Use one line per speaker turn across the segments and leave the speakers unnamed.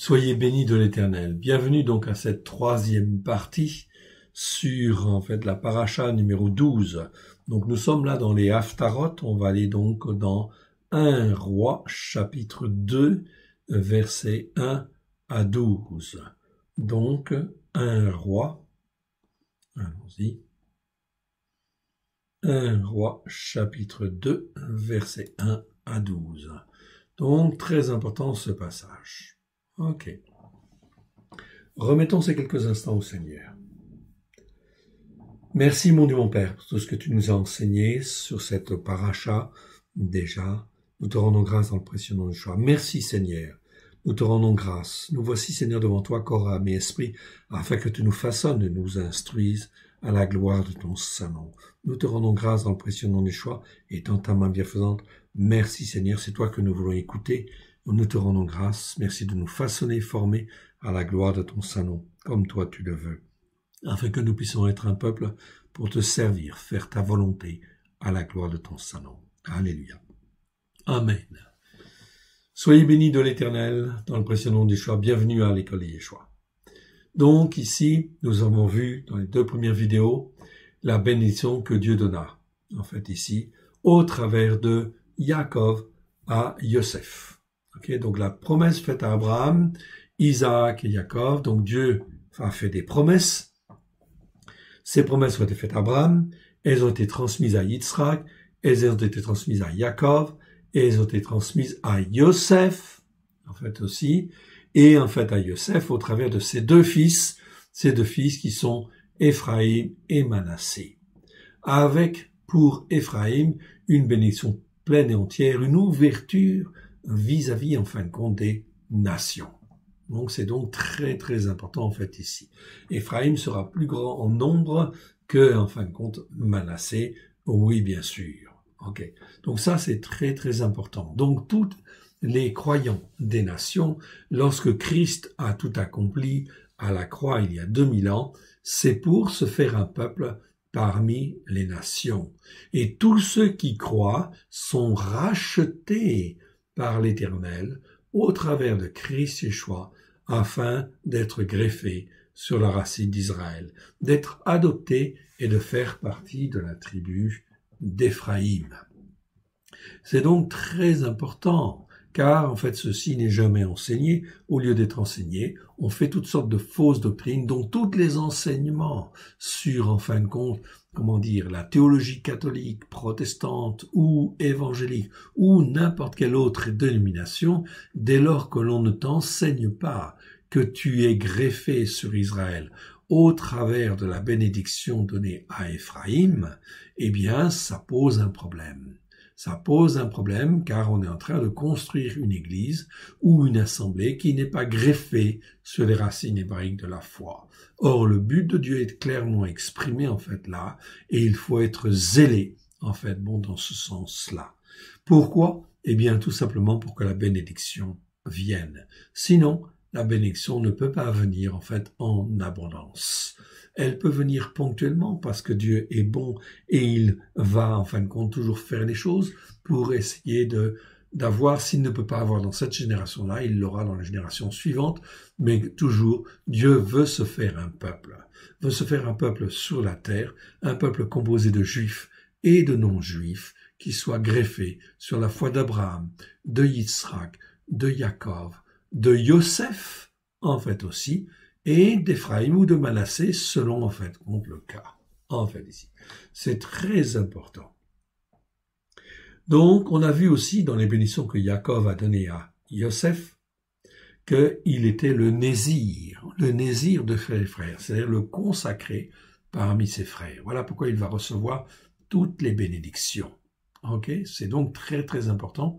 Soyez bénis de l'Éternel. Bienvenue donc à cette troisième partie sur la paracha numéro 12. Donc nous sommes là dans les Haftarot, on va aller donc dans 1 Roi chapitre 2 versets 1 à 12. Donc 1 Roi, allons-y. 1 Roi chapitre 2 versets 1 à 12. Donc très important ce passage. Ok. Remettons ces quelques instants au Seigneur. Merci mon Dieu mon Père pour tout ce que tu nous as enseigné sur cette paracha déjà. Nous te rendons grâce dans le précieux nom de Yeshua. Merci Seigneur. Nous te rendons grâce. Nous voici Seigneur devant toi, corps, âme et esprit, afin que tu nous façonnes et nous instruises à la gloire de ton saint nom. Nous te rendons grâce dans le précieux nom de Yeshua et dans ta main bienfaisante. Merci Seigneur, c'est toi que nous voulons écouter. Nous te rendons grâce. Merci de nous façonner, former à la gloire de ton saint nom, comme toi tu le veux, afin que nous puissions être un peuple pour te servir, faire ta volonté à la gloire de ton saint nom. Alléluia. Amen. Soyez bénis de l'Éternel dans le précieux nom de Yeshua. Bienvenue à l'école de Yeshua. Donc ici, nous avons vu dans les deux premières vidéos la bénédiction que Dieu donna, ici, au travers de Yaakov à Yosef. Okay, donc la promesse faite à Abraham, Isaac et Jacob, donc Dieu a fait des promesses. Ces promesses ont été faites à Abraham, elles ont été transmises à Yitzhak, elles ont été transmises à Jacob, et elles ont été transmises à Yosef, aussi, et à Yosef au travers de ces deux fils qui sont Éphraïm et Manassé. Avec pour Éphraïm une bénédiction pleine et entière, une ouverture vis-à-vis, des nations. Donc, c'est donc très, très important, ici. Éphraïm sera plus grand en nombre que, Manassé. Oui, bien sûr. Ok. Donc, ça, c'est très, très important. Donc, tous les croyants des nations, lorsque Christ a tout accompli à la croix il y a 2000 ans, c'est pour se faire un peuple parmi les nations. Et tous ceux qui croient sont rachetés par l'Éternel, au travers de Christ Yeshua, afin d'être greffés sur la racine d'Israël, d'être adoptés et de faire partie de la tribu d'Éphraïm. C'est donc très important, car ceci n'est jamais enseigné. Au lieu d'être enseigné, on fait toutes sortes de fausses doctrines, dont tous les enseignements sur, la théologie catholique, protestante ou évangélique, ou n'importe quelle autre dénomination, dès lors que l'on ne t'enseigne pas que tu es greffé sur Israël au travers de la bénédiction donnée à Éphraïm, ça pose un problème. Ça pose un problème car on est en train de construire une église ou une assemblée qui n'est pas greffée sur les racines hébraïques de la foi. Or, le but de Dieu est clairement exprimé là et il faut être zélé dans ce sens-là. Pourquoi? Tout simplement pour que la bénédiction vienne. Sinon, la bénédiction ne peut pas venir en abondance. Elle peut venir ponctuellement parce que Dieu est bon et il va toujours faire les choses pour essayer d'avoir, s'il ne peut pas avoir dans cette génération-là, il l'aura dans la génération suivante, mais toujours Dieu veut se faire un peuple sur la terre, un peuple composé de juifs et de non-juifs qui soit greffé sur la foi d'Abraham, de Yitzhak, de Jacob, de Yosef, aussi, et d'Éphraïm ou de Manassé, selon, le cas. Ici. C'est très important. Donc, on a vu aussi dans les bénédictions que Jacob a données à Yosef, qu'il était le nésir de frère, c'est-à-dire le consacré parmi ses frères. Voilà pourquoi il va recevoir toutes les bénédictions. Ok? C'est donc très, très important.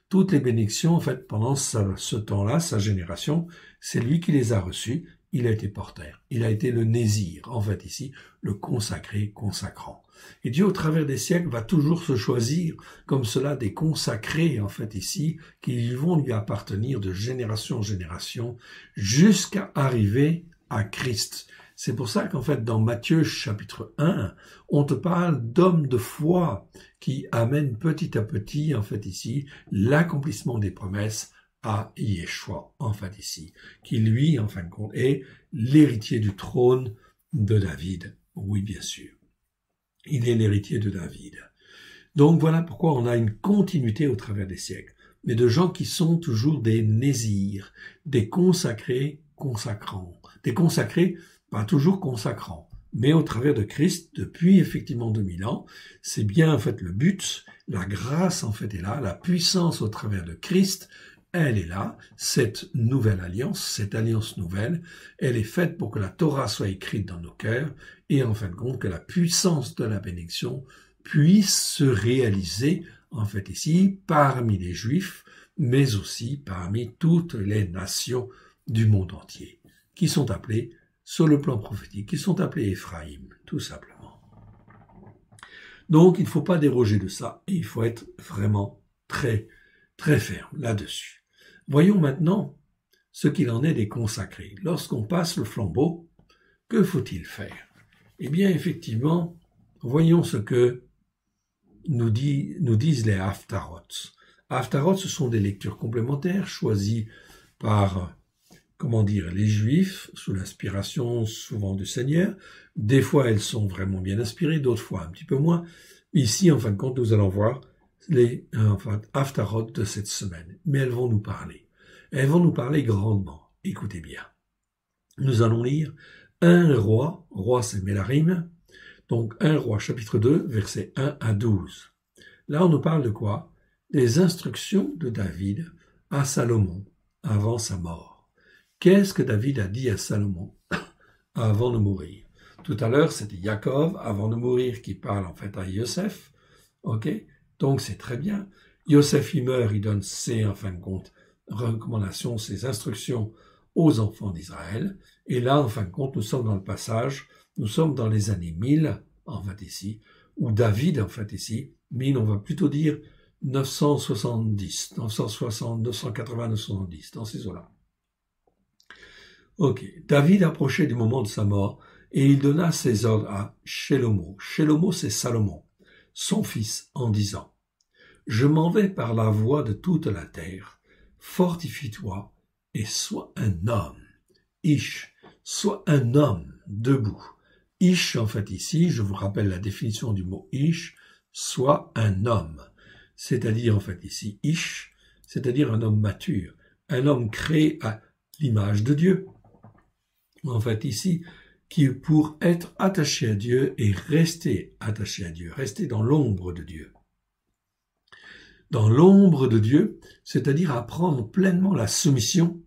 Toutes les bénédictions, pendant ce temps-là, sa génération, c'est lui qui les a reçues. Il a été porteur. Il a été le nésir, ici, le consacré, consacrant. Et Dieu, au travers des siècles, va toujours se choisir comme cela des consacrés, ici, qui vont lui appartenir de génération en génération jusqu'à arriver à Christ. C'est pour ça dans Matthieu chapitre 1, on te parle d'hommes de foi qui amènent petit à petit, ici, l'accomplissement des promesses à Yeshua, en fait ici, qui lui, en fin de compte, est l'héritier du trône de David. Oui, bien sûr. Il est l'héritier de David. Donc voilà pourquoi on a une continuité au travers des siècles, mais de gens qui sont toujours des nésirs, des consacrés consacrants, des consacrés pas toujours consacrants, mais au travers de Christ, depuis effectivement 2000 ans, c'est bien en fait le but, la grâce en fait est là, la puissance au travers de Christ, elle est là, cette nouvelle alliance, cette alliance nouvelle, elle est faite pour que la Torah soit écrite dans nos cœurs et en fin de compte que la puissance de la bénédiction puisse se réaliser en fait ici parmi les Juifs, mais aussi parmi toutes les nations du monde entier, qui sont appelées sur le plan prophétique, qui sont appelées Éphraïm, tout simplement. Donc il ne faut pas déroger de ça, et il faut être vraiment très, très ferme là-dessus. Voyons maintenant ce qu'il en est des consacrés. Lorsqu'on passe le flambeau, que faut-il faire? Eh bien, effectivement, voyons ce que nous disent les Haftarot. Haftarot, ce sont des lectures complémentaires choisies par, les Juifs, sous l'inspiration souvent du Seigneur. Des fois, elles sont vraiment bien inspirées, d'autres fois un petit peu moins. Ici, en fin de compte, nous allons voir les Haftarot de cette semaine. Mais elles vont nous parler. Elles vont nous parler grandement. Écoutez bien. Nous allons lire 1 Roi, Roi c'est Mélarim, donc 1 Roi chapitre 2, versets 1 à 12. Là, on nous parle de quoi? Des instructions de David à Salomon avant sa mort. Qu'est-ce que David a dit à Salomon avant de mourir? Tout à l'heure, c'était Yaakov, avant de mourir, qui parle en fait à Yosef. Ok? Donc, c'est très bien. Yosef, il meurt, il donne ses, en fin de compte, recommandations, ses instructions aux enfants d'Israël. Et là, en fin de compte, nous sommes dans le passage, nous sommes dans les années 1000, en fait ici, où David, en fait ici, 1000, on va plutôt dire 970, 960, 980, 970, dans ces eaux-là. Ok, David approchait du moment de sa mort, et il donna ses ordres à Shelomo. Shelomo, c'est Salomon, son fils, en disant, « Je m'en vais par la voie de toute la terre, fortifie-toi et sois un homme. Ish, sois un homme debout. » Ish, en fait, ici, je vous rappelle la définition du mot Ish, soit un homme. C'est-à-dire, en fait, ici, Ish, c'est-à-dire un homme mature, un homme créé à l'image de Dieu. En fait, ici, qui pour être attaché à Dieu et rester attaché à Dieu, rester dans l'ombre de Dieu. Dans l'ombre de Dieu, c'est-à-dire apprendre pleinement la soumission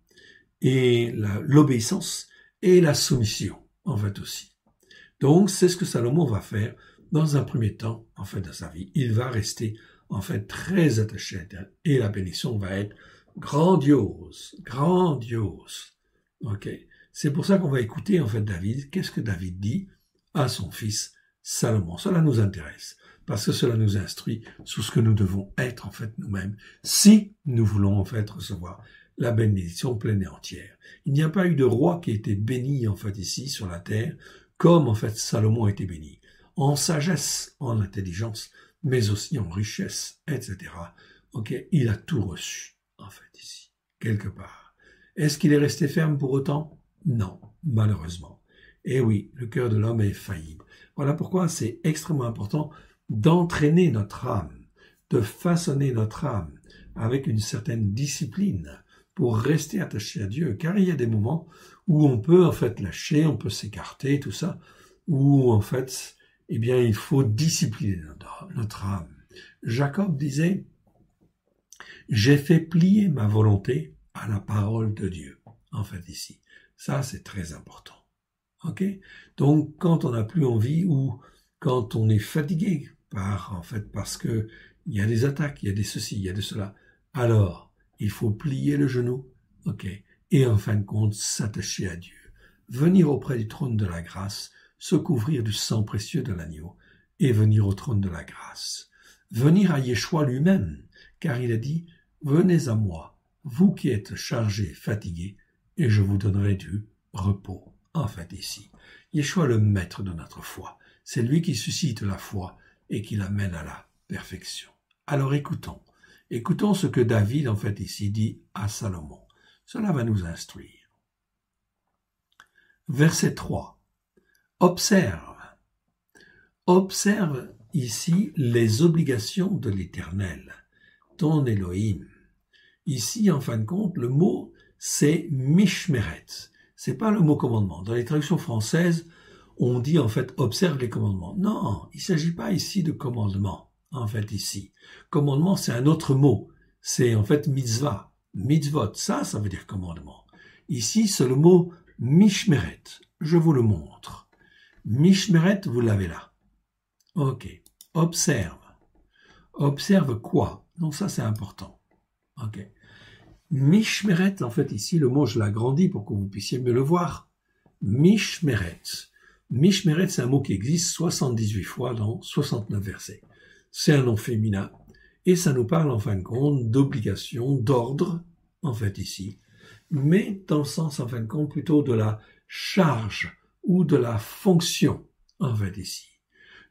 et l'obéissance et la soumission, en fait aussi. Donc, c'est ce que Salomon va faire dans un premier temps, en fait, de sa vie. Il va rester, en fait, très attaché à Dieu et la bénédiction va être grandiose, grandiose. Ok. C'est pour ça qu'on va écouter, en fait, David. Qu'est-ce que David dit à son fils Salomon? Cela nous intéresse, parce que cela nous instruit sur ce que nous devons être, en fait, nous-mêmes, si nous voulons, en fait, recevoir la bénédiction pleine et entière. Il n'y a pas eu de roi qui ait été béni, en fait, ici, sur la terre, comme, en fait, Salomon a été béni. En sagesse, en intelligence, mais aussi en richesse, etc. Ok, il a tout reçu, en fait, ici, quelque part. Est-ce qu'il est resté ferme pour autant? Non, malheureusement. Et oui, le cœur de l'homme est faillible. Voilà pourquoi c'est extrêmement important d'entraîner notre âme, de façonner notre âme avec une certaine discipline pour rester attaché à Dieu, car il y a des moments où on peut en fait lâcher, on peut s'écarter, tout ça, où en fait, eh bien, il faut discipliner notre âme. Jacob disait, « J'ai fait plier ma volonté à la parole de Dieu. » En fait, ici. Ça, c'est très important. Ok? Donc, quand on n'a plus envie ou quand on est fatigué parce que il y a des attaques, il y a des ceci, il y a de cela, alors, il faut plier le genou, ok? Et en fin de compte, s'attacher à Dieu. Venir auprès du trône de la grâce, se couvrir du sang précieux de l'agneau et venir au trône de la grâce. Venir à Yeshua lui-même, car il a dit, « Venez à moi, vous qui êtes chargés, fatigués, et je vous donnerai du repos. » En fait, ici, Yeshua le maître de notre foi. C'est lui qui suscite la foi et qui l'amène à la perfection. Alors écoutons Écoutons ce que David, en fait, ici dit à Salomon. Cela va nous instruire. Verset 3. Observe. Observe ici les obligations de l'Éternel, ton Elohim. Ici, en fin de compte, le mot, c'est mishmeret. C'est pas le mot commandement. Dans les traductions françaises, on dit en fait observe les commandements. Non, il s'agit pas ici de commandement. En fait, ici, commandement, c'est un autre mot. C'est en fait mitzvah, mitzvot. Ça veut dire commandement. Ici, c'est le mot mishmeret. Je vous le montre. Mishmeret, vous l'avez là. Ok. Observe. Observe quoi? Donc ça, c'est important. Ok. Mishmeret, en fait, ici, le mot, je l'agrandis pour que vous puissiez mieux le voir. Mishmeret. Mishmeret, c'est un mot qui existe 78 fois dans 69 versets. C'est un nom féminin. Et ça nous parle, en fin de compte, d'obligation, d'ordre, en fait, ici. Mais dans le sens, en fin de compte, plutôt de la charge ou de la fonction, en fait, ici.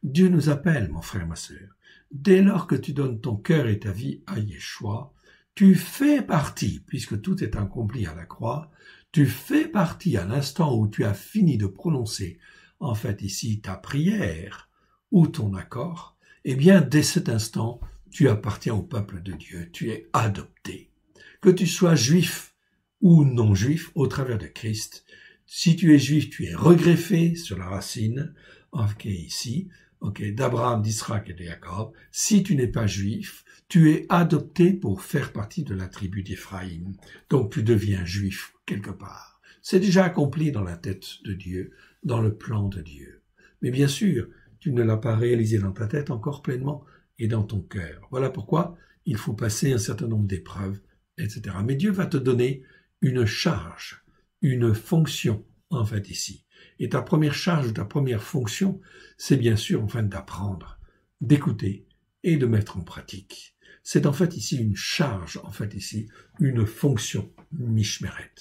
Dieu nous appelle, mon frère, ma sœur. Dès lors que tu donnes ton cœur et ta vie à Yeshua, tu fais partie, puisque tout est accompli à la croix, tu fais partie à l'instant où tu as fini de prononcer, en fait, ici, ta prière ou ton accord, eh bien, dès cet instant, tu appartiens au peuple de Dieu, tu es adopté. Que tu sois juif ou non juif au travers de Christ, si tu es juif, tu es regreffé sur la racine, ok, ici, ok, d'Abraham, d'Israël et de Jacob. Si tu n'es pas juif, tu es adopté pour faire partie de la tribu d'Éphraïm. Donc tu deviens juif quelque part. C'est déjà accompli dans la tête de Dieu, dans le plan de Dieu. Mais bien sûr, tu ne l'as pas réalisé dans ta tête encore pleinement et dans ton cœur. Voilà pourquoi il faut passer un certain nombre d'épreuves, etc. Mais Dieu va te donner une charge, une fonction, en fait, ici. Et ta première charge, ta première fonction, c'est bien sûr, en fait, d'apprendre, d'écouter et de mettre en pratique. C'est en fait ici une charge, en fait ici, une fonction, mishmeret.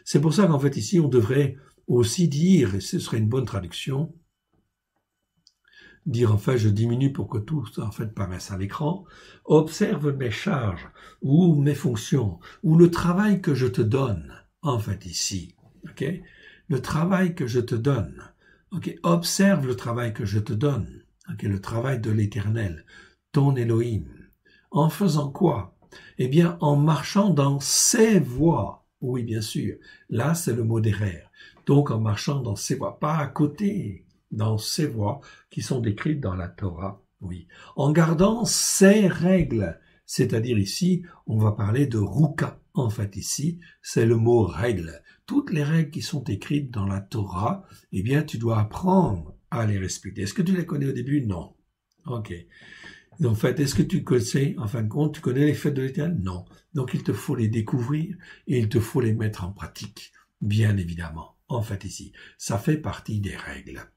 C'est pour ça qu'en fait ici, on devrait aussi dire, et ce serait une bonne traduction, dire en fait, je diminue pour que tout en fait paraisse à l'écran, observe mes charges, ou mes fonctions, ou le travail que je te donne, en fait ici, ok? Le travail que je te donne, ok? Observe le travail que je te donne, ok? Le travail de l'Éternel, ton Elohim. En faisant quoi? Eh bien, en marchant dans ses voies. Oui, bien sûr. Là, c'est le mot d'erreur. Donc, en marchant dans ses voies, pas à côté, dans ses voies qui sont décrites dans la Torah. Oui. En gardant ses règles. C'est-à-dire ici, on va parler de ruka. En fait, ici, c'est le mot règle. Toutes les règles qui sont écrites dans la Torah, eh bien, tu dois apprendre à les respecter. Est-ce que tu les connais au début? Non. Ok. En fait, est-ce que tu connais, en fin de compte, tu connais les fêtes de l'Éternel? Non. Donc, il te faut les découvrir et il te faut les mettre en pratique. Bien évidemment. En fait, ici, ça fait partie des règles.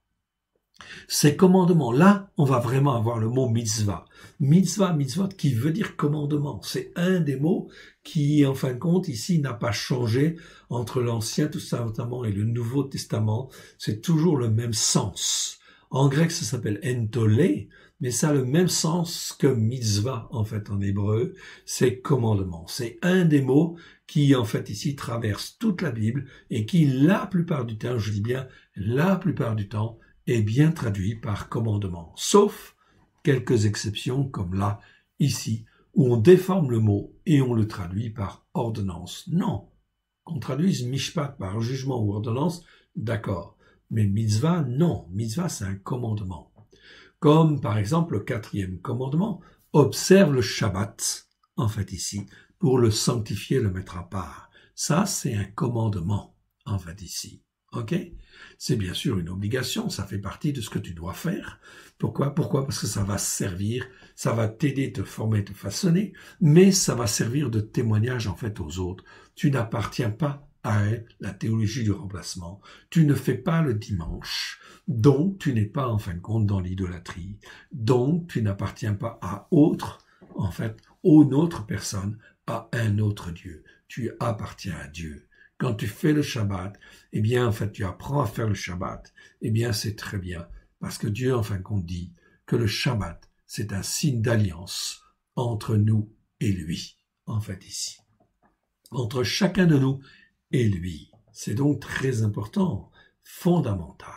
Ces commandements-là, on va vraiment avoir le mot mitzvah. Mitzvah, mitzvot, qui veut dire commandement. C'est un des mots qui, en fin de compte, ici, n'a pas changé entre l'Ancien Testament et le Nouveau Testament. C'est toujours le même sens. En grec, ça s'appelle entolé, mais ça a le même sens que mitzvah, en fait, en hébreu. C'est commandement. C'est un des mots qui, en fait, ici, traverse toute la Bible et qui, la plupart du temps, je dis bien, la plupart du temps, est bien traduit par commandement. Sauf quelques exceptions, comme là, ici, où on déforme le mot et on le traduit par ordonnance. Non. Qu'on traduise mishpat par jugement ou ordonnance, d'accord. Mais mitzvah, non. Mitzvah, c'est un commandement. Comme, par exemple, le 4e commandement, observe le Shabbat, en fait ici, pour le sanctifier, le mettre à part. Ça, c'est un commandement, en fait ici. Ok? C'est bien sûr une obligation, ça fait partie de ce que tu dois faire. Pourquoi? Parce que ça va servir, ça va t'aider, te former, te façonner, mais ça va servir de témoignage en fait aux autres. Tu n'appartiens pas à la théologie du remplacement. Tu ne fais pas le dimanche. Donc, tu n'es pas en fin de compte dans l'idolâtrie. Donc, tu n'appartiens pas à autre, en fait, une autre personne, à un autre Dieu. Tu appartiens à Dieu. Quand tu fais le Shabbat, eh bien, en fait, tu apprends à faire le Shabbat. Eh bien, c'est très bien. Parce que Dieu, en fin de compte, dit que le Shabbat, c'est un signe d'alliance entre nous et lui, en fait, ici. Entre chacun de nous et lui. C'est donc très important, fondamental.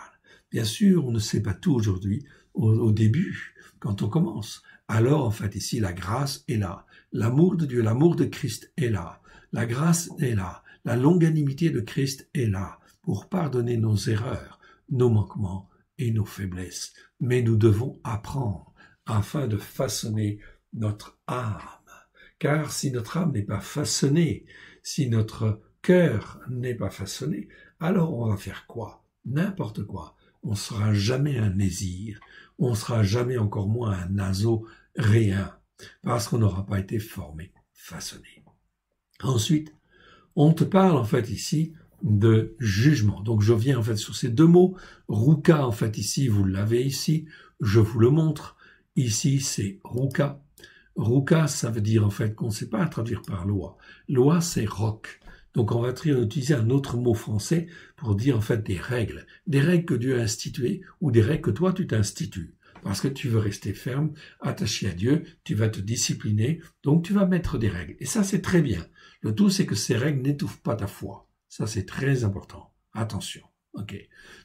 Bien sûr, on ne sait pas tout aujourd'hui, au début, quand on commence. Alors, en fait, ici, la grâce est là. L'amour de Dieu, l'amour de Christ est là. La grâce est là. La longanimité de Christ est là pour pardonner nos erreurs, nos manquements et nos faiblesses. Mais nous devons apprendre afin de façonner notre âme. Car si notre âme n'est pas façonnée, si notre cœur n'est pas façonné, alors on va faire quoi? N'importe quoi. On ne sera jamais un Nésir, on ne sera jamais encore moins un nazoréen, parce qu'on n'aura pas été formé, façonné. Ensuite, on te parle en fait ici de jugement. Donc je viens en fait sur ces deux mots. Ruka en fait ici, vous l'avez ici, je vous le montre. Ici c'est ruka. Ruka, ça veut dire en fait qu'on ne sait pas traduire par loi. Loi, c'est roc. Donc on va utiliser un autre mot français pour dire en fait des règles que Dieu a instituées ou des règles que toi tu t'institues. Parce que tu veux rester ferme, attaché à Dieu, tu vas te discipliner, donc tu vas mettre des règles. Et ça c'est très bien. Le tout c'est que ces règles n'étouffent pas ta foi. Ça c'est très important. Attention. Ok.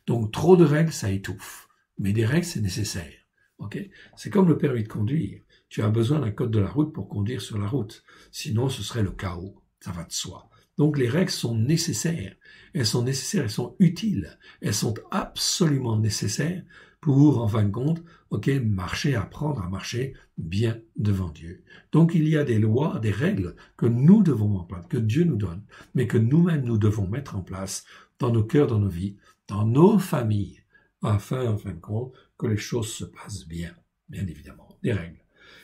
Donc trop de règles ça étouffe. Mais des règles c'est nécessaire. Ok. C'est comme le permis de conduire. Tu as besoin d'un code de la route pour conduire sur la route. Sinon, ce serait le chaos. Ça va de soi. Donc, les règles sont nécessaires. Elles sont nécessaires, elles sont utiles. Elles sont absolument nécessaires pour, en fin de compte, marcher, apprendre à marcher bien devant Dieu. Donc, il y a des lois, des règles que nous devons en place, que Dieu nous donne, mais que nous-mêmes, nous devons mettre en place dans nos cœurs, dans nos vies, dans nos familles, afin, en fin de compte, que les choses se passent bien évidemment. Des règles.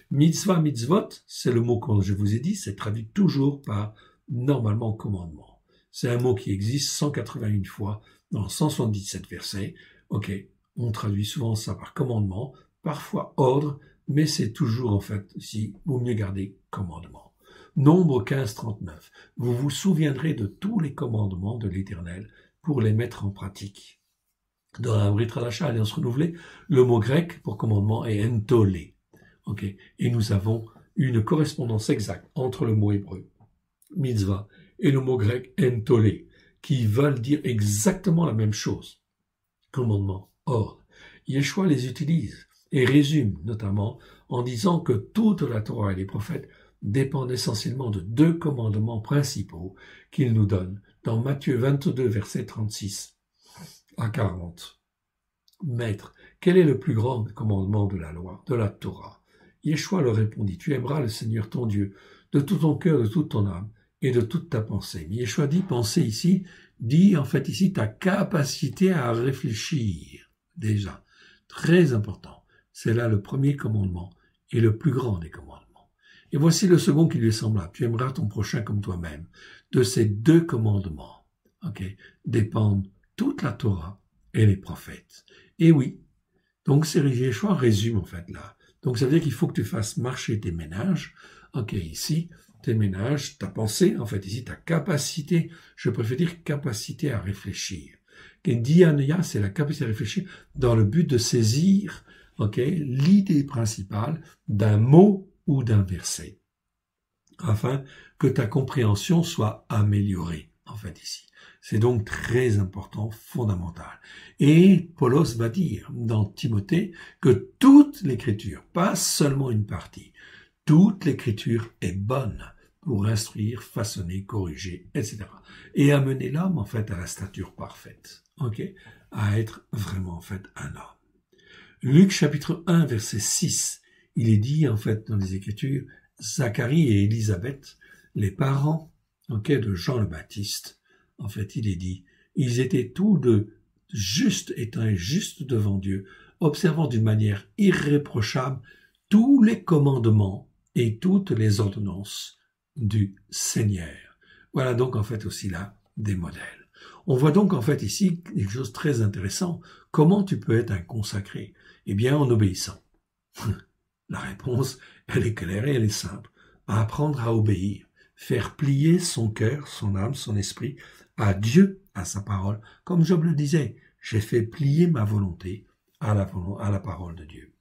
Mitzvah, mitzvot, c'est le mot que je vous ai dit, c'est traduit toujours par normalement commandement. C'est un mot qui existe 181 fois dans 177 versets. Ok, on traduit souvent ça par commandement, parfois ordre, mais c'est toujours en fait ici, vaut mieux garder commandement. Nombre 15, 39. Vous vous souviendrez de tous les commandements de l'Éternel pour les mettre en pratique. Dans la Brit Hadasha, Alliance renouvelée, le mot grec pour commandement est entolé. Okay. Et nous avons une correspondance exacte entre le mot hébreu, mitzvah, et le mot grec entolé, qui veulent dire exactement la même chose. Commandement, ordre. Yeshua les utilise et résume notamment en disant que toute la Torah et les prophètes dépendent essentiellement de deux commandements principaux qu'il nous donne dans Matthieu 22, versets 36 à 40. Maître, quel est le plus grand commandement de la loi, de la Torah? Yeshua leur répondit, tu aimeras le Seigneur ton Dieu de tout ton cœur, de toute ton âme et de toute ta pensée. Mais Yeshua dit, penser ici, dit en fait ici ta capacité à réfléchir. Déjà, très important. C'est là le premier commandement et le plus grand des commandements. Et voici le second qui lui est semblable. Tu aimeras ton prochain comme toi-même. De ces deux commandements, dépendent toute la Torah et les prophètes. Et oui, donc c'est Yeshua résume en fait là. Donc ça veut dire qu'il faut que tu fasses marcher tes ménages. Ici, tes ménages, ta pensée, en fait ici, ta capacité, je préfère dire capacité à réfléchir. Dianoia, c'est la capacité à réfléchir dans le but de saisir, l'idée principale d'un mot ou d'un verset, afin que ta compréhension soit améliorée, en fait ici. C'est donc très important, fondamental. Et Paulos va dire dans Timothée que toute l'écriture, pas seulement une partie, toute l'écriture est bonne pour instruire, façonner, corriger, etc. Et amener l'homme, en fait, à la stature parfaite, à être vraiment, en fait, un homme. Luc chapitre 1, verset 6, il est dit, en fait, dans les Écritures, Zacharie et Élisabeth, les parents, de Jean le Baptiste, en fait, il est dit, ils étaient tous deux justes, étant justes devant Dieu, observant d'une manière irréprochable tous les commandements et toutes les ordonnances du Seigneur. Voilà donc en fait aussi là des modèles. On voit donc en fait ici quelque chose de très intéressant. Comment tu peux être un consacré? Eh bien en obéissant. La réponse, elle est claire et elle est simple. Apprendre à obéir. Faire plier son cœur, son âme, son esprit à Dieu, à sa parole. Comme Job le disait, j'ai fait plier ma volonté à la parole de Dieu.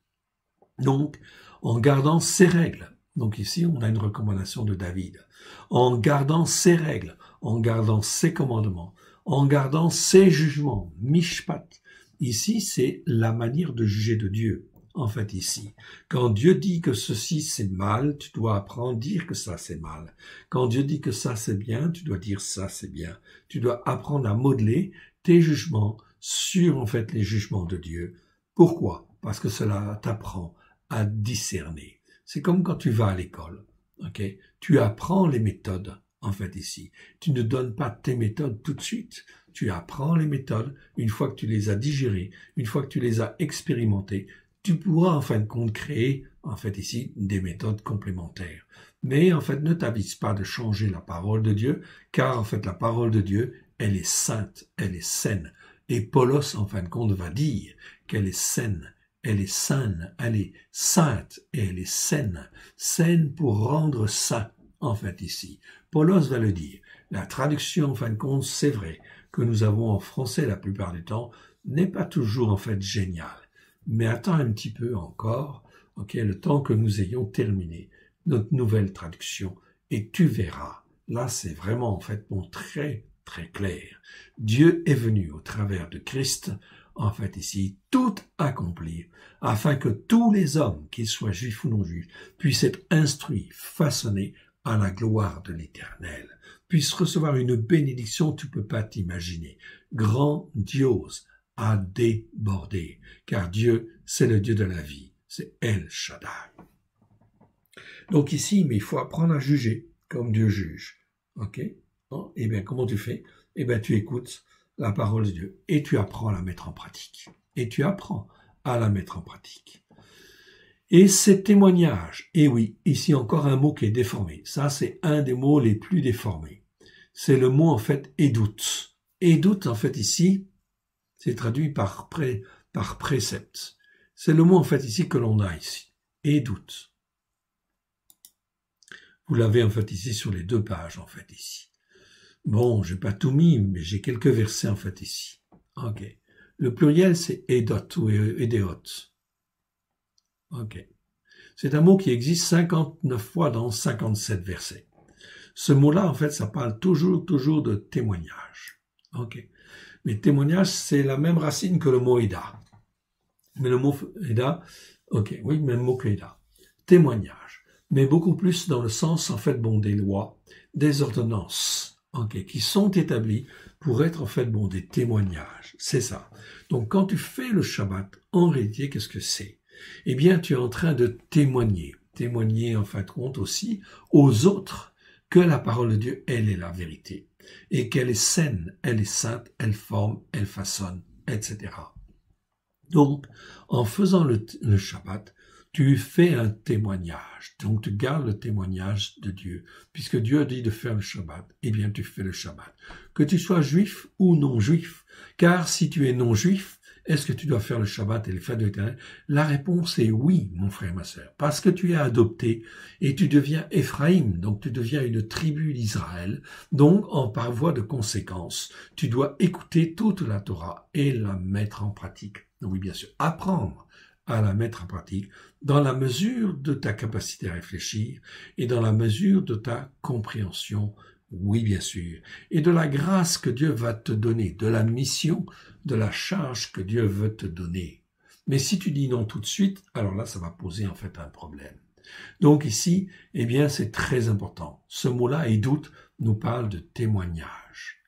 Donc, en gardant ces règles, Donc ici, on a une recommandation de David. En gardant ses règles, en gardant ses commandements, en gardant ses jugements, mishpat. Ici, c'est la manière de juger de Dieu. En fait, ici, quand Dieu dit que ceci c'est mal, tu dois apprendre à dire que ça c'est mal. Quand Dieu dit que ça c'est bien, tu dois dire ça c'est bien. Tu dois apprendre à modeler tes jugements sur en fait les jugements de Dieu. Pourquoi? Parce que cela t'apprend à discerner. C'est comme quand tu vas à l'école. Ok? Tu apprends les méthodes. En fait, ici, tu ne donnes pas tes méthodes tout de suite. Tu apprends les méthodes une fois que tu les as digérées, une fois que tu les as expérimentées. Tu pourras en fin de compte créer, en fait ici, des méthodes complémentaires. Mais en fait, ne t'avise pas de changer la parole de Dieu, car en fait, la parole de Dieu, elle est sainte, elle est saine. Et Paulos, en fin de compte, va dire qu'elle est saine, elle est saine, elle est sainte et elle est saine. Saine pour rendre saint, en fait ici. Paulos va le dire. La traduction, en fin de compte, c'est vrai que nous avons en français la plupart du temps, n'est pas toujours en fait géniale. Mais attends un petit peu encore, ok, le temps que nous ayons terminé notre nouvelle traduction, et tu verras. Là, c'est vraiment en fait bon, très très clair. Dieu est venu au travers de Christ, en fait ici, tout accomplir, afin que tous les hommes, qu'ils soient juifs ou non juifs, puissent être instruits, façonnés à la gloire de l'Éternel, puissent recevoir une bénédiction tu peux pas t'imaginer, grandiose, à déborder, car Dieu, c'est le Dieu de la vie, c'est El Shaddai. Donc ici, mais il faut apprendre à juger comme Dieu juge. Ok? Bon, eh bien, comment tu fais? Eh bien, tu écoutes la parole de Dieu et tu apprends à la mettre en pratique. Et tu apprends à la mettre en pratique. Et ces témoignages, et oui, ici encore un mot qui est déformé. Ça, c'est un des mots les plus déformés. C'est le mot, en fait, édoute. Édoute, en fait, ici, c'est traduit par précepte. C'est le mot, en fait, ici, que l'on a ici. Édoute. Vous l'avez, en fait, ici, sur les 2 pages, en fait, ici. Bon, j'ai pas tout mis, mais j'ai quelques versets, en fait, ici. Ok. Le pluriel, c'est édot ou édéot. Ok. C'est un mot qui existe 59 fois dans 57 versets. Ce mot-là, en fait, ça parle toujours de témoignage. Ok. Mais témoignage, c'est la même racine que le mot Eda. Mais le mot Eda, ok, oui, même mot que Eda. Témoignage. Mais beaucoup plus dans le sens, en fait, bon, des lois, des ordonnances, ok, qui sont établies pour être, en fait, bon, des témoignages. C'est ça. Donc, quand tu fais le Shabbat, en réalité, qu'est-ce que c'est? Eh bien, tu es en train de témoigner. Témoigner, en fin de compte, aussi aux autres que la parole de Dieu, elle est la vérité. Et qu'elle est saine, elle est sainte, elle forme, elle façonne, etc. Donc, en faisant le Shabbat, tu fais un témoignage. Donc, tu gardes le témoignage de Dieu. Puisque Dieu dit de faire le Shabbat, eh bien, tu fais le Shabbat. Que tu sois juif ou non juif. Car si tu es non juif, est-ce que tu dois faire le Shabbat et les fêtes de l'Éternel? La réponse est oui, mon frère, ma sœur. Parce que tu es adopté et tu deviens Éphraïm, donc tu deviens une tribu d'Israël. Donc, par voie de conséquence, tu dois écouter toute la Torah et la mettre en pratique. Oui, bien sûr, apprendre à la mettre en pratique dans la mesure de ta capacité à réfléchir et dans la mesure de ta compréhension. Oui, bien sûr. Et de la grâce que Dieu va te donner, de la mission, de la charge que Dieu veut te donner. Mais si tu dis non tout de suite, alors là, ça va poser en fait un problème. Donc ici, eh bien, c'est très important. Ce mot-là, édoute, nous parle de témoignage.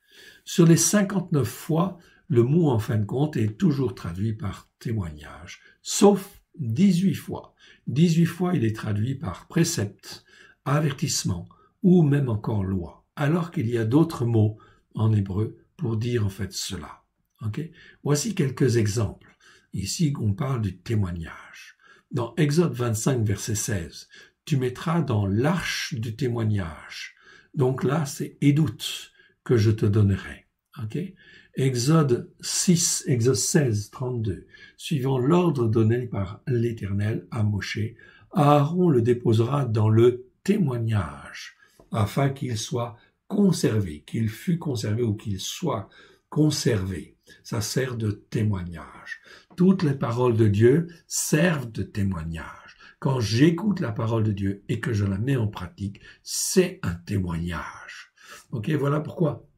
Sur les 59 fois, le mot, en fin de compte, est toujours traduit par témoignage, sauf 18 fois. 18 fois, il est traduit par précepte, avertissement, ou même encore loi. Alors qu'il y a d'autres mots en hébreu pour dire en fait cela. Okay? Voici quelques exemples. Ici, on parle du témoignage. Dans Exode 25, verset 16, tu mettras dans l'arche du témoignage. Donc là, c'est édoute que je te donnerai. Okay? Exode 16, 32, suivant l'ordre donné par l'Éternel à Moshe, Aaron le déposera dans le témoignage, afin qu'il soit conservé, qu'il fût conservé ou qu'il soit conservé. Ça sert de témoignage. Toutes les paroles de Dieu servent de témoignage. quand j'écoute la parole de Dieu et que je la mets en pratique, c'est un témoignage. Ok, voilà pourquoi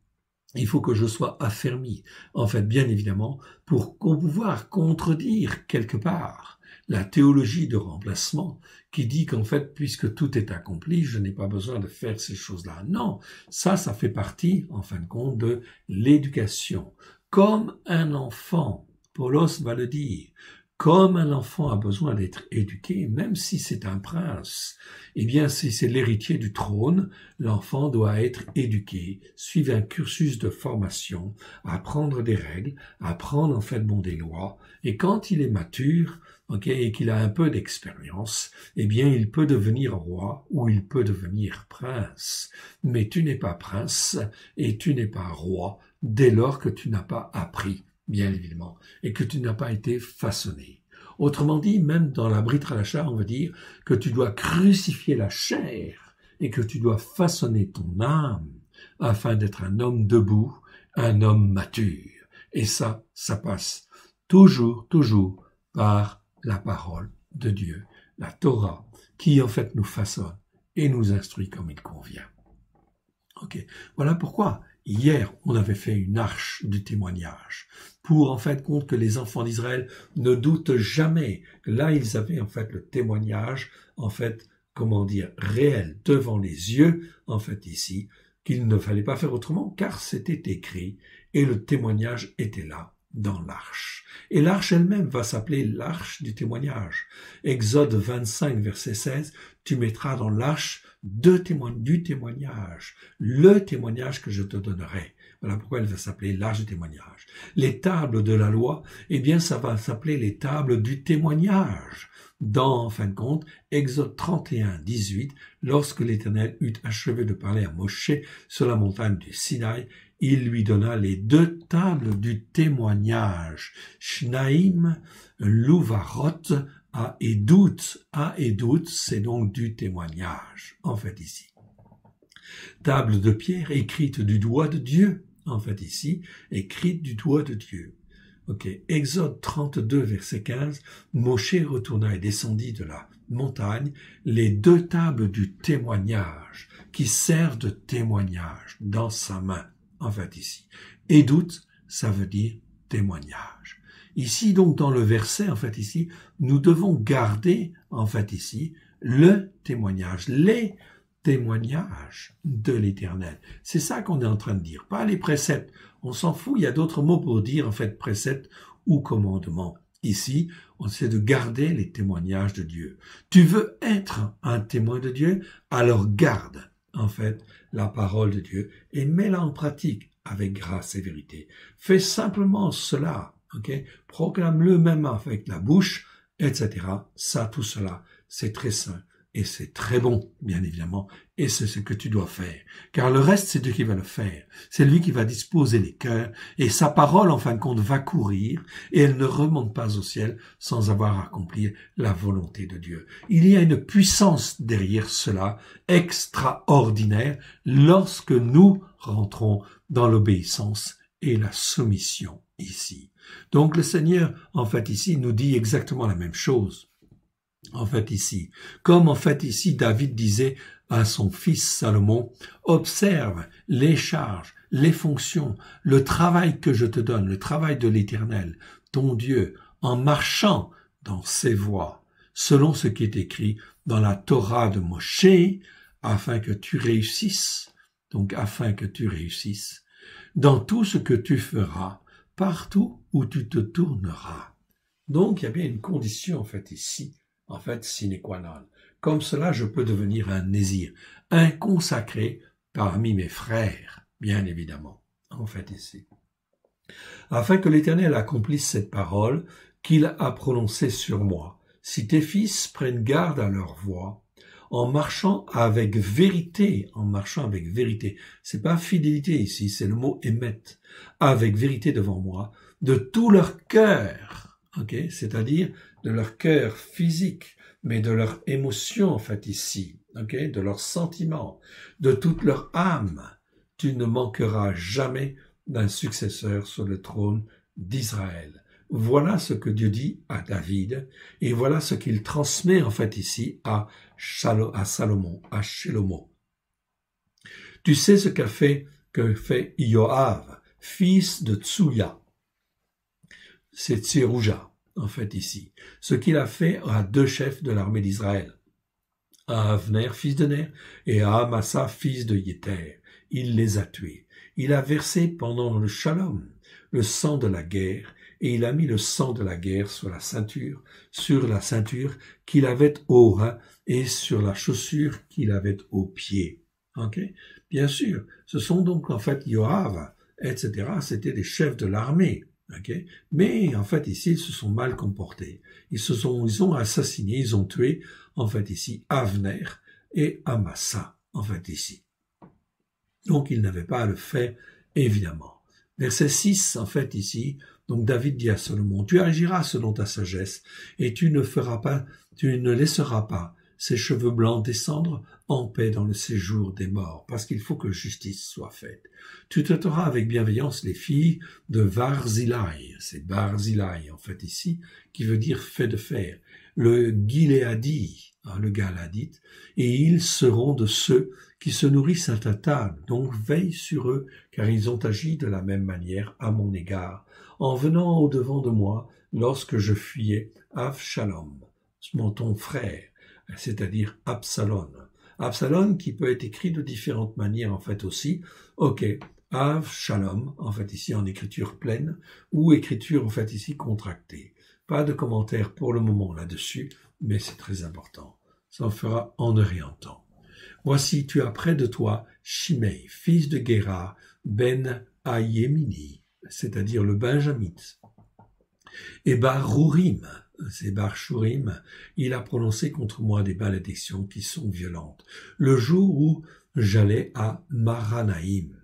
il faut que je sois affermi, en fait, bien évidemment, pour pouvoir contredire quelque part la théologie de remplacement qui dit qu'en fait, puisque tout est accompli, je n'ai pas besoin de faire ces choses-là. Non, ça fait partie, en fin de compte, de l'éducation. Comme un enfant, Paulos va le dire, comme un enfant a besoin d'être éduqué, même si c'est un prince, eh bien, si c'est l'héritier du trône, l'enfant doit être éduqué, suivre un cursus de formation, apprendre des règles, apprendre en fait des lois, et quand il est mature, et qu'il a un peu d'expérience, eh bien, il peut devenir roi ou il peut devenir prince. Mais tu n'es pas prince et tu n'es pas roi dès lors que tu n'as pas appris, bien évidemment, et que tu n'as pas été façonné. Autrement dit, même dans la Brit Hadasha, on va dire que tu dois crucifier la chair et que tu dois façonner ton âme afin d'être un homme debout, un homme mature. Et ça passe toujours par la parole de Dieu, la Torah, qui en fait nous façonne et nous instruit comme il convient. Ok, voilà pourquoi hier on avait fait une arche du témoignage pour en fait compte que les enfants d'Israël ne doutent jamais que là ils avaient en fait le témoignage en fait réel devant les yeux en fait ici qu'il ne fallait pas faire autrement car c'était écrit et le témoignage était là dans l'arche. Et l'arche elle-même va s'appeler l'arche du témoignage. Exode 25, verset 16, tu mettras dans l'arche du témoignage, le témoignage que je te donnerai. Voilà pourquoi elle va s'appeler l'arche du témoignage. Les tables de la loi, eh bien ça va s'appeler les tables du témoignage. Dans, en fin de compte, Exode 31, 18, lorsque l'Éternel eut achevé de parler à Moshe sur la montagne du Sinaï, il lui donna les 2 tables du témoignage, Shnaim, Louvarot, à Edout. À Edout, c'est donc du témoignage, en fait ici. Table de pierre écrite du doigt de Dieu, en fait ici, écrite du doigt de Dieu. Ok, Exode 32, verset 15, Moshe retourna et descendit de la montagne les 2 tables du témoignage, qui servent de témoignage dans sa main, en fait ici. Edout, ça veut dire témoignage. Ici, donc, dans le verset, en fait ici, nous devons garder, en fait ici, le témoignage, les témoignages de l'Éternel. C'est ça qu'on est en train de dire, pas les préceptes. On s'en fout, il y a d'autres mots pour dire, en fait, précepte ou commandement. Ici, on essaie de garder les témoignages de Dieu. Tu veux être un témoin de Dieu? Alors garde, en fait, la parole de Dieu et mets-la en pratique avec grâce et vérité. Fais simplement cela, ok? Proclame-le même avec la bouche, etc. Ça, tout cela, c'est très sain. Et c'est très bon, bien évidemment, et c'est ce que tu dois faire. Car le reste, c'est Dieu qui va le faire. C'est lui qui va disposer les cœurs, et sa parole, en fin de compte, va courir, et elle ne remonte pas au ciel sans avoir accompli la volonté de Dieu. Il y a une puissance derrière cela, extraordinaire, lorsque nous rentrons dans l'obéissance et la soumission ici. Donc le Seigneur, en fait, ici, nous dit exactement la même chose. En fait ici, comme en fait ici David disait à son fils Salomon, observe les charges, les fonctions, le travail que je te donne, le travail de l'Éternel, ton Dieu, en marchant dans ses voies, selon ce qui est écrit dans la Torah de Moshe, afin que tu réussisses, dans tout ce que tu feras, partout où tu te tourneras. Donc il y a bien une condition en fait ici, en fait, sine qua non. Comme cela, je peux devenir un nésir, un consacré parmi mes frères, bien évidemment, en fait ici. Afin que l'Éternel accomplisse cette parole qu'il a prononcée sur moi, si tes fils prennent garde à leur voie, en marchant avec vérité, c'est pas fidélité ici, c'est le mot émet, avec vérité devant moi, de tout leur cœur, ok, c'est-à-dire de leur cœur physique, mais de leur émotion en fait ici, ok, de leurs sentiments, de toute leur âme. Tu ne manqueras jamais d'un successeur sur le trône d'Israël. voilà ce que Dieu dit à David, et voilà ce qu'il transmet en fait ici à Salomon, à Shelomo. Tu sais ce que fait Yoav, fils de Tsuya. C'est Tserouja, en fait ici. Ce qu'il a fait à 2 chefs de l'armée d'Israël, à Avner, fils de Ner, et à Amasa, fils de Yéter. Il les a tués. Il a versé pendant le shalom le sang de la guerre, et il a mis le sang de la guerre sur la ceinture qu'il avait au rein et sur la chaussure qu'il avait au pied. Ok? Bien sûr, ce sont donc en fait Yoav, etc. C'était des chefs de l'armée. Okay? Mais en fait ici, ils se sont mal comportés. Ils ont assassiné, ils ont tué en fait ici Avner et Amasa en fait ici. Donc ils n'avaient pas à le faire évidemment. Verset 6 en fait ici, donc David dit à Salomon, tu agiras selon ta sagesse et tu ne laisseras pas ses cheveux blancs descendre en paix dans le séjour des morts, parce qu'il faut que justice soit faite. Tu traiteras avec bienveillance les filles de Barzillai, c'est Barzillai en fait ici, qui veut dire fait de fer, le Gileadi, le Galadite, et ils seront de ceux qui se nourrissent à ta table, donc veille sur eux, car ils ont agi de la même manière à mon égard, en venant au-devant de moi lorsque je fuyais Avshalom, ton frère, c'est-à-dire Absalom. Absalom qui peut être écrit de différentes manières en fait aussi. Ok, Avshalom, en fait ici en écriture pleine, ou écriture en fait ici contractée. Pas de commentaire pour le moment là-dessus, mais c'est très important. Ça en fera en orientant. Voici, tu as près de toi Shimei, fils de Gera, ben Ayemini, c'est-à-dire le Benjamite. Et Barurim, c'est Barshurim, il a prononcé contre moi des malédictions qui sont violentes. Le jour où j'allais à Maranaïm,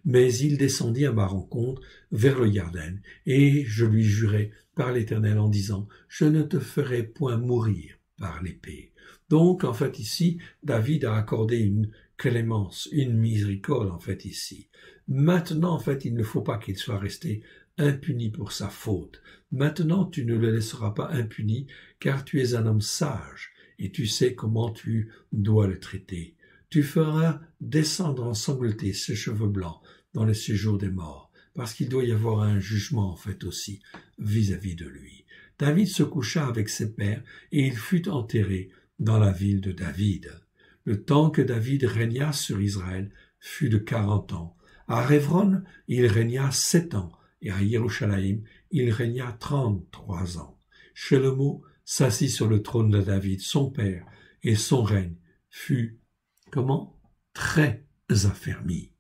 mais il descendit à ma rencontre vers le Yarden, et je lui jurai par l'Éternel en disant, je ne te ferai point mourir par l'épée. Donc, en fait, ici, David a accordé une clémence, une miséricorde, en fait, ici. Maintenant, en fait, il ne faut pas qu'il soit resté impuni pour sa faute. Maintenant, tu ne le laisseras pas impuni, car tu es un homme sage, et tu sais comment tu dois le traiter. Tu feras descendre ensanglantés ses cheveux blancs dans le séjour des morts, parce qu'il doit y avoir un jugement, en fait, aussi, vis-à-vis de lui. David se coucha avec ses pères, et il fut enterré dans la ville de David. Le temps que David régna sur Israël fut de 40 ans. À Révron, il régna 7 ans, et à Yerushalayim, il régna 33 ans. Shelomo s'assit sur le trône de David, son père, et son règne fut, comment? Très affermi.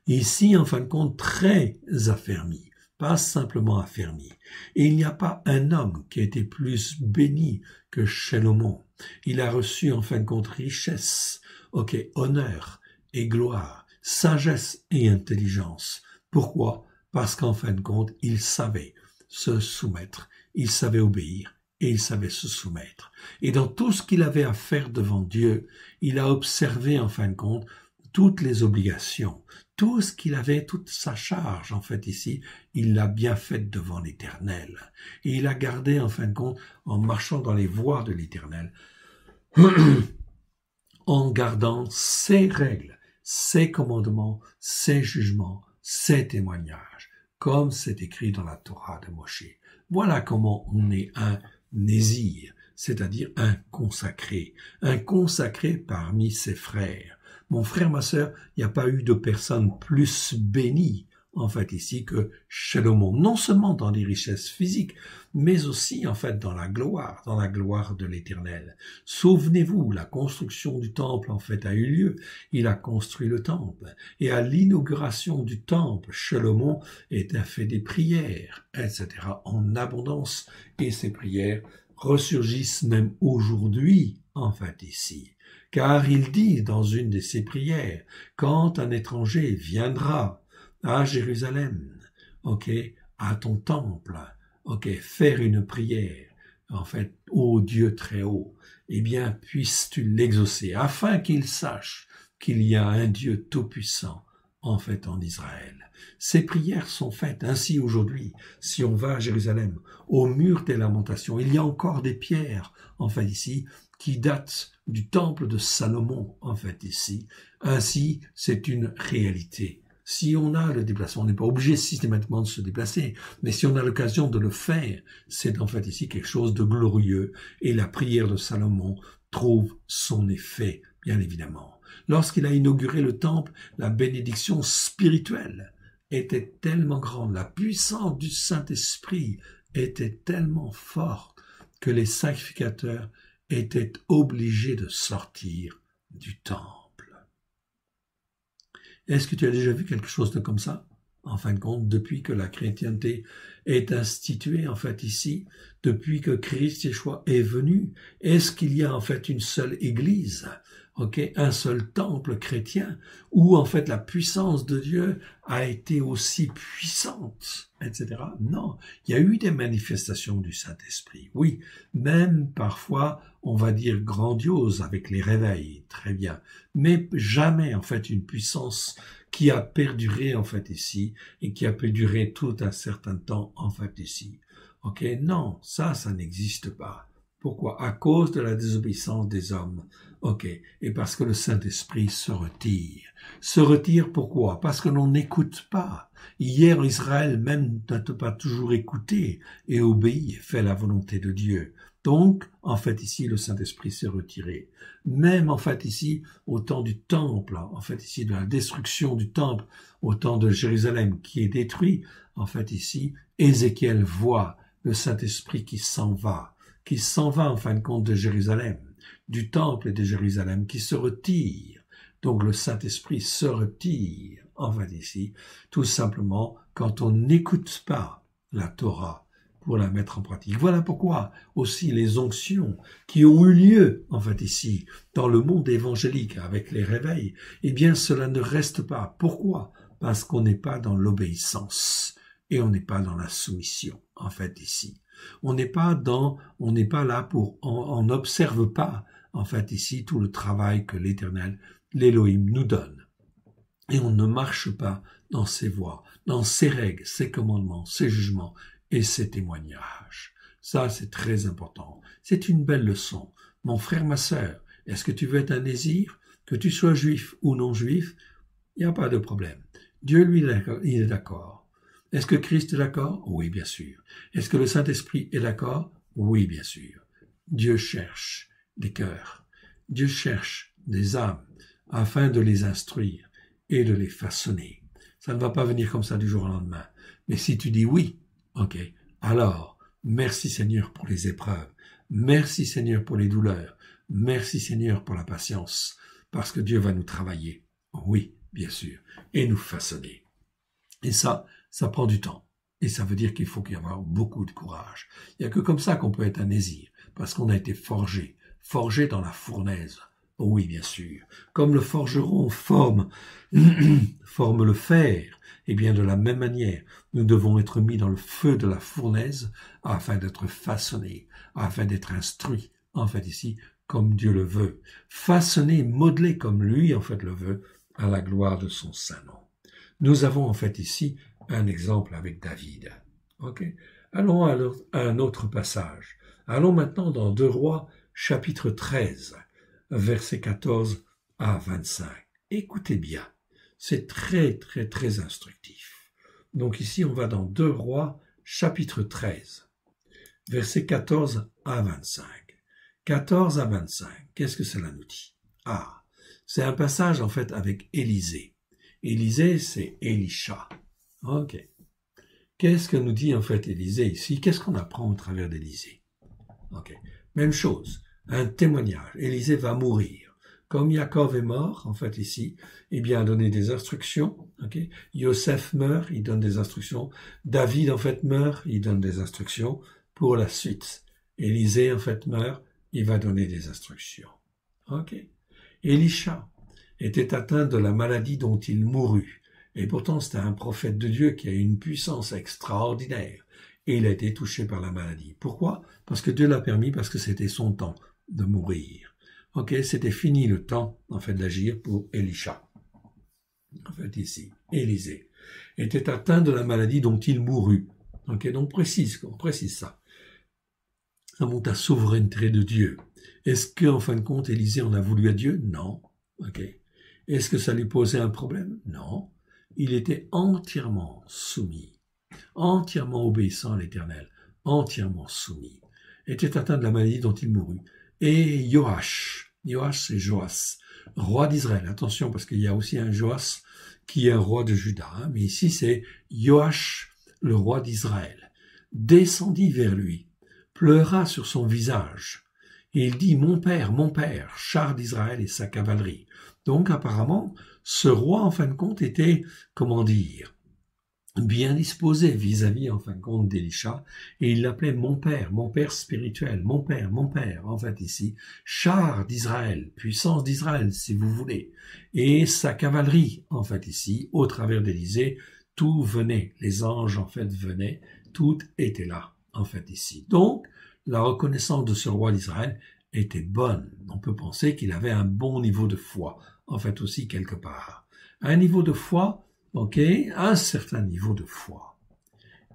Ici, en fin de compte, très affermi. Pas simplement affermi. Et il n'y a pas un homme qui a été plus béni que Shelomo. Il a reçu en fin de compte richesse, honneur et gloire, sagesse et intelligence. Pourquoi? Parce qu'en fin de compte, il savait se soumettre, il savait obéir et il savait se soumettre. Et dans tout ce qu'il avait à faire devant Dieu, il a observé en fin de compte toutes les obligations, tout ce qu'il avait, toute sa charge, en fait, ici, il l'a bien faite devant l'Éternel. Et il a gardé, en fin de compte, en marchant dans les voies de l'Éternel, en gardant ses règles, ses commandements, ses jugements, ses témoignages, comme c'est écrit dans la Torah de Moshe. Voilà comment on est un nésir, c'est-à-dire un consacré parmi ses frères. Mon frère, ma sœur, il n'y a pas eu de personne plus bénie, en fait, ici, que Shelomo. Non seulement dans les richesses physiques, mais aussi, en fait, dans la gloire de l'Éternel. Souvenez-vous, la construction du temple, en fait, a eu lieu. Il a construit le temple. Et à l'inauguration du temple, Shelomo a fait des prières, etc., en abondance. Et ces prières ressurgissent même aujourd'hui, en fait, ici. Car il dit dans une de ses prières, quand un étranger viendra à Jérusalem, à ton temple, faire une prière, en fait, ô Dieu très haut, eh bien, puisses-tu l'exaucer, afin qu'il sache qu'il y a un Dieu tout-puissant en fait en Israël. Ces prières sont faites ainsi aujourd'hui. Si on va à Jérusalem, au mur des lamentations, il y a encore des pierres, en fait ici, qui datent du temple de Salomon, en fait ici. Ainsi, c'est une réalité. Si on a le déplacement, on n'est pas obligé systématiquement de se déplacer, mais si on a l'occasion de le faire, c'est en fait ici quelque chose de glorieux, et la prière de Salomon trouve son effet, bien évidemment. Lorsqu'il a inauguré le temple, la bénédiction spirituelle était tellement grande, la puissance du Saint-Esprit était tellement forte que les sacrificateurs étaient obligés de sortir du temple. Est-ce que tu as déjà vu quelque chose de comme ça? En fin de compte, depuis que la chrétienté est instituée, en fait, ici, depuis que Christ Yeshua est venu, est-ce qu'il y a, en fait, une seule église, un seul temple chrétien, où, en fait, la puissance de Dieu a été aussi puissante, etc. Non, il y a eu des manifestations du Saint-Esprit, oui, même parfois, on va dire grandiose avec les réveils, très bien, mais jamais, en fait, une puissance qui a perduré, en fait, ici, et qui a perduré tout un certain temps, en fait, ici. Non, ça n'existe pas. Pourquoi? À cause de la désobéissance des hommes. Et parce que le Saint-Esprit se retire. Se retire pourquoi? Parce que l'on n'écoute pas. Hier, Israël même n'a pas toujours écouté et obéi, fait la volonté de Dieu. Donc, en fait, ici, le Saint-Esprit s'est retiré. Même, en fait, ici, au temps du temple, en fait, ici, de la destruction du temple, au temps de Jérusalem qui est détruit, en fait, ici, Ézéchiel voit le Saint-Esprit qui s'en va, en fin de compte, de Jérusalem, du temple et de Jérusalem, qui se retire. Donc, le Saint-Esprit se retire, en fait, ici, tout simplement, quand on n'écoute pas la Torah, pour la mettre en pratique. Voilà pourquoi aussi les onctions qui ont eu lieu, en fait, ici, dans le monde évangélique avec les réveils, eh bien, cela ne reste pas. Pourquoi? Parce qu'on n'est pas dans l'obéissance et on n'est pas dans la soumission, en fait, ici. On n'est pas là pour, on n'observe pas, en fait, ici, tout le travail que l'Éternel, l'Élohim, nous donne. Et on ne marche pas dans ses voies, dans ses règles, ses commandements, ses jugements, et ses témoignages. Ça, c'est très important. C'est une belle leçon. Mon frère, ma sœur, est-ce que tu veux être un nésir? Que tu sois juif ou non juif, il n'y a pas de problème. Dieu, lui, il est d'accord. Est-ce que Christ est d'accord? Oui, bien sûr. Est-ce que le Saint-Esprit est d'accord? Oui, bien sûr. Dieu cherche des cœurs. Dieu cherche des âmes afin de les instruire et de les façonner. Ça ne va pas venir comme ça du jour au lendemain. Mais si tu dis oui, alors, merci Seigneur pour les épreuves. Merci Seigneur pour les douleurs. Merci Seigneur pour la patience. Parce que Dieu va nous travailler. Oui, bien sûr. Et nous façonner. Et ça prend du temps. Et ça veut dire qu'il faut y avoir beaucoup de courage. Il n'y a que comme ça qu'on peut être un nésir. Parce qu'on a été forgé dans la fournaise. Oui, bien sûr. Comme le forgeron forme le fer, et bien de la même manière, nous devons être mis dans le feu de la fournaise afin d'être façonnés, afin d'être instruits, en fait ici, comme Dieu le veut. Façonnés, modelés comme lui, en fait, le veut, à la gloire de son saint nom. Nous avons, en fait, ici, un exemple avec David. Allons à un autre passage. Allons maintenant dans 2 Rois, chapitre 13, versets 14 à 25. Écoutez bien. C'est très, très, très instructif. Donc ici, on va dans 2 Rois, chapitre 13, versets 14 à 25. 14 à 25, qu'est-ce que cela nous dit? C'est un passage, en fait, avec Élisée. Élisée, c'est Élisha. Qu'est-ce que nous dit, en fait, Élisée ici? Qu'est-ce qu'on apprend au travers d'Élisée? Même chose, un témoignage. Élisée va mourir. Comme Jacob est mort, en fait, ici, il a donné des instructions. Yosef meurt, il donne des instructions. David, en fait, meurt, il donne des instructions pour la suite. Élisée, en fait, meurt, il va donner des instructions. Élisha était atteint de la maladie dont il mourut. Et pourtant, c'était un prophète de Dieu qui a une puissance extraordinaire. Et il a été touché par la maladie. Pourquoi? Parce que Dieu l'a permis, parce que c'était son temps de mourir. C'était fini le temps, en fait, d'agir pour Élisha. en fait ici, Élisée, était atteint de la maladie dont il mourut. Ok, donc on précise ça. Ça montre la souveraineté de Dieu. Est-ce qu'en fin de compte, Élisée en a voulu à Dieu? Non. Ok. Est-ce que ça lui posait un problème? Non. Il était entièrement soumis, entièrement obéissant à l'Éternel, entièrement soumis. Était atteint de la maladie dont il mourut. Et Joach c'est Joas, roi d'Israël. Attention, parce qu'il y a aussi un Joas qui est un roi de Juda, hein, mais ici c'est Joach, le roi d'Israël, descendit vers lui, pleura sur son visage, et il dit « Mon père, char d'Israël et sa cavalerie ». Donc apparemment, ce roi, en fin de compte, était, comment dire, bien disposé vis-à-vis, en fin de compte, d'Élisha, et il l'appelait mon père spirituel, mon père, en fait ici, char d'Israël, puissance d'Israël, si vous voulez, et sa cavalerie, en fait ici, au travers d'Élisée, tout venait, les anges, en fait, venaient, tout était là, en fait ici. Donc, la reconnaissance de ce roi d'Israël était bonne. On peut penser qu'il avait un bon niveau de foi, en fait aussi, quelque part. Un niveau de foi, ok, un certain niveau de foi.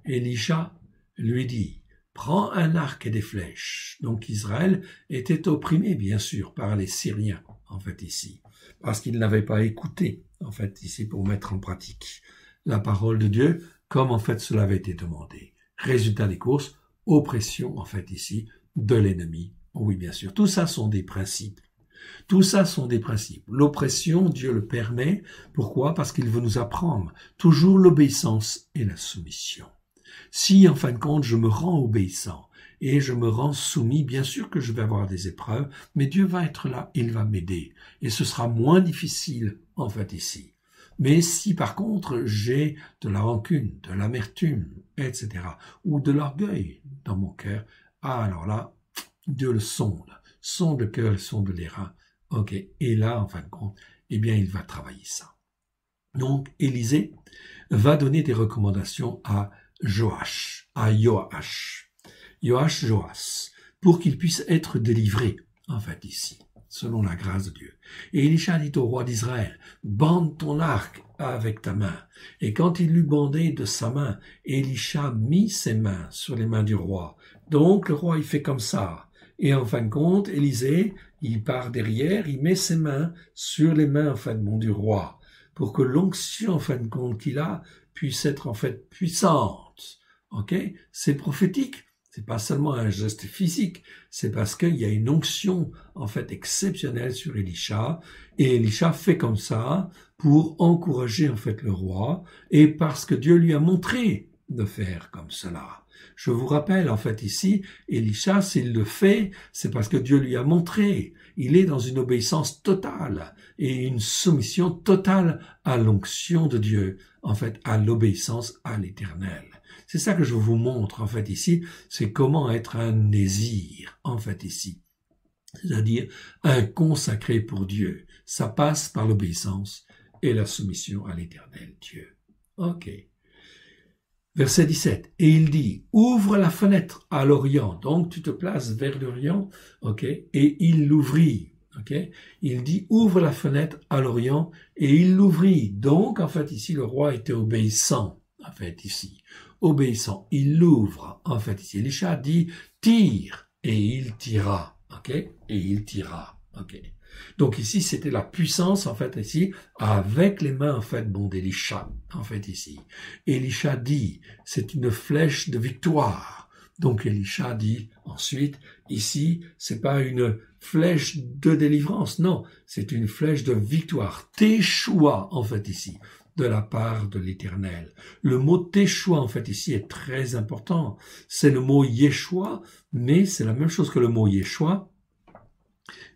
Élisha lui dit, prends un arc et des flèches. Donc Israël était opprimé, bien sûr, par les Syriens, en fait ici, parce qu'ils n'avaient pas écouté, en fait ici, pour mettre en pratique la parole de Dieu, comme en fait cela avait été demandé. Résultat des courses, oppression, en fait ici, de l'ennemi. Oui, bien sûr, tout ça sont des principes. Tout ça sont des principes. L'oppression, Dieu le permet. Pourquoi? Parce qu'il veut nous apprendre toujours l'obéissance et la soumission. Si, en fin de compte, je me rends obéissant et je me rends soumis, bien sûr que je vais avoir des épreuves, mais Dieu va être là, il va m'aider. Et ce sera moins difficile, en fait, ici. Mais si, par contre, j'ai de la rancune, de l'amertume, etc., ou de l'orgueil dans mon cœur, alors là, Dieu le sonde le cœur, sonde les reins. Ok. Et là, en fin de compte, eh bien, il va travailler ça. Donc, Élisée va donner des recommandations à Joach, Joas, pour qu'il puisse être délivré, en fait, ici, selon la grâce de Dieu. Et Élisha dit au roi d'Israël, bande ton arc avec ta main. Et quand il l'eut bandé de sa main, Élisha mit ses mains sur les mains du roi. Donc, le roi, il fait comme ça. Et en fin de compte, Élisée, il part derrière, il met ses mains sur les mains, en fin de compte, du roi, pour que l'onction, en fin de compte, qu'il a, puisse être, en fait, puissante. Ok? C'est prophétique. C'est pas seulement un geste physique. C'est parce qu'il y a une onction, en fait, exceptionnelle sur Élisha. Et Élisha fait comme ça pour encourager, en fait, le roi. Et parce que Dieu lui a montré de faire comme cela. Je vous rappelle, en fait, ici, Élisha, s'il le fait, c'est parce que Dieu lui a montré. Il est dans une obéissance totale et une soumission totale à l'onction de Dieu, en fait, à l'obéissance à l'Éternel. C'est ça que je vous montre, en fait, ici, c'est comment être un nésir, en fait, ici. C'est-à-dire un consacré pour Dieu. Ça passe par l'obéissance et la soumission à l'Éternel Dieu. Ok. Verset 17. Et il dit, ouvre la fenêtre à l'Orient. Donc, tu te places vers l'Orient, ok? Et il l'ouvrit, ok? Il dit, ouvre la fenêtre à l'Orient, et il l'ouvrit. Donc, en fait, ici, le roi était obéissant, en fait, ici. Obéissant. Il l'ouvre, en fait, ici. Élisha dit, tire, et il tira, ok? Et il tira, ok? Donc ici, c'était la puissance, en fait, ici, avec les mains, en fait, d'Élisha, en fait, ici. Élisha dit, c'est une flèche de victoire. Donc Élisha dit, ensuite, ici, c'est pas une flèche de délivrance, non, c'est une flèche de victoire. Téchoua, en fait, ici, de la part de l'Éternel. Le mot téchoua, en fait, ici, est très important. C'est le mot Yeshua, mais c'est la même chose que le mot Yeshua.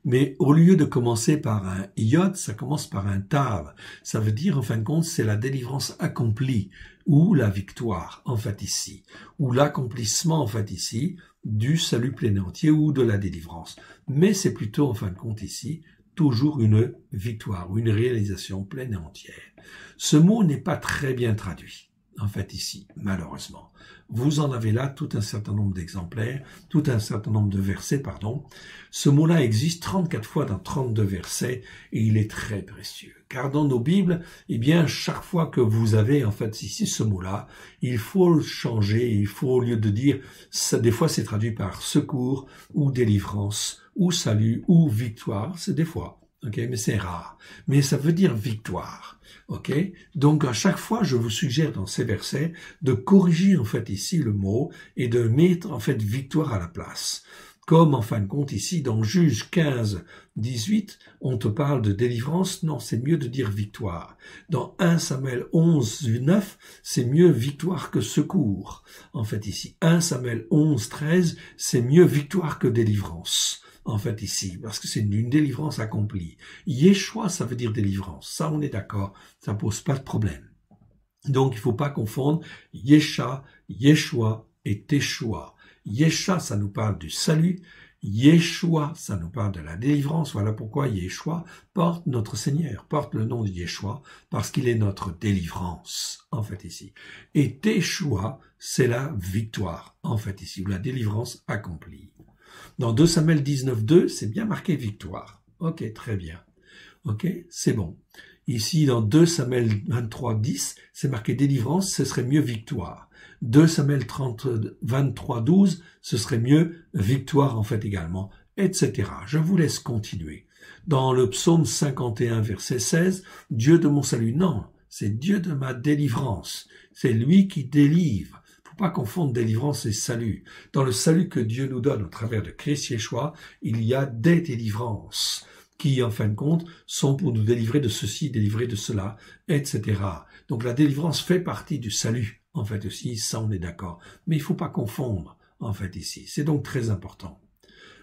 Mais au lieu de commencer par un yod, ça commence par un tav. Ça veut dire, en fin de compte, c'est la délivrance accomplie, ou la victoire, en fait, ici. Ou l'accomplissement, en fait, ici, du salut plein et entier, ou de la délivrance. Mais c'est plutôt, en fin de compte, ici, toujours une victoire, ou une réalisation pleine et entière. Ce mot n'est pas très bien traduit. en fait, ici, malheureusement. Vous en avez là tout un certain nombre d'exemplaires, tout un certain nombre de versets, pardon. Ce mot-là existe 34 fois dans 32 versets et il est très précieux. Car dans nos Bibles, eh bien, chaque fois que vous avez, en fait, ici, ce mot-là, il faut le changer, il faut, au lieu de dire, ça, des fois c'est traduit par secours, ou délivrance, ou salut, ou victoire, c'est des fois. Ok, mais c'est rare. Mais ça veut dire victoire. Ok, donc à chaque fois, je vous suggère dans ces versets de corriger en fait ici le mot et de mettre en fait victoire à la place. Comme en fin de compte ici dans Juge 15, 18, on te parle de délivrance, non, c'est mieux de dire victoire. Dans 1 Samuel 11, 9, c'est mieux victoire que secours. En fait ici, 1 Samuel 11, 13, c'est mieux victoire que délivrance. En fait ici, parce que c'est une délivrance accomplie. Yeshua, ça veut dire délivrance. Ça, on est d'accord. Ça pose pas de problème. Donc, il faut pas confondre Yesha, Yeshua et Teshua. Yesha, ça nous parle du salut. Yeshua, ça nous parle de la délivrance. Voilà pourquoi Yeshua porte notre Seigneur, porte le nom de Yeshua, parce qu'il est notre délivrance, en fait ici. Et Teshua, c'est la victoire, en fait ici, ou la délivrance accomplie. Dans 2 Samuel 19, 2, c'est bien marqué victoire. Ok, très bien. Ok, c'est bon. Ici, dans 2 Samuel 23, 10, c'est marqué délivrance, ce serait mieux victoire. 2 Samuel 23, 12, ce serait mieux victoire en fait également, etc. Je vous laisse continuer. Dans le psaume 51, verset 16, Dieu de mon salut, non, c'est Dieu de ma délivrance. C'est lui qui délivre. Pas confondre délivrance et salut. Dans le salut que Dieu nous donne au travers de Christ Yeshua, il y a des délivrances qui, en fin de compte, sont pour nous délivrer de ceci, délivrer de cela, etc. Donc la délivrance fait partie du salut, en fait aussi, ça on est d'accord. Mais il faut pas confondre, en fait ici. C'est donc très important.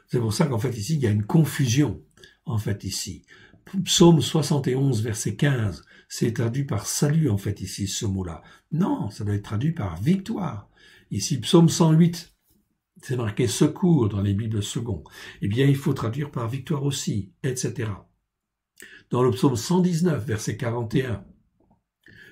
C'est pour ça qu'en fait ici, il y a une confusion, en fait ici. Psaume 71, verset 15, c'est traduit par salut, en fait, ici, ce mot-là. Non, ça doit être traduit par victoire. Ici, psaume 108, c'est marqué secours dans les Bibles second. Eh bien, il faut traduire par victoire aussi, etc. Dans le psaume 119, verset 41,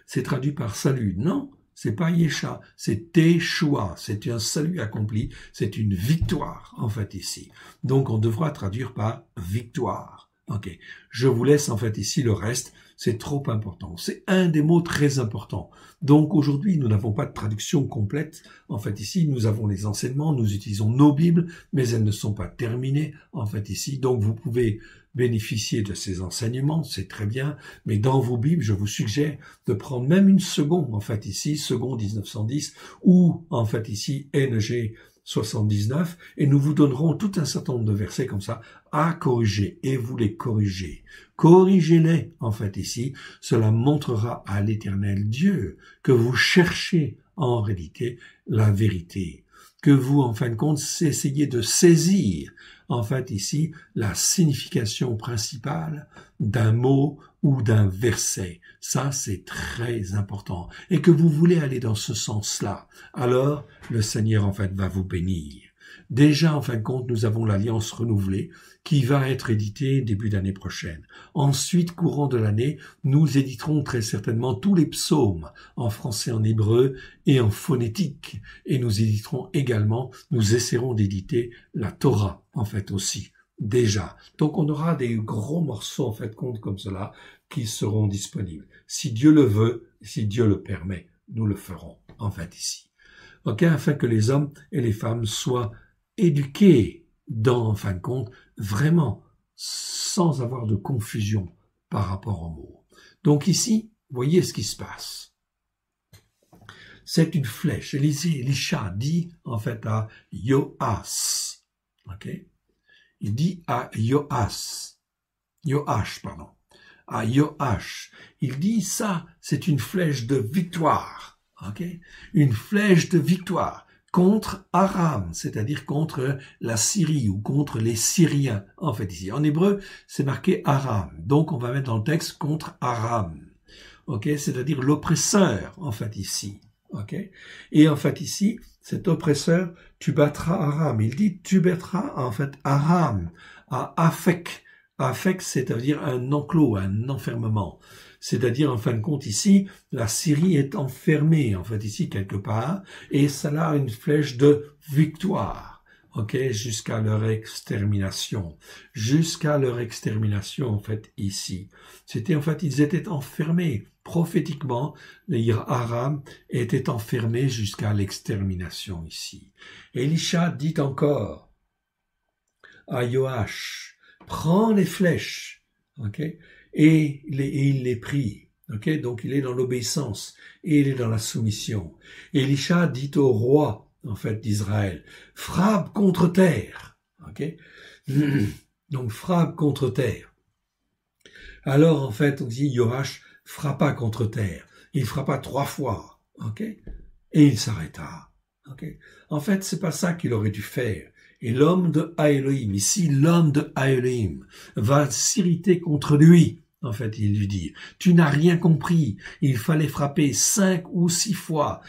c'est traduit par salut. Non, c'est pas Yesha, c'est Teshua, c'est un salut accompli, c'est une victoire, en fait, ici. Donc, on devra traduire par victoire. Ok, je vous laisse en fait ici le reste, c'est trop important. C'est un des mots très importants. Donc aujourd'hui, nous n'avons pas de traduction complète. En fait ici, nous avons les enseignements, nous utilisons nos Bibles, mais elles ne sont pas terminées en fait ici. Donc vous pouvez bénéficier de ces enseignements, c'est très bien, mais dans vos Bibles, je vous suggère de prendre même une seconde en fait ici, seconde 1910, ou en fait ici NG 79, et nous vous donnerons tout un certain nombre de versets comme ça à corriger, et vous les corrigez. Corrigez-les, en fait, ici. Cela montrera à l'Éternel Dieu que vous cherchez en réalité la vérité, que vous, en fin de compte, essayez de saisir, en fait, ici, la signification principale d'un mot ou d'un verset. Ça, c'est très important. Et que vous voulez aller dans ce sens-là, alors le Seigneur, en fait, va vous bénir. Déjà, en fin de compte, nous avons l'Alliance renouvelée qui va être éditée début d'année prochaine. Ensuite, courant de l'année, nous éditerons très certainement tous les psaumes en français, en hébreu et en phonétique. Et nous éditerons également, nous essaierons d'éditer la Torah, en fait, aussi. Déjà. Donc, on aura des gros morceaux, en fait, compte comme cela, qui seront disponibles. Si Dieu le veut, si Dieu le permet, nous le ferons, en fait, ici. Ok, afin que les hommes et les femmes soient éduqués dans, en fin de compte, vraiment, sans avoir de confusion par rapport aux mots. Donc ici, voyez ce qui se passe. C'est une flèche. Elisha dit, en fait, à Joas. Ok? Il dit à Joash, à Joash. Il dit ça, c'est une flèche de victoire. Ok? Une flèche de victoire contre Aram, c'est-à-dire contre la Syrie ou contre les Syriens. En fait, ici, en hébreu, c'est marqué Aram. Donc, on va mettre dans le texte contre Aram. Ok? C'est-à-dire l'oppresseur, en fait, ici. Ok? Et en fait, ici, cet oppresseur, tu battras Aram. Il dit, tu battras, en fait, Aram, à Afek. Afek, c'est-à-dire un enclos, un enfermement. C'est-à-dire, en fin de compte, ici, la Syrie est enfermée, en fait, ici, quelque part, et ça a une flèche de victoire, ok, jusqu'à leur extermination. Jusqu'à leur extermination, en fait, ici. C'était, en fait, ils étaient enfermés. Prophétiquement, Aram était enfermé jusqu'à l'extermination ici. Élisha dit encore à Joach, prends les flèches, ok, et il les prit, ok, donc il est dans l'obéissance et il est dans la soumission. Élisha dit au roi, en fait, d'Israël, frappe contre terre, ok, donc frappe contre terre. Alors, en fait, on dit Joach frappa contre terre. Il frappa 3 fois, ok, et il s'arrêta, ok. En fait, c'est pas ça qu'il aurait dû faire. Et l'homme de Haéloïm, ici, l'homme de Haéloïm, va s'irriter contre lui. En fait, il lui dit, tu n'as rien compris. Il fallait frapper 5 ou 6 fois,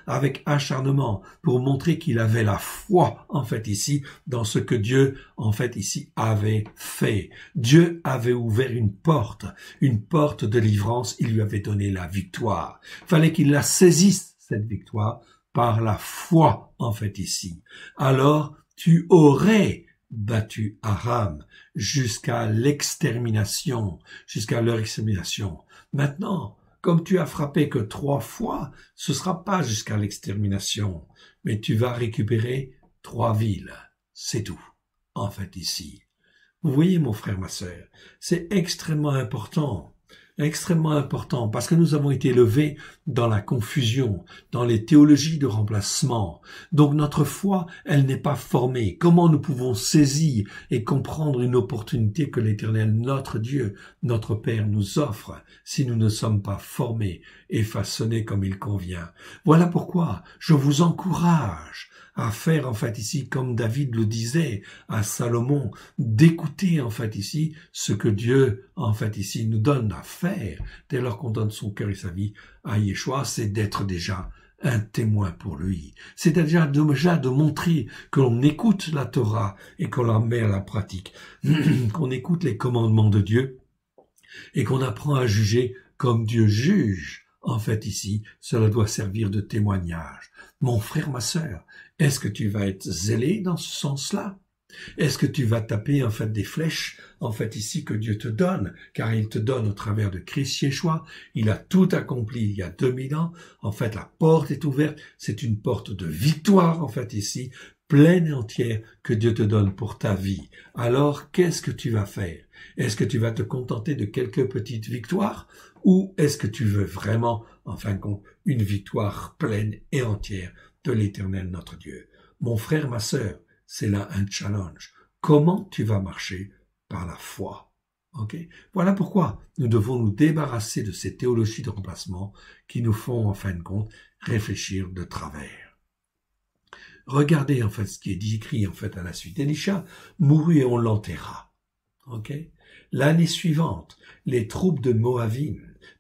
avec acharnement, pour montrer qu'il avait la foi, en fait, ici, dans ce que Dieu, en fait, ici, avait fait. Dieu avait ouvert une porte de délivrance. Il lui avait donné la victoire. Fallait qu'il la saisisse, cette victoire, par la foi, en fait, ici. Alors, tu aurais battu Aram jusqu'à l'extermination, jusqu'à leur extermination. Maintenant, comme tu as frappé que 3 fois, ce sera pas jusqu'à l'extermination, mais tu vas récupérer 3 villes. C'est tout, en fait, ici. Vous voyez, mon frère, ma sœur, c'est extrêmement important, parce que nous avons été élevés dans la confusion, dans les théologies de remplacement. Donc notre foi, elle n'est pas formée. Comment nous pouvons saisir et comprendre une opportunité que l'Éternel, notre Dieu, notre Père nous offre si nous ne sommes pas formés et façonnés comme il convient? Voilà pourquoi je vous encourage à faire, en fait, ici, comme David le disait à Salomon, d'écouter, en fait, ici, ce que Dieu, en fait, ici, nous donne à faire dès lors qu'on donne son cœur et sa vie à Yeshua, c'est d'être déjà un témoin pour lui. C'est déjà de montrer que l'on écoute la Torah et qu'on la met à la pratique, qu'on écoute les commandements de Dieu et qu'on apprend à juger comme Dieu juge. En fait, ici, cela doit servir de témoignage. Mon frère, ma sœur, est-ce que tu vas être zélé dans ce sens-là? Est-ce que tu vas taper, en fait, des flèches, en fait, ici, que Dieu te donne, car il te donne au travers de Christ Yeshua, il a tout accompli il y a 2000 ans, en fait, la porte est ouverte, c'est une porte de victoire, en fait, ici, pleine et entière, que Dieu te donne pour ta vie. Alors, qu'est-ce que tu vas faire? Est-ce que tu vas te contenter de quelques petites victoires, ou est-ce que tu veux vraiment, en fin de compte, une victoire pleine et entière de l'Éternel, notre Dieu? Mon frère, ma sœur, c'est là un challenge. Comment tu vas marcher? Par la foi. Ok? Voilà pourquoi nous devons nous débarrasser de ces théologies de remplacement qui nous font, en fin de compte, réfléchir de travers. Regardez, en fait, ce qui est dit, écrit, en fait, à la suite. Élisha mourut et on l'enterra. Ok? L'année suivante, les troupes de Moabim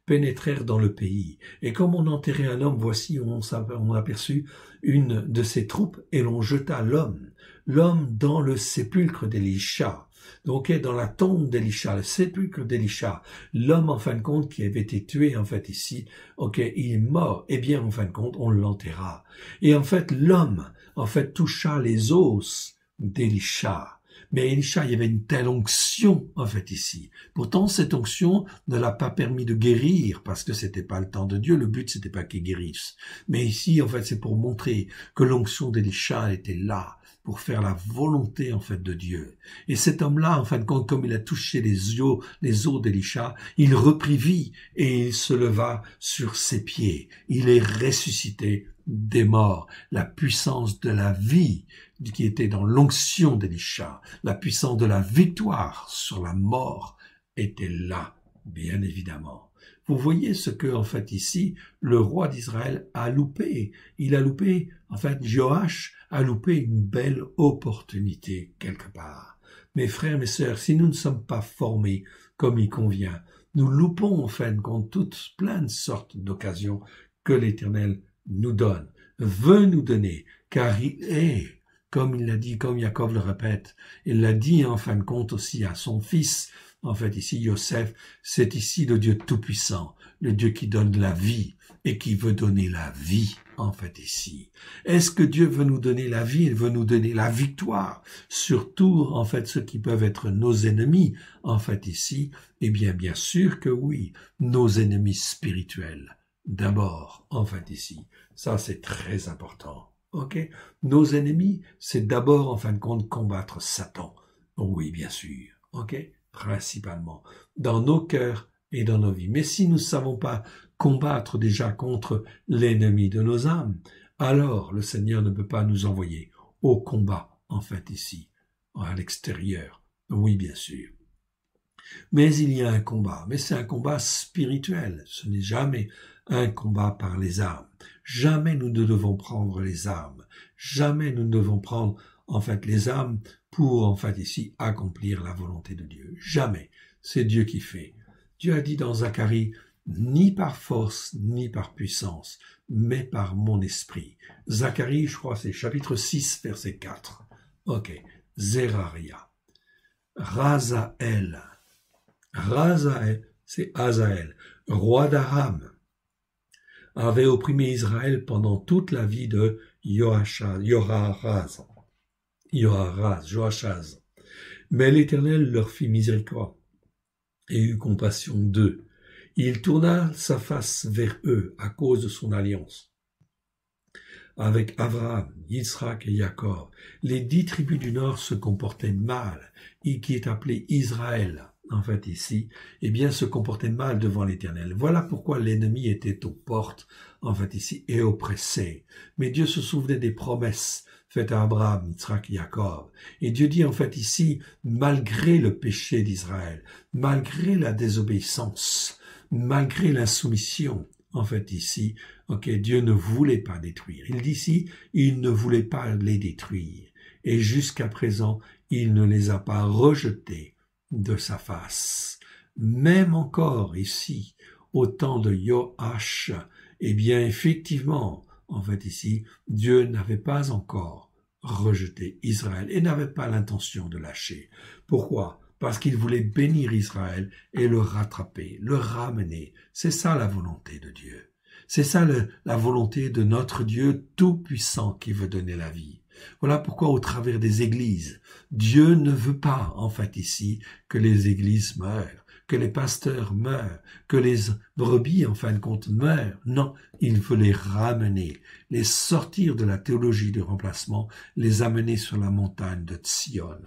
pénétrèrent dans le pays. Et comme on enterrait un homme, voici, on aperçut une de ces troupes et l'on jeta l'homme dans le sépulcre d'Élisha. Donc, dans la tombe d'Élisha, le sépulcre d'Élisha, l'homme, en fin de compte, qui avait été tué, en fait, ici, ok, il est mort. Eh bien, en fin de compte, on l'enterra. Et en fait, l'homme, en fait, toucha les os d'Élisha. Mais Élisha, il y avait une telle onction, en fait, ici. Pourtant, cette onction ne l'a pas permis de guérir, parce que c'était pas le temps de Dieu. Le but, c'était pas qu'il guérisse. Mais ici, en fait, c'est pour montrer que l'onction d'Élisha était là, pour faire la volonté, en fait, de Dieu. Et cet homme-là, en fin de compte, comme il a touché les os d'Élisha, il reprit vie et il se leva sur ses pieds. Il est ressuscité des morts. La puissance de la vie qui était dans l'onction d'Élisha, la puissance de la victoire sur la mort était là, bien évidemment. Vous voyez ce que, en fait, ici, le roi d'Israël a loupé. Il a loupé, en fait, Joach a loupé une belle opportunité quelque part. Mes frères, mes sœurs, si nous ne sommes pas formés comme il convient, nous loupons, en fin de compte, toutes plein de sortes d'occasions que l'Éternel nous donne, veut nous donner, car il est, comme il l'a dit, comme Jacob le répète, il l'a dit en fin de compte aussi à son fils, en fait ici, Yosef, c'est ici le Dieu tout-puissant, le Dieu qui donne la vie et qui veut donner la vie, en fait ici. Est-ce que Dieu veut nous donner la vie? Il veut nous donner la victoire, surtout, en fait, ceux qui peuvent être nos ennemis, en fait ici. Eh bien sûr que oui, nos ennemis spirituels. D'abord, en fait ici. Ça, c'est très important. Ok? Nos ennemis, c'est d'abord, en fin de compte, combattre Satan. Oui, bien sûr. Ok? Principalement. Dans nos cœurs et dans nos vies. Mais si nous ne savons pas combattre déjà contre l'ennemi de nos âmes, alors le Seigneur ne peut pas nous envoyer au combat, en fait, ici, à l'extérieur. Oui, bien sûr. Mais il y a un combat, mais c'est un combat spirituel. Ce n'est jamais un combat par les armes. Jamais nous ne devons prendre les armes. Jamais nous ne devons prendre, en fait, les armes pour, en fait, ici, accomplir la volonté de Dieu. Jamais. C'est Dieu qui fait. Dieu a dit dans Zacharie, ni par force, ni par puissance, mais par mon esprit. Zacharie, je crois, c'est chapitre 6, verset 4. Ok. Zeraria. Razaël. Razaël, c'est Hazaël, roi d'Aram, avait opprimé Israël pendant toute la vie de Joachaz. Mais l'Éternel leur fit miséricorde et eut compassion d'eux. Il tourna sa face vers eux à cause de son alliance avec Abraham, Yitzhak et Jacob. Les 10 tribus du Nord se comportaient mal, et qui est appelé Israël, en fait ici, eh bien se comportait mal devant l'Éternel. Voilà pourquoi l'ennemi était aux portes, en fait ici, et oppressé. Mais Dieu se souvenait des promesses faites à Abraham, Yitzhak et Jacob. Et Dieu dit en fait ici, malgré le péché d'Israël, malgré la désobéissance, malgré l'insoumission, en fait ici, Dieu ne voulait pas détruire. Il dit ici, il ne voulait pas les détruire. Et jusqu'à présent, il ne les a pas rejetés de sa face. Même encore ici, au temps de Joach, eh bien effectivement, en fait ici, Dieu n'avait pas encore rejeté Israël et n'avait pas l'intention de lâcher. Pourquoi? Parce qu'il voulait bénir Israël et le rattraper, le ramener. C'est ça la volonté de Dieu. C'est ça la volonté de notre Dieu tout-puissant qui veut donner la vie. Voilà pourquoi au travers des églises, Dieu ne veut pas, en fait ici, que les églises meurent, que les pasteurs meurent, que les brebis, en fin de compte, meurent. Non, il veut les ramener, les sortir de la théologie du remplacement, les amener sur la montagne de Sion,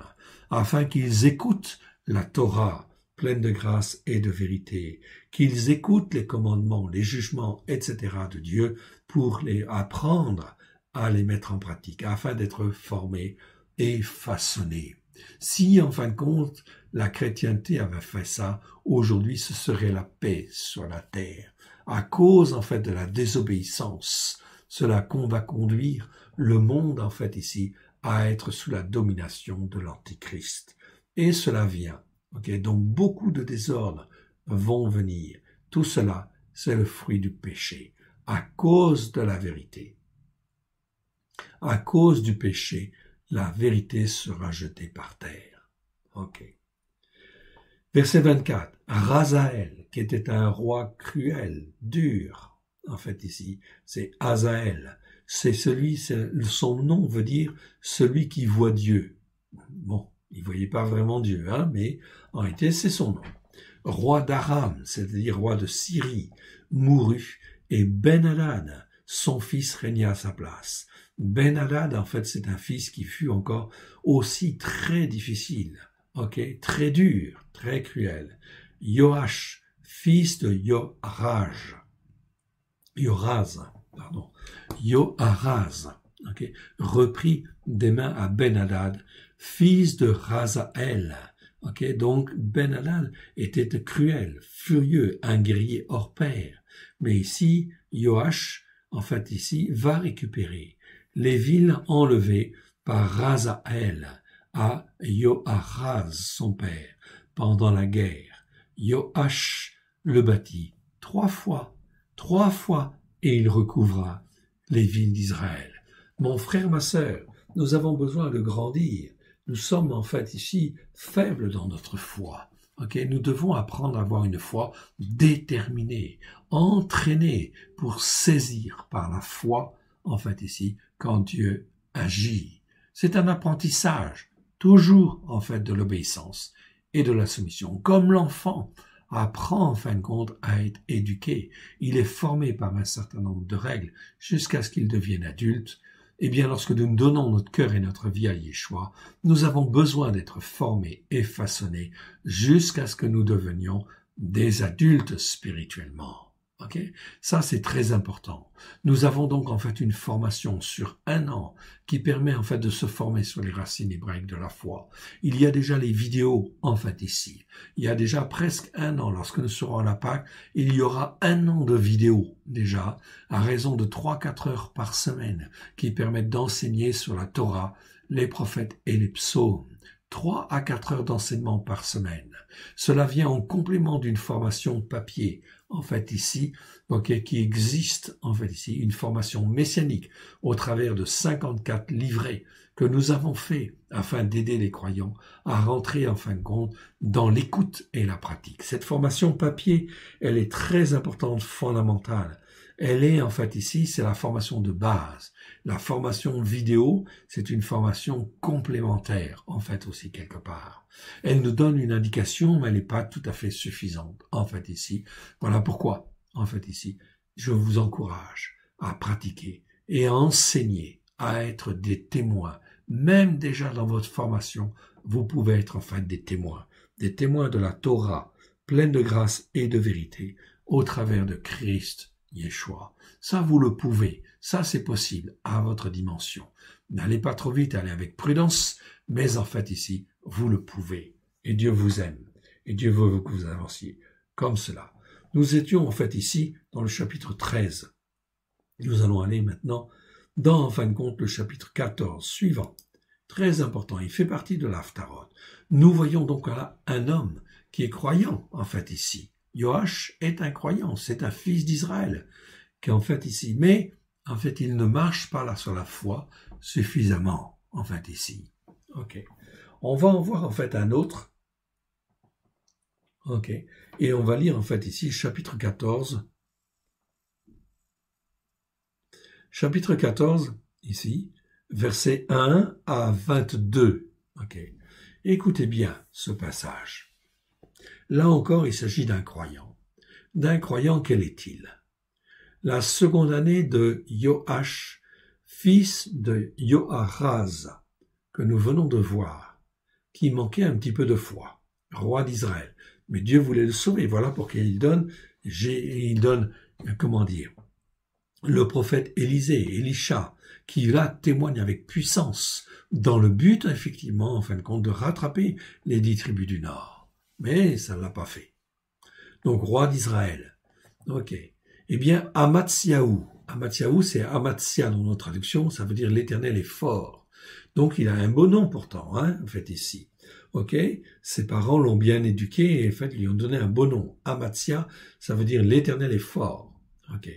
afin qu'ils écoutent la Torah, pleine de grâce et de vérité, qu'ils écoutent les commandements, les jugements, etc. de Dieu pour les apprendre à les mettre en pratique, afin d'être formés et façonnés. Si, en fin de compte, la chrétienté avait fait ça, aujourd'hui ce serait la paix sur la terre. À cause, en fait, de la désobéissance, cela va conduire le monde, en fait, ici, à être sous la domination de l'Antichrist. Et cela vient. Donc, beaucoup de désordres vont venir. Tout cela, c'est le fruit du péché, à cause de la vérité. À cause du péché, la vérité sera jetée par terre. Verset 24. Razaël, qui était un roi cruel, dur, en fait ici, c'est Hazaël. Son nom veut dire celui qui voit Dieu. Bon, il ne voyait pas vraiment Dieu, mais en réalité, c'est son nom. Roi d'Aram, c'est-à-dire roi de Syrie, mourut, et Ben-Hadad, son fils, régna à sa place. Ben-Hadad, en fait, c'est un fils qui fut encore aussi très difficile, très dur, très cruel. Joach, fils de Joachaz, reprit des mains à Ben-Hadad, fils de Razaël. Donc Ben-Hadad était cruel, furieux, un guerrier hors pair. Mais ici, Joach, en fait ici, va récupérer les villes enlevées par Razaël à Joachaz, son père, pendant la guerre. Joach le bâtit 3 fois, et il recouvra les villes d'Israël. Mon frère, ma sœur, nous avons besoin de grandir. Nous sommes en fait ici faibles dans notre foi. Ok, nous devons apprendre à avoir une foi déterminée, entraînée pour saisir par la foi, en fait ici, quand Dieu agit. C'est un apprentissage, toujours en fait de l'obéissance et de la soumission. Comme l'enfant apprend en fin de compte à être éduqué, il est formé par un certain nombre de règles jusqu'à ce qu'il devienne adulte. Eh bien, lorsque nous donnons notre cœur et notre vie à Yeshua, nous avons besoin d'être formés et façonnés jusqu'à ce que nous devenions des adultes spirituellement. Ok? Ça, c'est très important. Nous avons donc en fait une formation sur 1 an qui permet en fait de se former sur les racines hébraïques de la foi. Il y a déjà les vidéos en fait ici. Il y a déjà presque 1 an, lorsque nous serons à la Pâque, il y aura 1 an de vidéos déjà, à raison de 3-4 heures par semaine, qui permettent d'enseigner sur la Torah, les prophètes et les psaumes. 3 à 4 heures d'enseignement par semaine. Cela vient en complément d'une formation papier, en fait ici, qui existe, en fait ici, une formation messianique au travers de 54 livrets que nous avons fait afin d'aider les croyants à rentrer en fin de compte dans l'écoute et la pratique. Cette formation papier, elle est très importante, fondamentale. Elle est en fait ici, c'est la formation de base. La formation vidéo, c'est une formation complémentaire, en fait aussi quelque part. Elle nous donne une indication, mais elle n'est pas tout à fait suffisante, en fait ici. Voilà pourquoi, en fait ici, je vous encourage à pratiquer et à enseigner, à être des témoins. Même déjà dans votre formation, vous pouvez être en fait des témoins de la Torah, pleine de grâce et de vérité, au travers de Christ Yeshua. Ça, vous le pouvez. Ça, c'est possible à votre dimension. N'allez pas trop vite, allez avec prudence, mais en fait ici, vous le pouvez. Et Dieu vous aime. Et Dieu veut que vous avanciez comme cela. Nous étions en fait ici dans le chapitre 13. Nous allons aller maintenant dans, en fin de compte, le chapitre 14 suivant. Très important, il fait partie de l'Haftarot. Nous voyons donc là un homme qui est croyant, en fait ici. Yoash est un croyant, c'est un fils d'Israël, qui est en fait ici. Mais, en fait, il ne marche pas là sur la foi suffisamment, en fait ici. Ok. On va en voir en fait un autre. Ok. Et on va lire en fait ici, chapitre 14. Chapitre 14, ici, versets 1 à 22. Ok. Écoutez bien ce passage. Là encore, il s'agit d'un croyant. D'un croyant, quel est-il? La seconde année de Yoash, fils de Yoaraz, que nous venons de voir, qui manquait un petit peu de foi, roi d'Israël. Mais Dieu voulait le sauver. Voilà pourquoi il donne, comment dire, le prophète Élisha, qui là témoigne avec puissance, dans le but, effectivement, en fin de compte, de rattraper les 10 tribus du Nord. Mais ça ne l'a pas fait. Donc, roi d'Israël. Ok. Eh bien, Amatsiaou. Amatsiaou, c'est Amatsia dans notre traduction, ça veut dire l'Éternel est fort. Donc, il a un beau nom pourtant, en fait, ici. Ok. Ses parents l'ont bien éduqué et, en fait, lui ont donné un beau nom. Amatsia, ça veut dire l'Éternel est fort. Ok.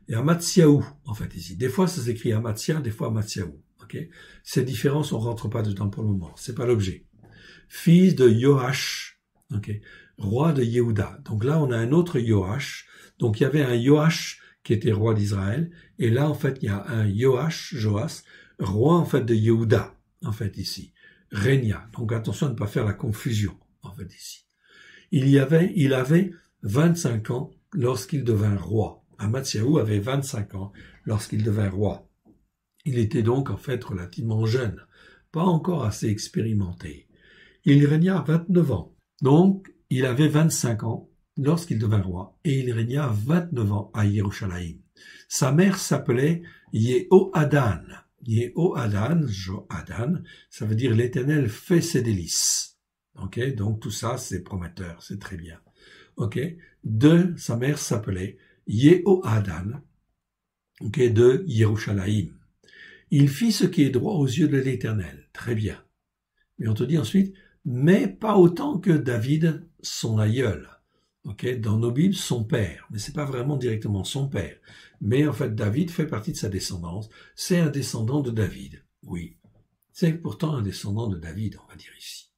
Et Amatsiaou, en fait, ici. Des fois, ça s'écrit Amatsia, des fois Amatsiaou. Ok. Ces différences, on rentre pas dedans pour le moment. C'est pas l'objet. Fils de Yoash, okay, roi de Yehuda. Donc là, on a un autre Yoash. Donc il y avait un Yoash qui était roi d'Israël, et là, en fait, il y a un Joas, roi, en fait, de Yehuda, en fait, ici. Régna. Donc attention à ne pas faire la confusion, en fait, ici. Il avait 25 ans lorsqu'il devint roi. Amatsiaou avait 25 ans lorsqu'il devint roi. Il était donc, en fait, relativement jeune, pas encore assez expérimenté. Il régna 29 ans. Donc, il avait 25 ans lorsqu'il devint roi, et il régna 29 ans à Yerushalayim. Sa mère s'appelait Yehoadan. Yehoadan, Johadan, ça veut dire l'Éternel fait ses délices. Ok, donc tout ça, c'est prometteur, c'est très bien. Ok, sa mère s'appelait Yehoadan, ok, de Yerushalayim. Il fit ce qui est droit aux yeux de l'Éternel. Très bien. Mais on te dit ensuite, mais pas autant que David, son aïeul. Okay, dans nos Bibles, son père, mais c'est pas vraiment directement son père. Mais en fait, David fait partie de sa descendance. C'est un descendant de David, oui. C'est pourtant un descendant de David, on va dire ici.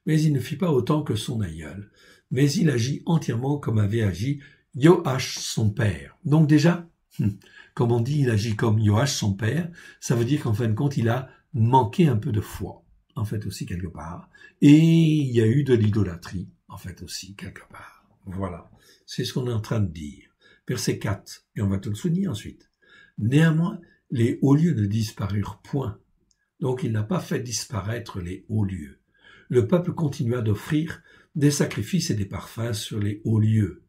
mais il ne fit pas autant que son aïeul. Mais il agit entièrement comme avait agi Joach son père. Donc déjà, comme on dit, il agit comme Joach son père, ça veut dire qu'en fin de compte, il a manqué un peu de foi, en fait aussi quelque part. Et il y a eu de l'idolâtrie, en fait aussi quelque part. Voilà, c'est ce qu'on est en train de dire. Verset 4, et on va te le souligner ensuite. Néanmoins, les hauts lieux ne disparurent point. Donc il n'a pas fait disparaître les hauts lieux. Le peuple continua d'offrir des sacrifices et des parfums sur les hauts lieux.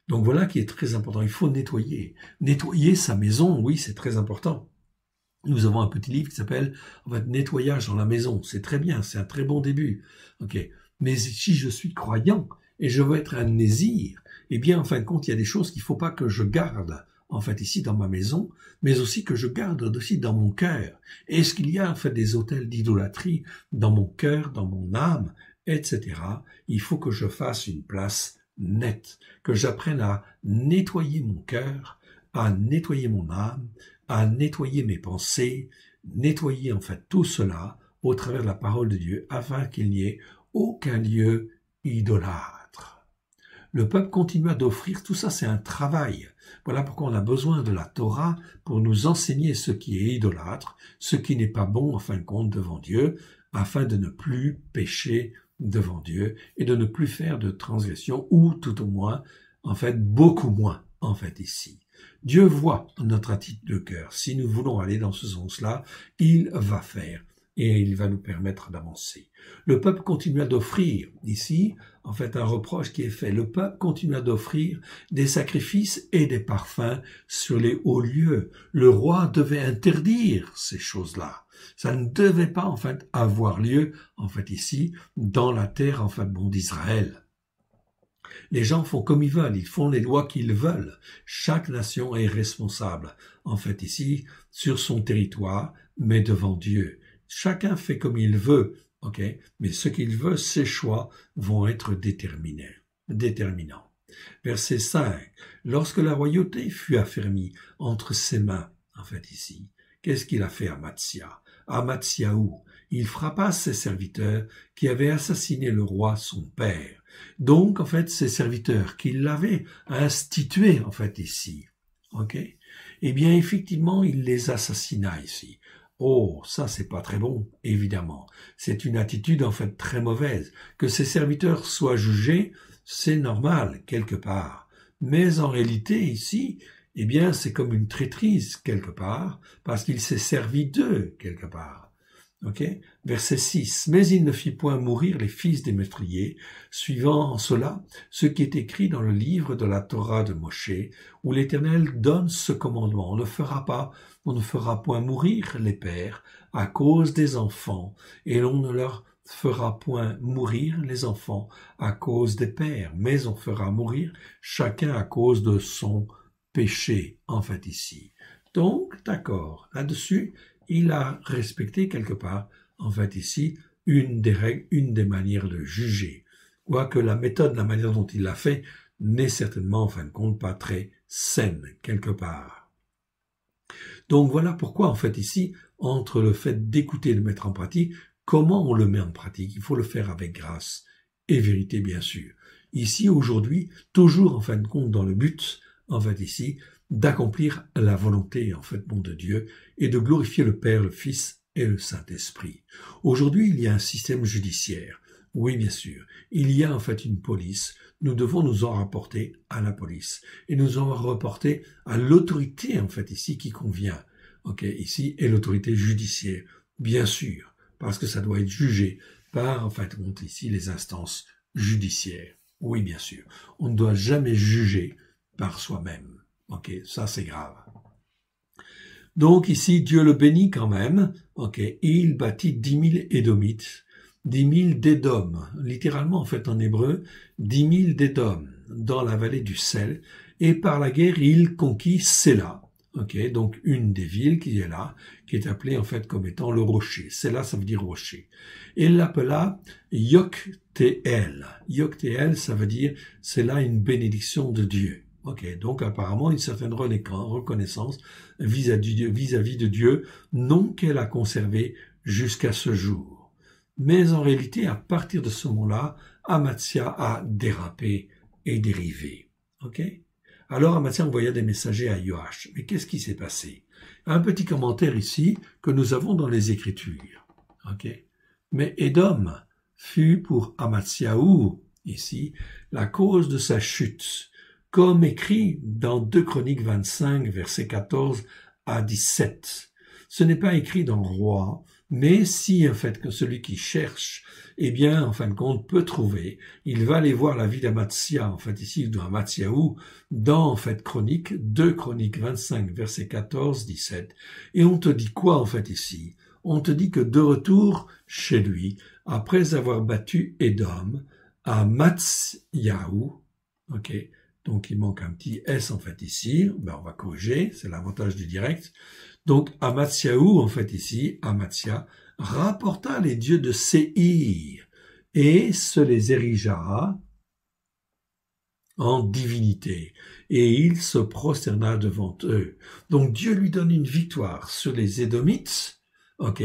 Donc voilà qui est très important. Il faut nettoyer. Nettoyer sa maison, oui, c'est très important. Nous avons un petit livre qui s'appelle Nettoyage dans la maison. C'est très bien, c'est un très bon début. Ok. Mais si je suis croyant et je veux être un nésir, eh bien, en fin de compte, il y a des choses qu'il ne faut pas que je garde, en fait, ici dans ma maison, mais aussi que je garde aussi dans mon cœur. Est-ce qu'il y a, en fait, des autels d'idolâtrie dans mon cœur, dans mon âme, etc. Il faut que je fasse une place nette, que j'apprenne à nettoyer mon cœur, à nettoyer mon âme, à nettoyer mes pensées, nettoyer en fait tout cela au travers de la parole de Dieu, afin qu'il n'y ait aucun lieu idolâtre. Le peuple continua d'offrir, tout ça c'est un travail. Voilà pourquoi on a besoin de la Torah pour nous enseigner ce qui est idolâtre, ce qui n'est pas bon en fin de compte devant Dieu, afin de ne plus pécher devant Dieu et de ne plus faire de transgression, ou tout au moins, en fait, beaucoup moins, en fait, ici. Dieu voit notre attitude de cœur. Si nous voulons aller dans ce sens-là, il va faire et il va nous permettre d'avancer. Le peuple continua d'offrir, ici, en fait, un reproche qui est fait. Le peuple continua d'offrir des sacrifices et des parfums sur les hauts lieux. Le roi devait interdire ces choses-là. Ça ne devait pas, en fait, avoir lieu, en fait, ici, dans la terre, en fait, d'Israël. Les gens font comme ils veulent, ils font les lois qu'ils veulent. Chaque nation est responsable, en fait, ici, sur son territoire, mais devant Dieu. Chacun fait comme il veut, ok? Mais ce qu'il veut, ses choix vont être déterminants. Verset 5. Lorsque la royauté fut affermie entre ses mains, en fait, ici, qu'est-ce qu'il a fait à Amatsiaou, il frappa ses serviteurs qui avaient assassiné le roi son père. Donc, en fait, ces serviteurs qui l'avaient institué, en fait, ici, ok? Eh bien, effectivement, il les assassina ici. Oh, ça, c'est pas très bon, évidemment. C'est une attitude, en fait, très mauvaise. Que ces serviteurs soient jugés, c'est normal, quelque part. Mais en réalité, ici, eh bien, c'est comme une traîtrise, quelque part, parce qu'il s'est servi d'eux, quelque part. Okay? Verset 6. Mais il ne fit point mourir les fils des meurtriers, suivant en cela ce qui est écrit dans le livre de la Torah de Moshe, où l'Éternel donne ce commandement. On ne fera point mourir les pères à cause des enfants, et l'on ne leur fera point mourir les enfants à cause des pères, mais on fera mourir chacun à cause de son péché, en fait, ici. Donc, d'accord, là-dessus, il a respecté quelque part, en fait, ici, une des règles, une des manières de juger. Quoique la méthode, la manière dont il l'a fait, n'est certainement, en fin de compte, pas très saine, quelque part. Donc voilà pourquoi, en fait, ici, entre le fait d'écouter et de mettre en pratique, comment on le met en pratique? Il faut le faire avec grâce et vérité, bien sûr. Ici, aujourd'hui, toujours, en fin de compte, dans le but, en fait, ici, d'accomplir la volonté, en fait, de Dieu, et de glorifier le Père, le Fils et le Saint-Esprit. Aujourd'hui, il y a un système judiciaire. Oui, bien sûr. Il y a, en fait, une police. Nous devons nous en rapporter à la police. Et nous en rapporter à l'autorité, en fait, ici, qui convient. Ok, ici, et l'autorité judiciaire. Bien sûr. Parce que ça doit être jugé par, en fait, ici, les instances judiciaires. Oui, bien sûr. On ne doit jamais juger par soi-même. Ok, ça c'est grave. Donc ici, Dieu le bénit quand même. Ok, il bâtit 10 000 Édomites, 10 000 d'Édom, littéralement en fait en hébreu, 10 000 d'Édom dans la vallée du Sel. Et par la guerre, il conquit Séla. Ok, donc une des villes qui est là, qui est appelée en fait comme étant le rocher. Séla, ça veut dire rocher. Et il l'appela Yokteel. Yokteel, ça veut dire c'est là une bénédiction de Dieu. Ok, donc apparemment une certaine reconnaissance vis-à-vis de Dieu, non qu'elle a conservé jusqu'à ce jour. Mais en réalité, à partir de ce moment-là, Amatzia a dérapé et dérivé. Ok? Alors Amatzia envoya des messagers à Joach. Mais qu'est-ce qui s'est passé? Un petit commentaire ici que nous avons dans les Écritures. Ok? Mais Édom fut pour Amatziaou, ici, la cause de sa chute, comme écrit dans 2 Chroniques 25, versets 14 à 17. Ce n'est pas écrit dans Roi, mais si, en fait, que celui qui cherche, eh bien, en fin de compte, peut trouver, il va aller voir la vie d'Amatzia, en fait, ici, dans Amatziaou, dans, en fait, 2 Chroniques 25, versets 14, 17. Et on te dit quoi, en fait, ici? On te dit que de retour chez lui, après avoir battu Édom, Amatzyahu, ok, donc il manque un petit S en fait ici, ben on va corriger, c'est l'avantage du direct. Donc Amatzyahu en fait ici, Amatzia, rapporta les dieux de Séhir et se les érigea en divinité, et il se prosterna devant eux. Donc Dieu lui donne une victoire sur les Édomites, ok,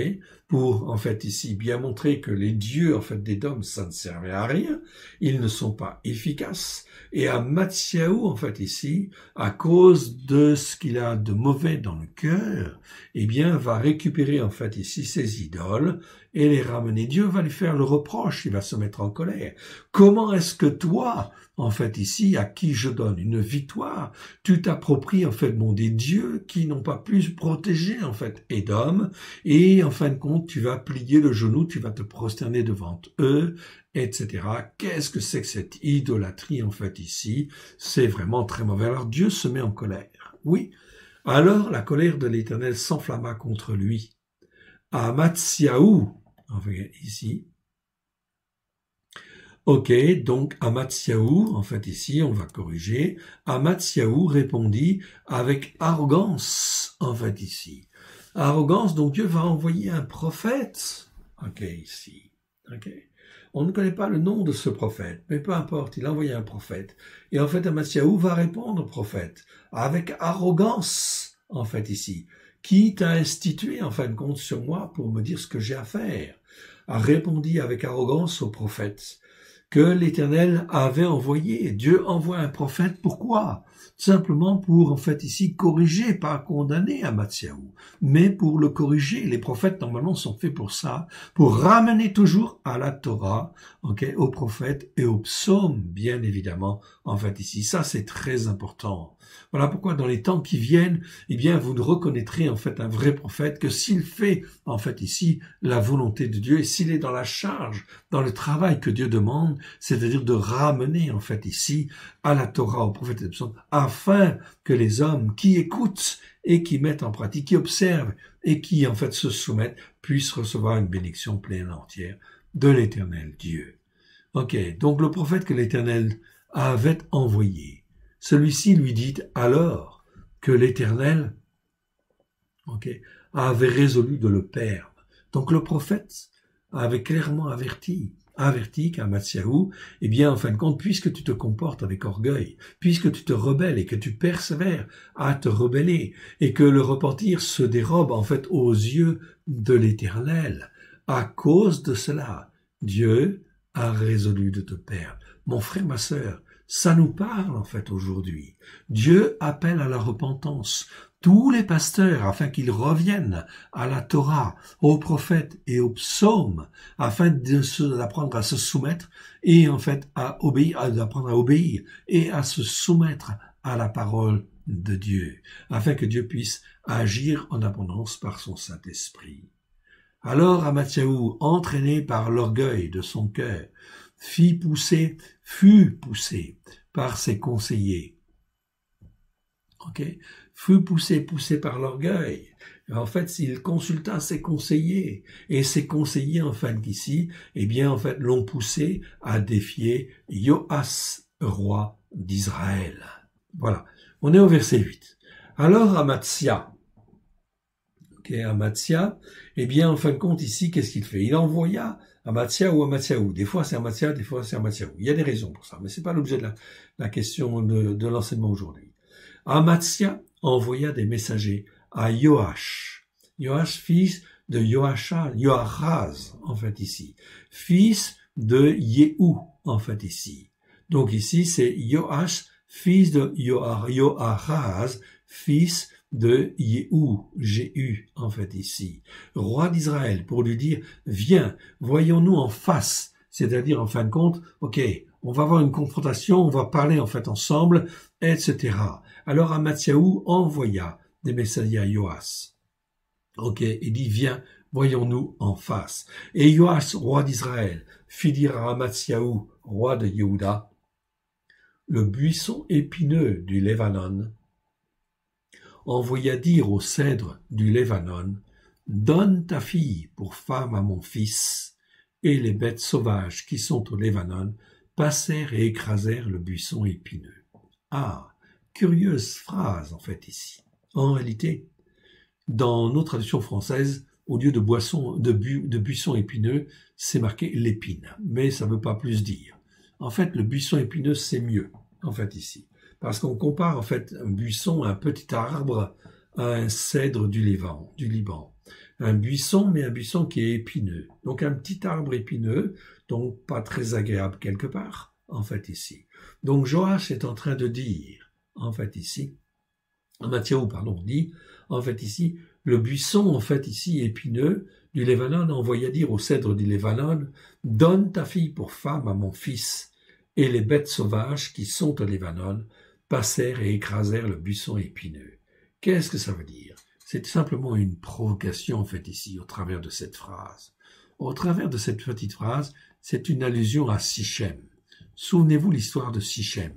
pour en fait ici bien montrer que les dieux en fait d'Édom ça ne servait à rien, ils ne sont pas efficaces, et Amatzyahu en fait ici, à cause de ce qu'il a de mauvais dans le cœur, eh bien va récupérer en fait ici ses idoles et les ramener. Dieu va lui faire le reproche, il va se mettre en colère. Comment est-ce que toi, en fait ici, à qui je donne une victoire, tu t'appropries en fait des dieux qui n'ont pas pu protéger en fait Édom, et en fin de compte tu vas plier le genou, tu vas te prosterner devant eux, etc. Qu'est-ce que c'est que cette idolâtrie en fait ici? C'est vraiment très mauvais. Alors Dieu se met en colère. Oui. Alors la colère de l'Éternel s'enflamma contre lui. Amatzyahu, en fait ici. Ok, donc Amatzyahu, en fait ici, on va corriger. Amatzyahu répondit avec arrogance, en fait ici. Arrogance, donc Dieu va envoyer un prophète. Ok, ici. Ok. On ne connaît pas le nom de ce prophète, mais peu importe, il a envoyé un prophète. Et en fait, Amatzyahu va répondre au prophète avec arrogance, en fait ici. Qui t'a institué, en fin de compte, sur moi pour me dire ce que j'ai à faire? A répondu avec arrogance au prophète que l'Éternel avait envoyé. Dieu envoie un prophète, pourquoi? Simplement pour, en fait, ici, corriger, pas condamner Amatzyahu, mais pour le corriger. Les prophètes, normalement, sont faits pour ça, pour ramener toujours à la Torah, ok, aux prophètes et aux psaumes, bien évidemment, en fait, ici. Ça, c'est très important. Voilà pourquoi, dans les temps qui viennent, eh bien, vous ne reconnaîtrez, en fait, un vrai prophète que s'il fait, en fait, ici, la volonté de Dieu et s'il est dans la charge, dans le travail que Dieu demande, c'est-à-dire de ramener, en fait, ici, à la Torah, aux prophètes et aux psaumes, afin que les hommes qui écoutent et qui mettent en pratique, qui observent et qui, en fait, se soumettent, puissent recevoir une bénédiction pleine et entière de l'Éternel Dieu. Ok, donc le prophète que l'Éternel avait envoyé, celui-ci lui dit alors que l'Éternel, ok, avait résolu de le perdre. Donc le prophète avait clairement averti qu'Amatzyahu, eh bien, en fin de compte, puisque tu te comportes avec orgueil, puisque tu te rebelles et que tu persévères à te rebeller, et que le repentir se dérobe, en fait, aux yeux de l'Éternel, à cause de cela, Dieu a résolu de te perdre. Mon frère, ma sœur, ça nous parle, en fait, aujourd'hui. Dieu appelle à la repentance tous les pasteurs afin qu'ils reviennent à la Torah, aux prophètes et aux psaumes, afin d'apprendre à se soumettre et en fait à obéir, d'apprendre à obéir et à se soumettre à la parole de Dieu, afin que Dieu puisse agir en abondance par son Saint-Esprit. Alors Amatzyahu, entraîné par l'orgueil de son cœur, fut poussé par ses conseillers. Ok, fut poussé par l'orgueil. En fait, il consulta ses conseillers, et ses conseillers, en fait, ici, eh bien, en fait, l'ont poussé à défier Joas, roi d'Israël. Voilà. On est au verset 8. Alors, Amatzia, eh bien, en fin de compte, ici, qu'est-ce qu'il fait? Il envoya Amatzia ou Amatzyahu. Des fois, c'est Amatzia, des fois, c'est Amatzyahu. Il y a des raisons pour ça, mais c'est pas l'objet de la question de l'enseignement aujourd'hui. Amatzia envoya des messagers à Joach, fils de Yoachaz, en fait ici, fils de Yehou, en fait ici. Donc ici, c'est Yoach, fils de Yoachaz, fils de Yehou, Jéhu, en fait ici, roi d'Israël, pour lui dire, viens, voyons-nous en face, c'est-à-dire en fin de compte, ok, on va avoir une confrontation, on va parler en fait ensemble, etc. Alors Amatsiaou envoya des messagers à Joas. Ok, il dit, viens, voyons-nous en face. Et Joas, roi d'Israël, fit dire à Amatsiaou, roi de Yehuda, le buisson épineux du Lébanon, envoya dire au cèdre du Lébanon, donne ta fille pour femme à mon fils, et les bêtes sauvages qui sont au Lébanon passèrent et écrasèrent le buisson épineux. Ah, curieuse phrase en fait ici. En réalité, dans nos traductions françaises, au lieu de buisson épineux, c'est marqué l'épine, mais ça ne veut pas plus dire. En fait, le buisson épineux, c'est mieux, en fait ici, parce qu'on compare en fait un buisson, un petit arbre, à un cèdre du Liban. Un buisson, mais un buisson qui est épineux. Donc un petit arbre épineux, donc pas très agréable quelque part, en fait ici. Donc Joach est en train de dire, en fait ici, Amatsiaou, pardon, dit, en fait ici, le buisson, en fait ici, épineux, du Lébanon, envoya dire au cèdre du Lébanon, donne ta fille pour femme à mon fils, et les bêtes sauvages qui sont au Lébanon passèrent et écrasèrent le buisson épineux. Qu'est-ce que ça veut dire? C'est simplement une provocation, en fait, ici, au travers de cette phrase. Au travers de cette petite phrase, c'est une allusion à Sichem. Souvenez-vous l'histoire de Sichem.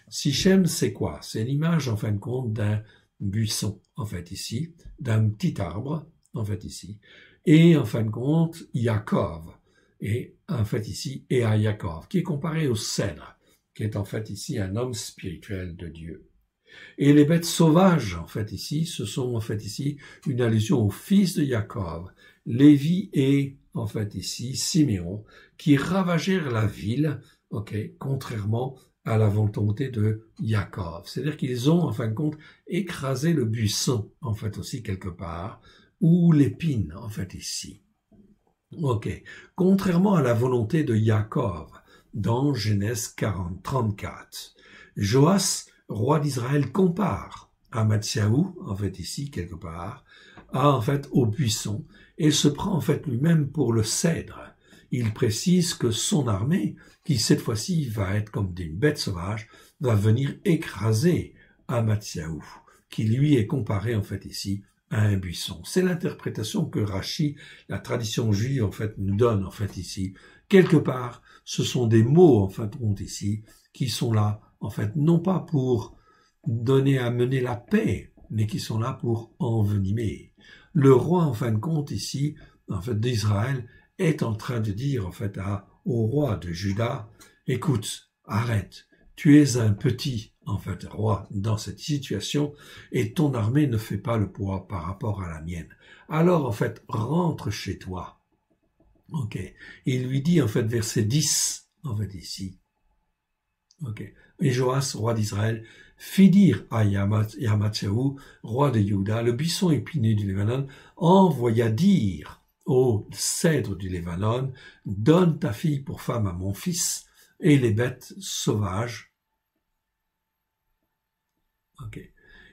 Sichem, c'est quoi? C'est l'image, en fin de compte, d'un buisson, en fait, ici, d'un petit arbre, en fait, ici, et, en fin de compte, Yaakov, et, en fait, ici, et à Yaakov, qui est comparé au cèdre, qui est, en fait, ici, un homme spirituel de Dieu. Et les bêtes sauvages, en fait, ici, ce sont, en fait, ici, une allusion au fils de Yaakov, Lévi et, en fait, ici, Siméon, qui ravagèrent la ville, ok, contrairement à la volonté de Yaakov. C'est-à-dire qu'ils ont, en fin de compte, écrasé le buisson, en fait, aussi, quelque part, ou l'épine, en fait, ici. Ok. Contrairement à la volonté de Yaakov, dans Genèse 34. Joas, roi d'Israël, compare Amatsiaou, en fait ici, quelque part, en fait, au buisson, et se prend en fait lui-même pour le cèdre. Il précise que son armée, qui cette fois-ci va être comme des bêtes sauvages, va venir écraser Amatsiaou, qui lui est comparé en fait ici à un buisson. C'est l'interprétation que Rachi, la tradition juive en fait, nous donne en fait ici. Quelque part, ce sont des mots en fin de compte ici, qui sont là en fait, non pas pour mener la paix, mais qui sont là pour envenimer. Le roi, en fin de compte, ici, en fait, d'Israël, est en train de dire, en fait, au roi de Juda, écoute, arrête, tu es un petit, en fait, roi dans cette situation, et ton armée ne fait pas le poids par rapport à la mienne. Alors, en fait, rentre chez toi. Ok. Il lui dit, en fait, verset 10, en fait, ici. Ok. Et Joas, roi d'Israël, fit dire à Amatsiaou, roi de Juda, le buisson épineux du Lébanon, envoya dire au cèdre du Lébanon, donne ta fille pour femme à mon fils, et les bêtes sauvages,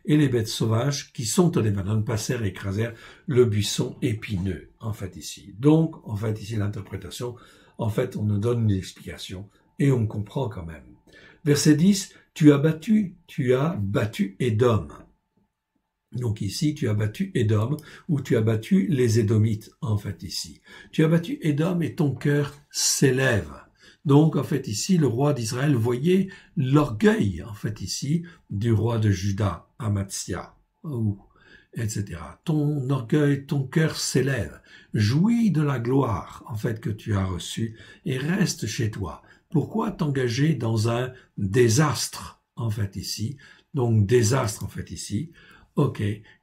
et les bêtes sauvages qui sont au Lébanon passèrent et écrasèrent le buisson épineux, en fait ici. Donc, en fait ici l'interprétation, en fait on nous donne une explication, et on comprend quand même. Verset 10, tu as battu Édom. Donc ici, tu as battu Édom, ou tu as battu les Édomites, en fait ici. Tu as battu Édom et ton cœur s'élève. Donc, en fait ici, le roi d'Israël voyait l'orgueil, en fait ici, du roi de Juda, Amatsiah, etc. Ton orgueil, ton cœur s'élève. Jouis de la gloire, en fait, que tu as reçue, et reste chez toi. Pourquoi t'engager dans un désastre, en fait, ici? Donc, désastre, en fait, ici,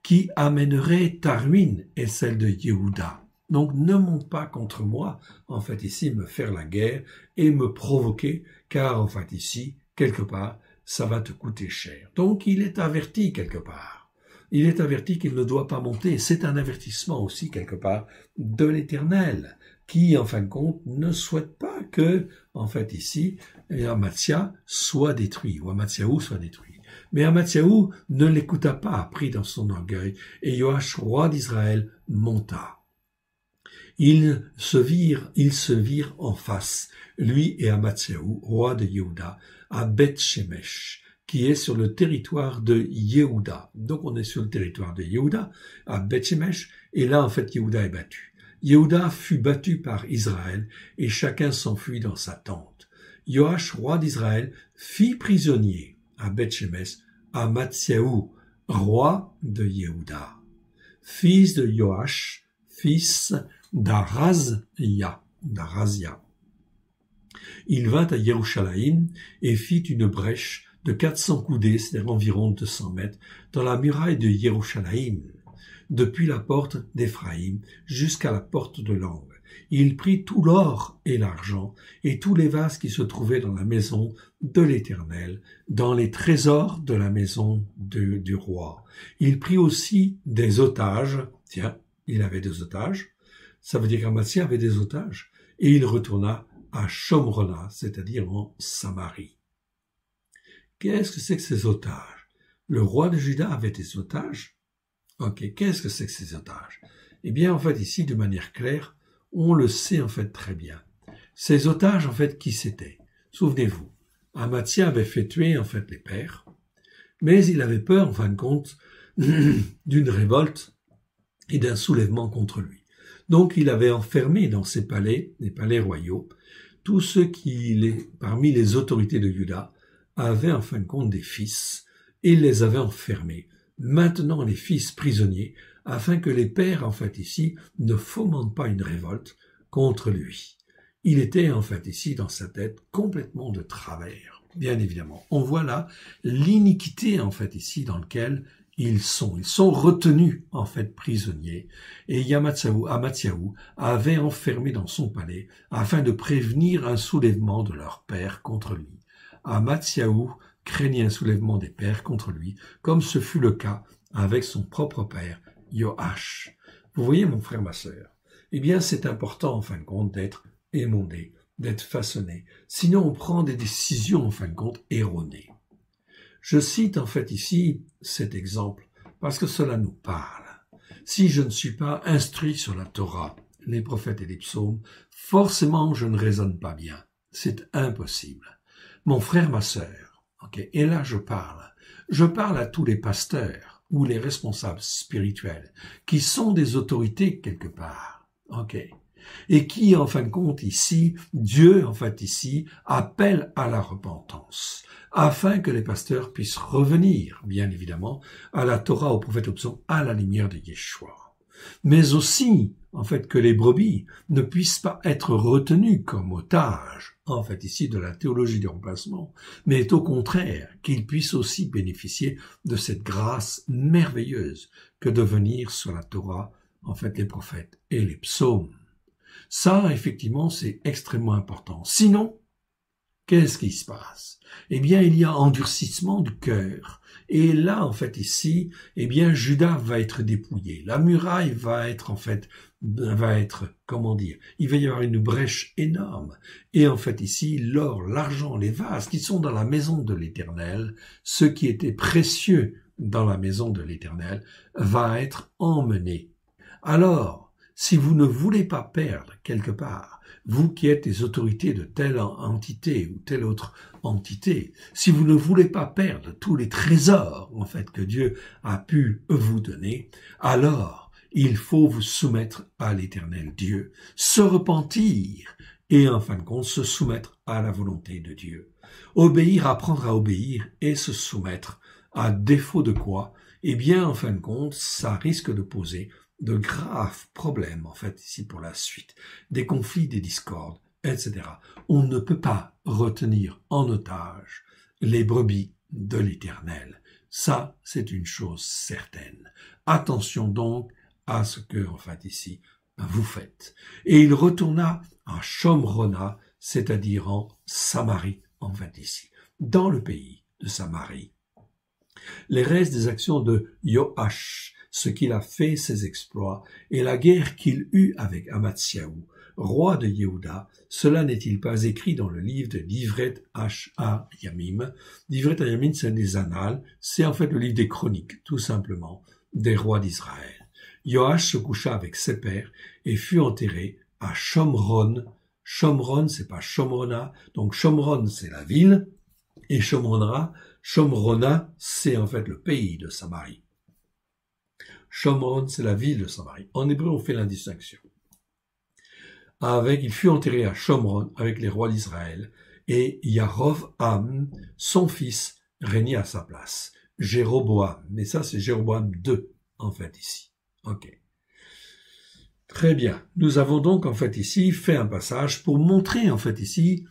qui amènerait ta ruine et celle de Yehuda. Donc, ne monte pas contre moi, en fait, ici, me faire la guerre et me provoquer, car, en fait, ici, quelque part, ça va te coûter cher. Donc, il est averti quelque part. il est averti qu'il ne doit pas monter. C'est un avertissement aussi, quelque part, de l'Éternel, qui, en fin de compte, ne souhaite pas que, en fait, ici, Amatsiah soit détruit, ou Amatsiaou soit détruit. Mais Amatsiaou ne l'écouta pas, pris dans son orgueil, et Joash, roi d'Israël, monta. Ils se virent en face, lui et Amatsiaou, roi de Yehuda, à Beth-Shemesh, qui est sur le territoire de Yehuda. Donc on est sur le territoire de Yehuda, à Beth-Shemesh, et là en fait Yehuda est battu. Yehuda fut battu par Israël, et chacun s'enfuit dans sa tente. Joash, roi d'Israël, fit prisonnier à Beth-Shemesh Amatsiaou, roi de Yehuda, fils de Joash, fils d'Arazia. Il vint à Yerushalayim et fit une brèche de 400 coudées, c'est-à-dire environ 200 mètres, dans la muraille de Yerushalayim, depuis la porte d'Éphraïm jusqu'à la porte de l'angle. Il prit tout l'or et l'argent et tous les vases qui se trouvaient dans la maison de l'Éternel, dans les trésors de la maison du roi. Il prit aussi des otages. Tiens, il avait des otages. Ça veut dire qu'Amatsiah avait des otages. Et il retourna à Shomrona, c'est-à-dire en Samarie. Qu'est-ce que c'est que ces otages? Le roi de Juda avait des otages? Ok, qu'est-ce que c'est que ces otages? Eh bien, en fait, ici, de manière claire, on le sait en fait très bien. Ces otages, en fait, qui c'étaient? Souvenez-vous, Amatsiah avait fait tuer en fait les pères, mais il avait peur, en fin de compte, d'une révolte et d'un soulèvement contre lui. Donc il avait enfermé dans ses palais, les palais royaux, tous ceux qui, parmi les autorités de Juda, avaient en fin de compte des fils, et il les avait enfermés, maintenant les fils prisonniers, afin que les pères, en fait ici, ne fomentent pas une révolte contre lui. Il était, en fait ici, dans sa tête, complètement de travers, bien évidemment. On voit là l'iniquité, en fait ici, dans laquelle ils sont retenus, en fait, prisonniers. Et Amatsiaou avait enfermé dans son palais afin de prévenir un soulèvement de leur père contre lui. Amatsiaou craignait un soulèvement des pères contre lui, comme ce fut le cas avec son propre père, Joash. Vous voyez, mon frère, ma sœur, eh bien, c'est important, en fin de compte, d'être émondé, d'être façonné. Sinon, on prend des décisions, en fin de compte, erronées. Je cite en fait ici cet exemple parce que cela nous parle. Si je ne suis pas instruit sur la Torah, les prophètes et les psaumes, forcément je ne raisonne pas bien. C'est impossible. Mon frère, ma sœur, okay, et là je parle à tous les pasteurs ou les responsables spirituels qui sont des autorités quelque part. Okay. Et qui, en fin de compte, ici, Dieu, en fait, ici, appelle à la repentance, afin que les pasteurs puissent revenir, bien évidemment, à la Torah, au prophète, au psaume, à la lumière de Yeshua. Mais aussi, en fait, que les brebis ne puissent pas être retenues comme otages, en fait, ici, de la théologie du remplacement, mais au contraire, qu'ils puissent aussi bénéficier de cette grâce merveilleuse que de venir sur la Torah, en fait, les prophètes et les psaumes. Ça, effectivement, c'est extrêmement important. Sinon, qu'est-ce qui se passe? Eh bien, il y a endurcissement du cœur. Et là, en fait, ici, eh bien, Juda va être dépouillé. La muraille va être, comment dire, il va y avoir une brèche énorme. Et en fait, ici, l'or, l'argent, les vases qui sont dans la maison de l'Éternel, ce qui était précieux dans la maison de l'Éternel, va être emmené. Alors, si vous ne voulez pas perdre quelque part, vous qui êtes les autorités de telle entité ou telle autre entité, si vous ne voulez pas perdre tous les trésors, en fait, que Dieu a pu vous donner, alors il faut vous soumettre à l'Éternel Dieu, se repentir et, en fin de compte, se soumettre à la volonté de Dieu. Obéir, apprendre à obéir et se soumettre, à défaut de quoi, eh bien, en fin de compte, ça risque de poser de graves problèmes, en fait, ici pour la suite, des conflits, des discordes, etc. On ne peut pas retenir en otage les brebis de l'Éternel. Ça, c'est une chose certaine. Attention donc à ce que, en fait, ici, vous faites. Et il retourna à Shomrona, c'est-à-dire en Samarie, en fait, ici, dans le pays de Samarie. Les restes des actions de Joach, ce qu'il a fait, ses exploits, et la guerre qu'il eut avec Amatsiaou, roi de Yehuda, cela n'est-il pas écrit dans le livre de Divret Yamim? Divret Yamim, c'est des annales, c'est en fait le livre des chroniques, tout simplement, des rois d'Israël. Joach se coucha avec ses pères et fut enterré à Shomron. Shomron, c'est pas Shomrona, donc Shomron, c'est la ville, et Shomrona, c'est en fait le pays de Samarie. Shomron, c'est la ville de Samarie. En hébreu, on fait la distinction. Il fut enterré à Shomron avec les rois d'Israël, et Yarovam, son fils, régnait à sa place. Jéroboam, mais ça c'est Jéroboam II, en fait, ici. Ok. Très bien. Nous avons donc, en fait, ici, fait un passage pour montrer, en fait, ici,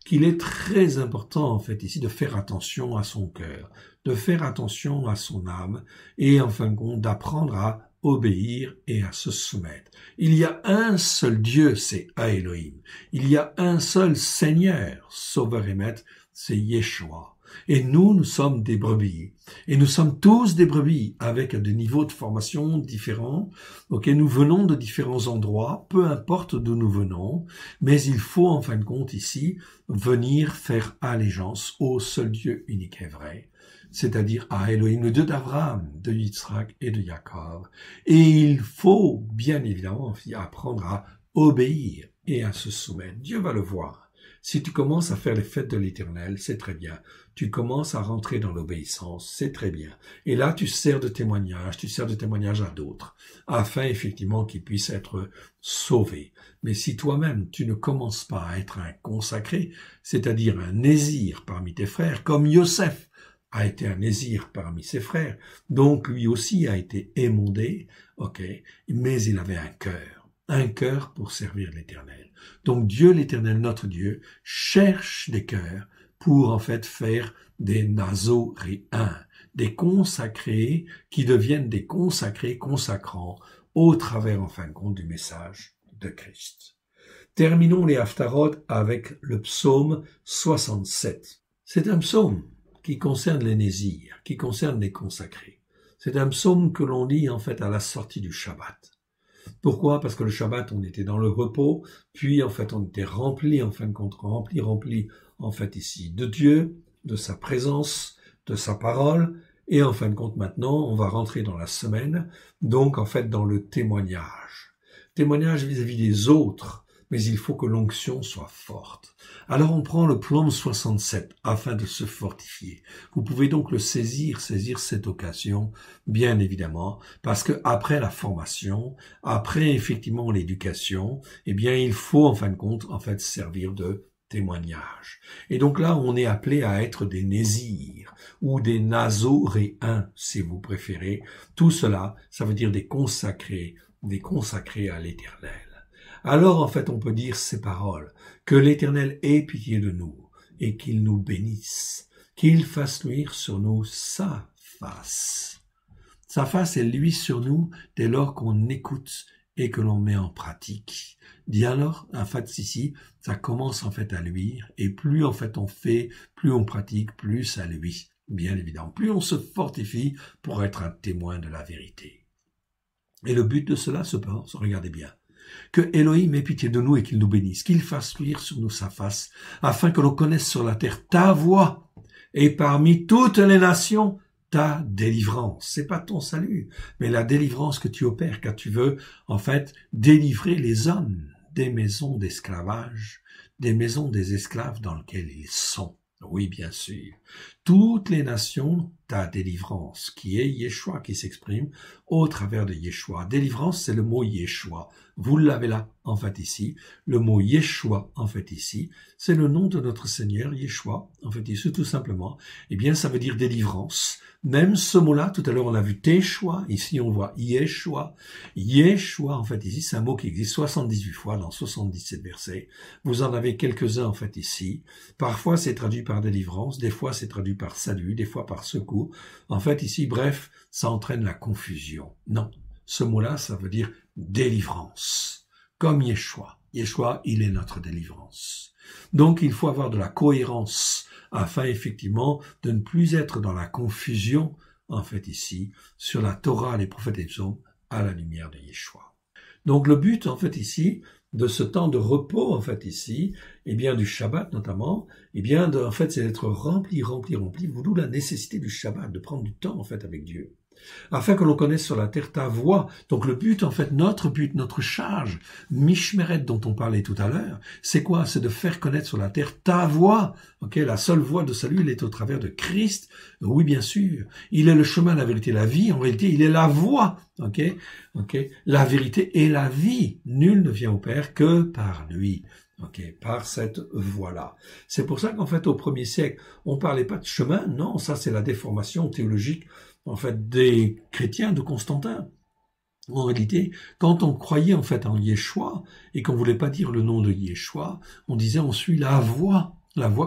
qu'il est très important, en fait, ici, de faire attention à son cœur, de faire attention à son âme, et, en fin de compte, d'apprendre à obéir et à se soumettre. Il y a un seul Dieu, c'est Elohim. Il y a un seul Seigneur, Sauveur et Maître, c'est Yeshua. Et nous sommes des brebis. Et nous sommes tous des brebis avec des niveaux de formation différents. Ok, nous venons de différents endroits, peu importe d'où nous venons, mais il faut en fin de compte ici venir faire allégeance au seul Dieu unique et vrai, c'est-à-dire à Elohim, le Dieu d'Abraham, de Yitzhak et de Jacob. Et il faut bien évidemment apprendre à obéir et à se soumettre. Dieu va le voir. Si tu commences à faire les fêtes de l'Éternel, c'est très bien. Tu commences à rentrer dans l'obéissance, c'est très bien. Et là, tu sers de témoignage à d'autres, afin effectivement qu'ils puissent être sauvés. Mais si toi-même, tu ne commences pas à être un consacré, c'est-à-dire un nésir parmi tes frères, comme Yosef a été un nésir parmi ses frères, donc lui aussi a été émondé, ok, mais il avait un cœur pour servir l'Éternel. Donc Dieu, l'Éternel, notre Dieu, cherche des cœurs pour en fait faire des nazoréens, des consacrés qui deviennent des consacrés consacrants au travers en fin de compte du message de Christ. Terminons les Haftarot avec le psaume 67. C'est un psaume qui concerne les nésirs, qui concerne les consacrés. C'est un psaume que l'on lit en fait à la sortie du Shabbat. Pourquoi? Parce que le Shabbat, on était dans le repos, puis en fait on était rempli, en fin de compte, rempli en fait ici de Dieu, de sa présence, de sa parole, et en fin de compte maintenant, on va rentrer dans la semaine, donc en fait dans le témoignage. Témoignage vis-à-vis des autres, mais il faut que l'onction soit forte. Alors on prend le psaume 67 afin de se fortifier. Vous pouvez donc le saisir cette occasion, bien évidemment, parce que après la formation, après effectivement l'éducation, eh bien il faut en fin de compte servir de témoignage. Et donc là, on est appelé à être des nésirs ou des nazoréens, si vous préférez. Tout cela, ça veut dire des consacrés à l'Éternel. Alors, en fait, on peut dire ces paroles, que l'Éternel ait pitié de nous et qu'il nous bénisse, qu'il fasse luire sur nous sa face. Sa face, elle luit sur nous dès lors qu'on écoute et que l'on met en pratique. Dit alors, en fait, ici, ça commence en fait à luire, et plus en fait on fait, plus on pratique, plus ça luit, bien évidemment. Plus on se fortifie pour être un témoin de la vérité. Et le but de cela, cependant, regardez bien, que Elohim ait pitié de nous et qu'il nous bénisse, qu'il fasse luire sur nous sa face, afin que l'on connaisse sur la terre ta voix, et parmi toutes les nations, ta délivrance. C'est pas ton salut, mais la délivrance que tu opères, car tu veux, en fait, délivrer les hommes des maisons d'esclavage, des maisons des esclaves dans lesquelles ils sont. Oui, bien sûr. Toutes les nations, ta délivrance, qui est Yeshua, qui s'exprime au travers de Yeshua. Délivrance, c'est le mot Yeshua. Vous l'avez là, en fait, ici. Le mot Yeshua, en fait, ici, c'est le nom de notre Seigneur, Yeshua, en fait, ici, tout simplement. Eh bien, ça veut dire délivrance. Même ce mot-là, tout à l'heure, on a vu Teshua, ici, on voit Yeshua. Yeshua, en fait, ici, c'est un mot qui existe 78 fois dans 77 versets. Vous en avez quelques-uns, en fait, ici. Parfois, c'est traduit par délivrance, des fois, c'est traduit par salut, des fois par secours. En fait, ici, bref, ça entraîne la confusion. Non, ce mot-là, ça veut dire délivrance, comme Yeshua. Yeshua, il est notre délivrance. Donc, il faut avoir de la cohérence afin effectivement de ne plus être dans la confusion, en fait ici, sur la Torah, les prophètes et les psaumes, à la lumière de Yeshua. Donc le but, en fait ici, de ce temps de repos, en fait ici, eh bien du Shabbat notamment, eh bien en fait c'est d'être rempli, d'où la nécessité du Shabbat, de prendre du temps en fait avec Dieu, afin que l'on connaisse sur la terre ta voix. Donc le but, en fait, notre charge, Mishmeret dont on parlait tout à l'heure, c'est quoi? C'est de faire connaître sur la terre ta voix. Ok, la seule voie de salut, elle est au travers de Christ. Oui, bien sûr. Il est le chemin, la vérité, la vie. En réalité, il est la voie. Ok, la vérité et la vie. Nul ne vient au Père que par lui. Ok, par cette voie-là. C'est pour ça qu'en fait, au 1er siècle, on parlait pas de chemin. Non, ça, c'est la déformation théologique en fait, des chrétiens de Constantin. En réalité, quand on croyait en fait en Yeshua, et qu'on voulait pas dire le nom de Yeshua, on disait on suit la voie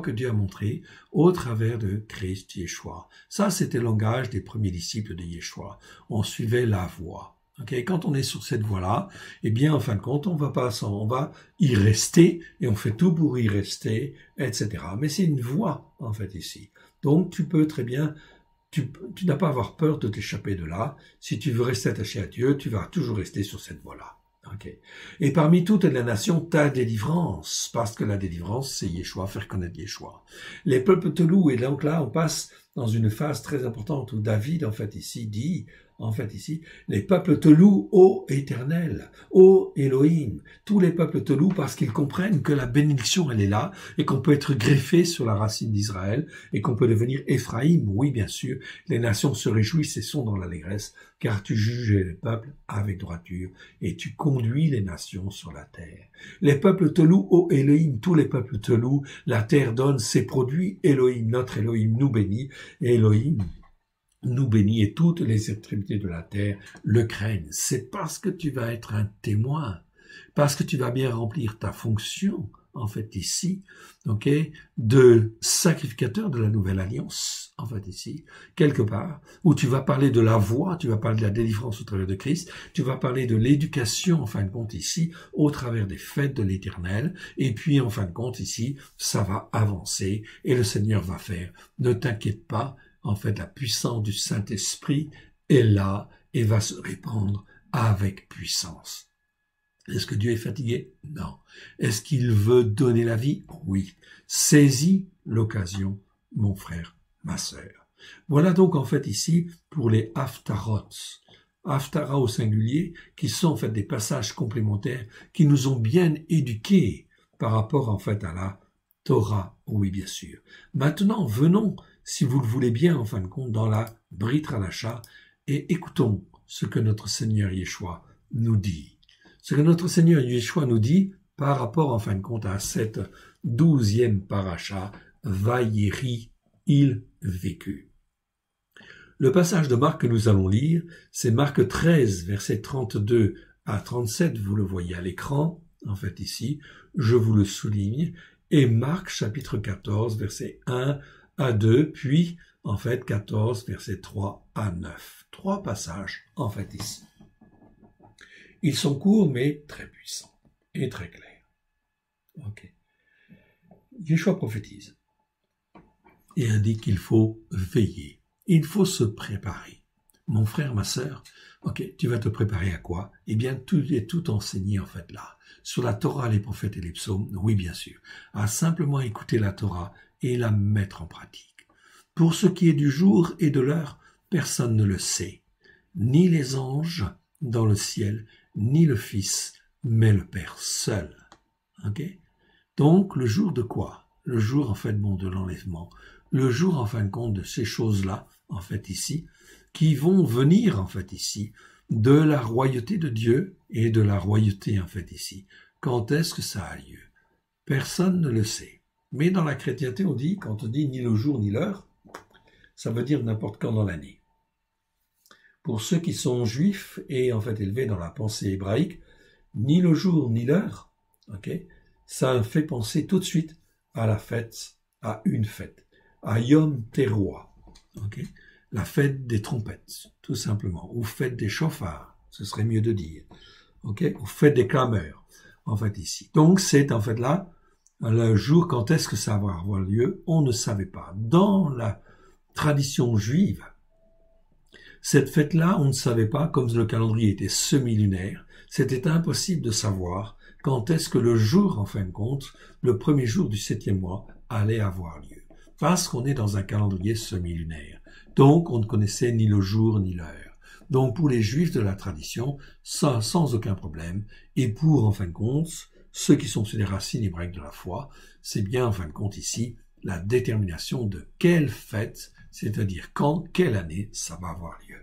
que Dieu a montrée au travers de Christ Yeshua. Ça, c'était le langage des premiers disciples de Yeshua. On suivait la voie. Okay, quand on est sur cette voie-là, eh bien, en fin de compte, on va y rester, et on fait tout pour y rester, etc. Mais c'est une voie, en fait, ici. Donc, tu peux très bien tu n'as pas à avoir peur de t'échapper de là. Si tu veux rester attaché à Dieu, tu vas toujours rester sur cette voie-là. Okay. Et parmi toutes les nations, ta délivrance, parce que la délivrance, c'est Yeshua, faire connaître Yeshua. Les peuples te louent, et donc là, on passe dans une phase très importante où David, en fait, ici, dit, les peuples te louent, ô Éternel, ô Elohim. Tous les peuples te louent parce qu'ils comprennent que la bénédiction, elle est là, et qu'on peut être greffé sur la racine d'Israël, et qu'on peut devenir Éphraïm. Oui, bien sûr, les nations se réjouissent et sont dans l'allégresse, car tu juges les peuples avec droiture, et tu conduis les nations sur la terre. Les peuples te louent, ô Elohim, tous les peuples te louent, la terre donne ses produits, Elohim, notre Elohim nous bénit, et Elohim nous bénit, et toutes les extrémités de la terre le craignent. C'est parce que tu vas être un témoin, parce que tu vas bien remplir ta fonction, en fait ici, ok, de sacrificateur de la nouvelle alliance, en fait ici, quelque part, où tu vas parler de la voie, tu vas parler de la délivrance au travers de Christ, tu vas parler de l'éducation, en fin de compte ici, au travers des fêtes de l'Éternel, et puis en fin de compte ici, ça va avancer, et le Seigneur va faire. Ne t'inquiète pas, en fait, la puissance du Saint-Esprit est là et va se répandre avec puissance. Est-ce que Dieu est fatigué? Non. Est-ce qu'il veut donner la vie? Oui. Saisis l'occasion, mon frère, ma sœur. Voilà donc en fait ici pour les haftarot. Haftara au singulier, qui sont en fait des passages complémentaires qui nous ont bien éduqués par rapport en fait à la Torah. Oui, bien sûr. Maintenant, venons, si vous le voulez bien, en fin de compte, dans la Brit Hadasha, et écoutons ce que notre Seigneur Yeshua nous dit. Ce que notre Seigneur Yeshua nous dit par rapport, en fin de compte, à cette 12e paracha, Vayeri, il vécut. Le passage de Marc que nous allons lire, c'est Marc 13, versets 32 à 37, vous le voyez à l'écran, en fait ici, je vous le souligne, et Marc chapitre 14, versets 1 à 2, puis en fait 14, versets 3 à 9. 3 passages en fait ici. Ils sont courts mais très puissants et très clairs. Ok. Yeshua prophétise et indique qu'il faut veiller. Il faut se préparer. Mon frère, ma sœur, ok, tu vas te préparer à quoi? Eh bien, tout est tout enseigné en fait là. Sur la Torah, les prophètes et les psaumes, oui bien sûr. À simplement écouter la Torah et la mettre en pratique. Pour ce qui est du jour et de l'heure, personne ne le sait. Ni les anges dans le ciel, ni le Fils, mais le Père seul. Ok? Donc, le jour de quoi? Le jour, en fait, de l'enlèvement. Le jour, en fin de compte, de ces choses-là, en fait, ici, qui vont venir, en fait, ici, de la royauté de Dieu et de la royauté, en fait, ici. Quand est-ce que ça a lieu? Personne ne le sait. Mais dans la chrétienté, on dit, quand on dit ni le jour ni l'heure, ça veut dire n'importe quand dans l'année. Pour ceux qui sont juifs et en fait élevés dans la pensée hébraïque, ni le jour ni l'heure, ok, ça fait penser tout de suite à la fête, à une fête, à Yom Teruah, ok, la fête des trompettes, tout simplement, ou fête des chauffards, ce serait mieux de dire, ok, ou fête des clameurs, en fait ici. Donc c'est en fait là le jour, quand est-ce que ça va avoir lieu, on ne savait pas. Dans la tradition juive, cette fête-là, on ne savait pas, comme le calendrier était semi-lunaire, c'était impossible de savoir quand est-ce que le jour, en fin de compte, le premier jour du 7e mois, allait avoir lieu. Parce qu'on est dans un calendrier semi-lunaire. Donc, on ne connaissait ni le jour ni l'heure. Donc, pour les Juifs de la tradition, ça, sans aucun problème. Et pour, en fin de compte, ceux qui sont sur les racines hébraïques de la foi, c'est bien, en fin de compte, ici, la détermination de quelle fête, c'est-à-dire quand, quelle année, ça va avoir lieu.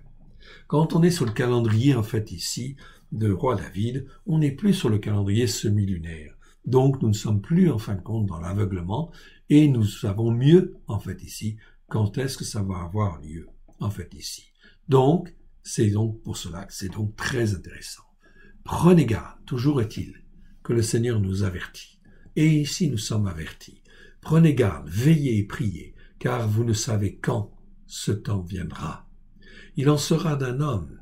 Quand on est sur le calendrier, en fait, ici, de roi David, on n'est plus sur le calendrier semi-lunaire. Donc, nous ne sommes plus, en fin de compte, dans l'aveuglement, et nous savons mieux, en fait, ici, quand est-ce que ça va avoir lieu, en fait, ici. Donc, c'est donc pour cela que c'est donc très intéressant. Prenez garde, toujours est-il, que le Seigneur nous avertit. Et ici, nous sommes avertis. Prenez garde, veillez et priez, car vous ne savez quand ce temps viendra. Il en sera d'un homme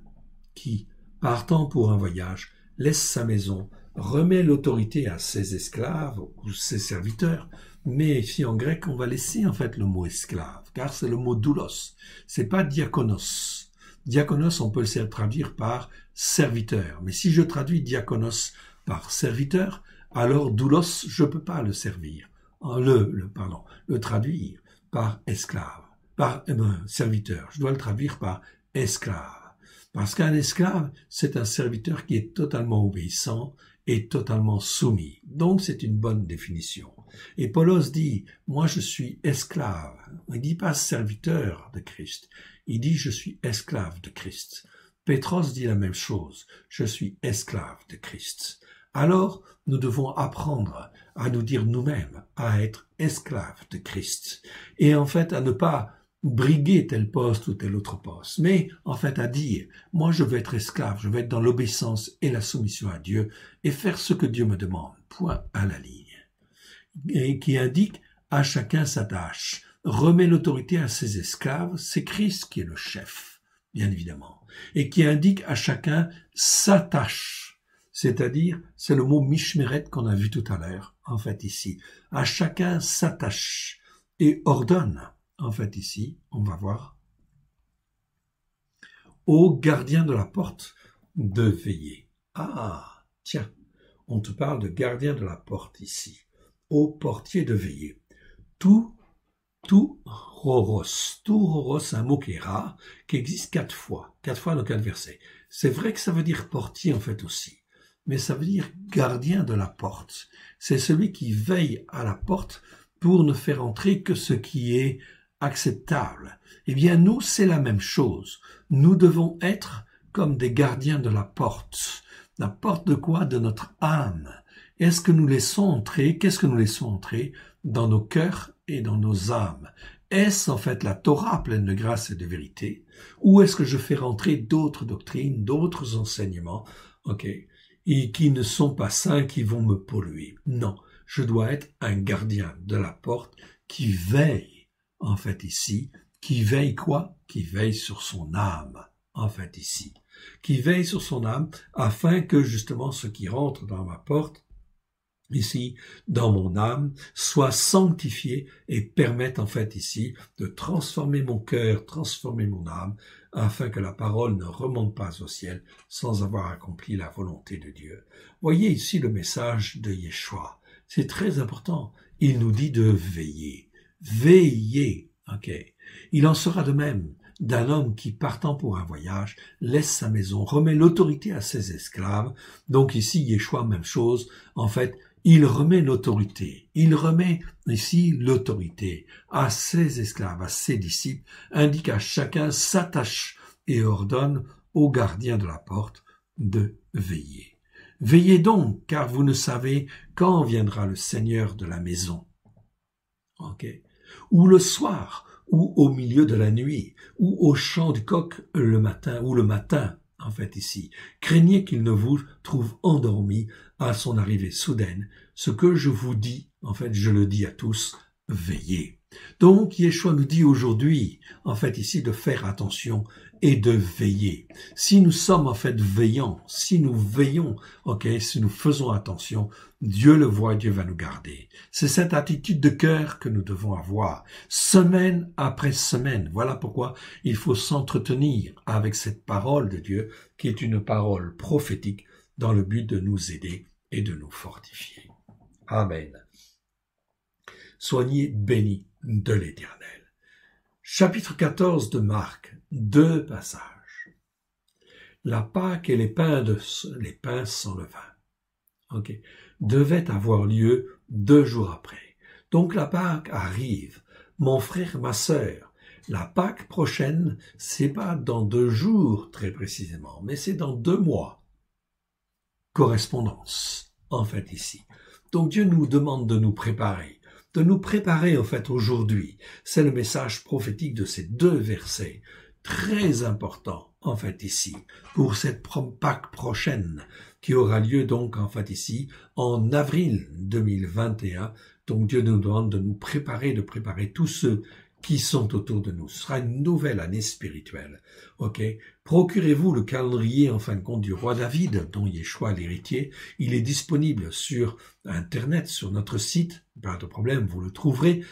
qui, partant pour un voyage, laisse sa maison, remet l'autorité à ses esclaves ou ses serviteurs, mais ici en grec on va laisser en fait le mot esclave, car c'est le mot doulos, c'est pas diakonos. Diakonos on peut le traduire par serviteur, mais si je traduis diakonos par serviteur, alors doulos je peux pas le servir, le traduire par esclave, par serviteur, je dois le traduire par esclave. Parce qu'un esclave, c'est un serviteur qui est totalement obéissant et totalement soumis. Donc, c'est une bonne définition. Et Paulos dit, moi je suis esclave. Il dit pas serviteur de Christ. Il dit, je suis esclave de Christ. Pétros dit la même chose. Je suis esclave de Christ. Alors, nous devons apprendre à nous dire nous-mêmes, à être esclaves de Christ. Et en fait, à ne pas briguer tel poste ou tel autre poste, mais en fait à dire, moi je veux être esclave, je veux être dans l'obéissance et la soumission à Dieu et faire ce que Dieu me demande, point à la ligne. Et qui indique à chacun sa tâche, remet l'autorité à ses esclaves, c'est Christ qui est le chef, bien évidemment, et qui indique à chacun sa tâche, c'est-à-dire, c'est le mot mishmeret qu'on a vu tout à l'heure, en fait ici, à chacun sa tâche, et ordonne. En fait, ici, on va voir au gardien de la porte de veiller. Ah, tiens, on te parle de gardien de la porte ici. Au portier de veiller. Tout roros, un mot qui est rare, qui existe 4 fois dans 4 versets. C'est vrai que ça veut dire portier en fait aussi, mais ça veut dire gardien de la porte. C'est celui qui veille à la porte pour ne faire entrer que ce qui est acceptable. Eh bien, nous, c'est la même chose. Nous devons être comme des gardiens de la porte. La porte de quoi? De notre âme. Est-ce que nous laissons entrer, qu'est-ce que nous laissons entrer dans nos cœurs et dans nos âmes? Est-ce en fait la Torah pleine de grâce et de vérité? Ou est-ce que je fais rentrer d'autres doctrines, d'autres enseignements, et qui ne sont pas sains, qui vont me polluer? Non, je dois être un gardien de la porte qui veille, en fait ici, qui veille quoi? Qui veille sur son âme, en fait ici. Qui veille sur son âme, afin que justement ce qui rentre dans ma porte, ici, dans mon âme, soit sanctifié et permette en fait ici de transformer mon cœur, transformer mon âme, afin que la parole ne remonte pas au ciel sans avoir accompli la volonté de Dieu. Voyez ici le message de Yeshua. C'est très important. Il nous dit de veiller. Veillez, Il en sera de même d'un homme qui, partant pour un voyage, laisse sa maison, remet l'autorité à ses esclaves. Donc ici, Yeshua, même chose. En fait, il remet l'autorité. Il remet ici l'autorité à ses esclaves, à ses disciples, indique à chacun sa tâche et ordonne au gardien de la porte de veiller. Veillez donc, car vous ne savez quand viendra le Seigneur de la maison. Ou le soir, ou au milieu de la nuit, ou au chant du coq le matin, ou le matin, en fait ici. Craignez qu'il ne vous trouve endormi à son arrivée soudaine. Ce que je vous dis, en fait, je le dis à tous, veillez. Donc, Yeshua nous dit aujourd'hui, en fait, ici, de faire attention et de veiller. Si nous sommes, en fait, veillants, si nous veillons, si nous faisons attention, Dieu le voit, Dieu va nous garder. C'est cette attitude de cœur que nous devons avoir, semaine après semaine. Voilà pourquoi il faut s'entretenir avec cette parole de Dieu, qui est une parole prophétique, dans le but de nous aider et de nous fortifier. Amen. Soyez bénis de l'Éternel. Chapitre 14 de Marc, 2 passages. La Pâque et les pains sans levain, devaient avoir lieu 2 jours après. Donc la Pâque arrive. Mon frère, ma sœur, la Pâque prochaine, c'est pas dans 2 jours très précisément, mais c'est dans 2 mois. Correspondance, en fait, ici. Donc Dieu nous demande de nous préparer en fait aujourd'hui. C'est le message prophétique de ces 2 versets, très important en fait ici, pour cette Pâque prochaine, qui aura lieu donc en fait ici, en avril 2021. Donc Dieu nous demande de nous préparer, de préparer tous ceux qui sont autour de nous. Ce sera une nouvelle année spirituelle. Procurez-vous le calendrier, en fin de compte, du roi David, dont Yeshua est l'héritier. Il est disponible sur Internet, sur notre site. Pas de problème, vous le trouverez,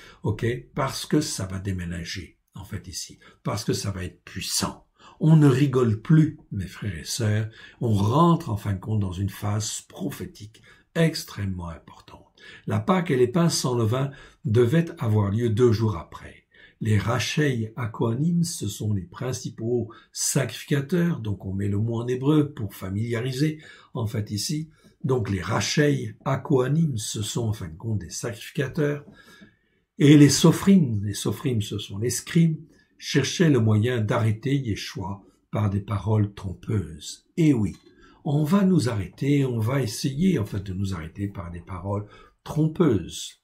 parce que ça va déménager, en fait, ici. Parce que ça va être puissant. On ne rigole plus, mes frères et sœurs. On rentre, en fin de compte, dans une phase prophétique extrêmement importante. La Pâque et les pains sans levain devaient avoir lieu 2 jours après. Les Rachei Akohanim, ce sont les principaux sacrificateurs, donc on met le mot en hébreu pour familiariser, en fait ici. Donc les Rachei Akohanim, ce sont en fin de compte des sacrificateurs. Et les Sophrim, ce sont les scribes, cherchaient le moyen d'arrêter Yeshua par des paroles trompeuses. Et oui, on va nous arrêter, on va essayer en fait de nous arrêter par des paroles trompeuses.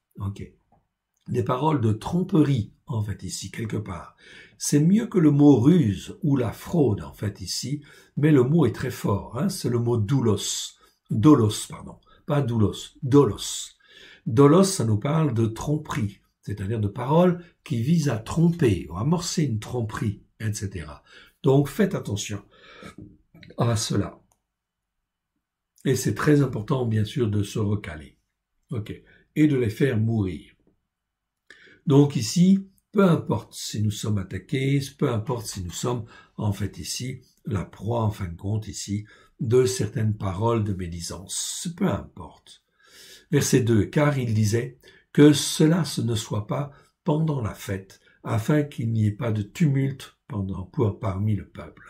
Des paroles de tromperie, en fait, ici, quelque part. C'est mieux que le mot ruse ou la fraude, en fait, ici, mais le mot est très fort, c'est le mot doulos. Dolos, pardon. Pas doulos, dolos. Dolos, ça nous parle de tromperie, c'est-à-dire de paroles qui visent à tromper, ou amorcer une tromperie, etc. Donc, faites attention à cela. Et c'est très important, bien sûr, de se recaler. Et de les faire mourir. Donc ici, peu importe si nous sommes attaqués, peu importe si nous sommes, en fait ici, la proie, en fin de compte ici, de certaines paroles de médisance, peu importe. Verset 2, car il disait que cela ne soit pas pendant la fête, afin qu'il n'y ait pas de tumulte parmi le peuple.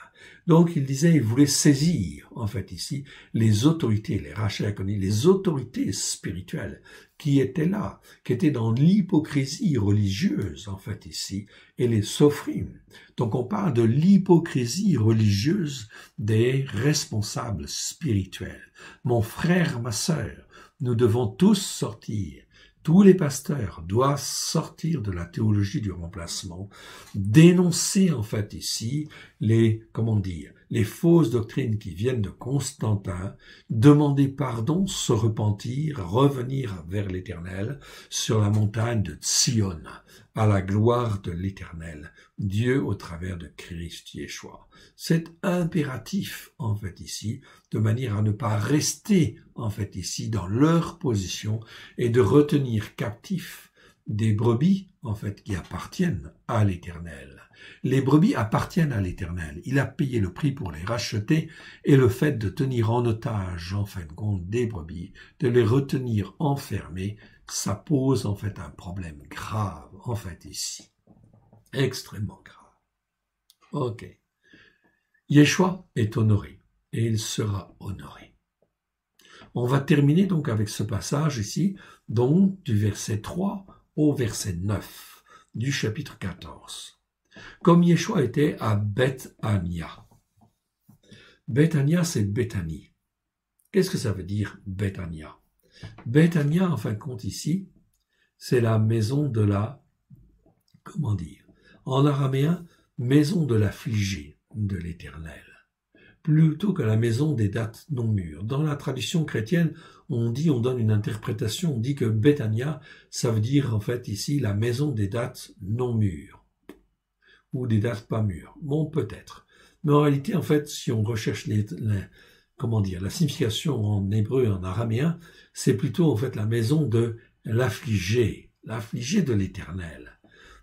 Donc il disait, il voulait saisir, en fait ici, les autorités, les Rachei Akohanim, les autorités spirituelles qui étaient là, qui étaient dans l'hypocrisie religieuse, en fait ici, et les Sophrim. Donc on parle de l'hypocrisie religieuse des responsables spirituels. Mon frère, ma sœur, nous devons tous sortir. Tous les pasteurs doivent sortir de la théologie du remplacement, dénoncer en fait ici les fausses doctrines qui viennent de Constantin, demander pardon, se repentir, revenir vers l'Éternel sur la montagne de Sion, à la gloire de l'Éternel, Dieu au travers de Christ Yeshua. C'est impératif en fait ici, de manière à ne pas rester en fait ici dans leur position et de retenir captifs des brebis en fait qui appartiennent à l'Éternel. Les brebis appartiennent à l'Éternel. Il a payé le prix pour les racheter et le fait de tenir en otage en fin de compte des brebis, de les retenir enfermés, ça pose en fait un problème grave en fait ici. Extrêmement grave. Yeshua est honoré et il sera honoré. On va terminer donc avec ce passage ici, donc du verset 3 au verset 9 du chapitre 14. Comme Yeshua était à Bethania. Bethania, c'est Béthanie. Qu'est-ce que ça veut dire Bethania? Bethania, en fin de compte ici, c'est la maison de la, en araméen, maison de l'affligé de l'Éternel. plutôt que la maison des dattes non mûres. Dans la tradition chrétienne, on donne une interprétation, on dit que Bethania, ça veut dire en fait ici la maison des dattes non mûres, ou des dattes pas mûres. Bon, peut-être. Mais en réalité, en fait, si on recherche la signification en hébreu et en araméen, c'est plutôt en fait la maison de l'affligé de l'Éternel.